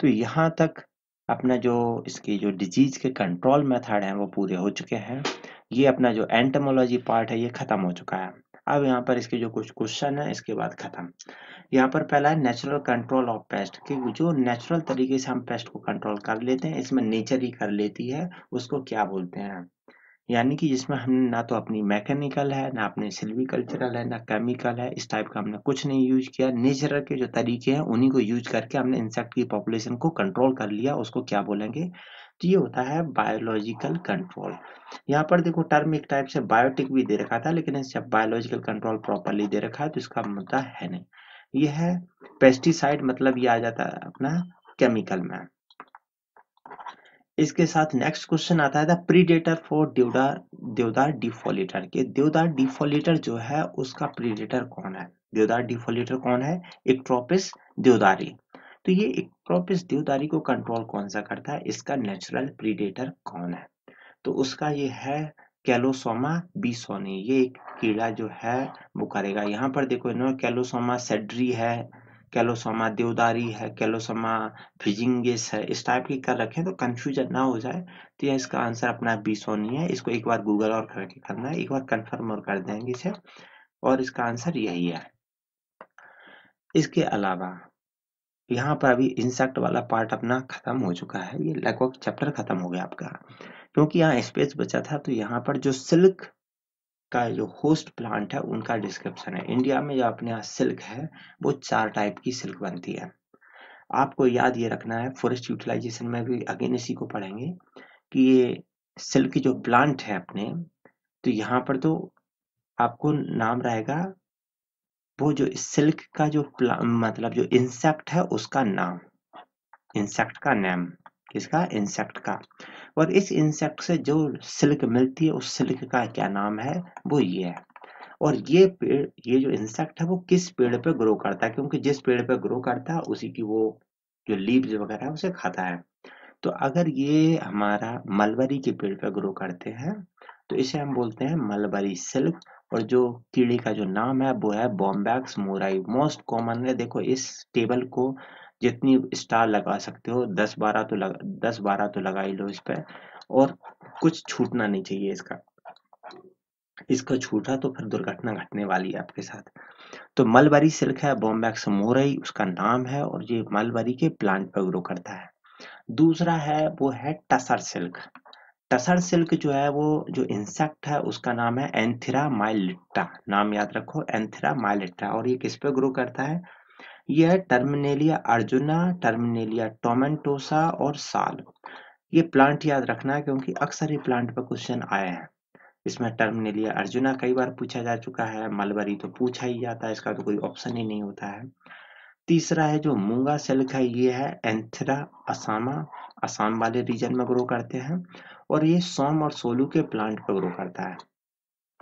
[SPEAKER 1] तो यहाँ तक अपना जो इसकी जो डिजीज के कंट्रोल मेथड हैं वो पूरे हो चुके हैं। ये अपना जो एंटोमोलॉजी पार्ट है ये खत्म हो चुका है। अब यहाँ पर इसके जो कुछ क्वेश्चन है इसके बाद खत्म। यहाँ पर पहला है नेचुरल कंट्रोल ऑफ पेस्ट, कि जो नेचुरल तरीके से हम पेस्ट को कंट्रोल कर लेते हैं, इसमें नेचर ही कर लेती है, उसको क्या बोलते हैं। यानी कि जिसमें हमने ना तो अपनी मैकेनिकल है, ना अपने सिल्वीकल्चरल है, ना केमिकल है, इस टाइप का हमने कुछ नहीं यूज किया। नेचर के जो तरीके हैं उन्हीं को यूज करके हमने इंसेक्ट की पॉपुलेशन को कंट्रोल कर लिया, उसको क्या बोलेंगे। तो ये होता है बायोलॉजिकल कंट्रोल। यहाँ पर देखो टर्म एक टाइप से बायोटिक भी दे रखा था, लेकिन जब बायोलॉजिकल कंट्रोल प्रॉपरली दे रखा है तो इसका मुद्दा है नहीं। ये है पेस्टिसाइड, मतलब ये आ जाता है अपना केमिकल में। इसके साथ नेक्स्ट क्वेश्चन आता है द प्रीडेटर फॉर देवदार डिफोलेटर के देवदार डिफोलेटर जो है उसका प्रीडेटर कौन है। देवदार डिफोलेटर कौन है? इक्ट्रोपिस देवदारी। तो ये इक्ट्रोपिस देवदारी को कंट्रोल कौन सा करता है, इसका नेचुरल प्रीडेटर कौन है? तो उसका ये है कैलोसोमा बीसोनी। ये एक कीड़ा जो है वो करेगा। यहाँ पर देखो इन्होंने कैलोसोमा सेड्री है, कैलोसोमा देवदारी है, कैलोसोमा फिजिंगिस है, इस टाइप के कर रखे हैं, तो कंफ्यूजन ना हो जाए। तो यह इसका आंसर अपना बीसोनी है। इसको एक बार गूगल और करके करना है, एक बार कंफर्म और कर देंगे इसे, और इसका आंसर यही है। इसके अलावा यहाँ पर अभी इंसेक्ट वाला पार्ट अपना खत्म हो चुका है, ये लगभग चैप्टर खत्म हो गया आपका, क्योंकि यहाँ स्पेस बचा था। तो यहाँ पर जो सिल्क का जो होस्ट प्लांट है उनका डिस्क्रिप्शन है। इंडिया में जो अपने यहाँ सिल्क है वो 4 टाइप की सिल्क बनती है। आपको याद ये रखना है, फॉरेस्ट यूटिलाइजेशन में भी अगेन इसी को पढ़ेंगे कि ये सिल्क जो प्लांट है अपने, तो यहाँ पर तो आपको नाम रहेगा वो जो सिल्क का जो मतलब जो इंसेक्ट है उसका नाम, इंसेक्ट का नेम, किसका? इंसेक्ट का। और इस इंसेक्ट से जो सिल्क मिलती है उस सिल्क का क्या नाम है, वो ये है। और ये पेड़, ये जो इंसेक्ट है वो किस पेड़ पे ग्रो करता है, क्योंकि जिस पेड़ पे ग्रो करता है उसी की वो जो लीव्स वगैरह है उसे खाता है। तो अगर ये हमारा मलबरी के पेड़ पे ग्रो करते हैं तो इसे हम बोलते हैं मलबरी सिल्क। और जो कीड़े का जो नाम है वो है बॉम्बैक्स मोराई। मोस्ट कॉमन है, देखो इस टेबल को जितनी स्टार लगा सकते हो 10-12 तो लगा ही लो इस पे, और कुछ छूटना नहीं चाहिए इसका। इसका छूटा तो फिर दुर्घटना घटने वाली है आपके साथ। तो मलबरी सिल्क है, बॉम्बैक्स मोरई उसका नाम है, और ये मलबरी के प्लांट पर ग्रो करता है। दूसरा है वो है टसर सिल्क। टसर सिल्क जो है वो जो इंसेक्ट है उसका नाम है एंथेरा माइलिट्टा। नाम याद रखो, एंथेरा माइलिट्टा। और ये किस पे ग्रो करता है? ये है टर्मिनेलिया अर्जुना, टर्मिनेलिया टोमेंटोसा और साल। ये प्लांट याद रखना है क्योंकि अक्सर ये प्लांट पर क्वेश्चन आए हैं। इसमें टर्मिनेलिया अर्जुना कई बार पूछा जा चुका है, मलबरी तो पूछा ही जाता है, इसका तो कोई ऑप्शन ही नहीं होता है। तीसरा है जो मूंगा सिल्क है, ये है एंथेरा असामा, असम वाले रीजन में ग्रो करते हैं, और ये सोम और सोलू के प्लांट पर ग्रो करता है।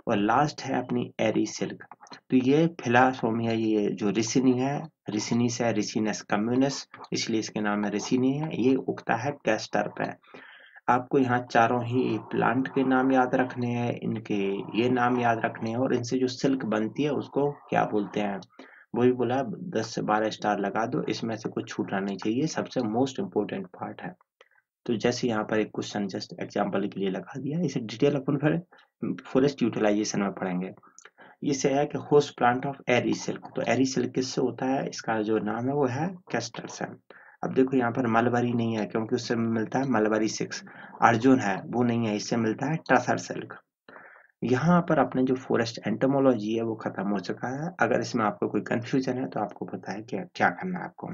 [SPEAKER 1] और लास्ट है अपनी एरी सिल्क। तो ये फिलासोमिया, ये जो रिसिनी है, रिसिनिस है, रिसिनस कम्युनिस, इसलिए इसके नाम में रिसिनी है। ये उगता है कैस्टर पे। आपको यहाँ चारों ही प्लांट के नाम याद रखने हैं, इनके ये नाम याद रखने हैं, और इनसे जो सिल्क बनती है उसको क्या बोलते हैं, वही बोला। 10 से 12 स्टार लगा दो, इसमें से कुछ छूटना नहीं चाहिए, सबसे मोस्ट इम्पोर्टेंट पार्ट है। तो जैसे यहाँ पर एक क्वेश्चन जस्ट एग्जाम्पल के लिए लगा दिया, इसे डिटेल अपन फिर फॉरेस्ट यूटिलाइजेशन में पढ़ेंगे। इसे है कि host plant of eri silk. तो एरी सिल्क किससे होता है, इसका जो नाम है वो है कैस्टर से। अब देखो यहाँ पर मलबरी नहीं है क्योंकि उससे मिलता है मलबरी 6। अर्जुन है वो नहीं है, इससे मिलता है टसर सिल्क। यहाँ पर अपने जो फॉरेस्ट एंटोमोलॉजी है वो खत्म हो चुका है। अगर इसमें आपको कोई कंफ्यूजन है तो आपको पता है कि क्या करना है आपको।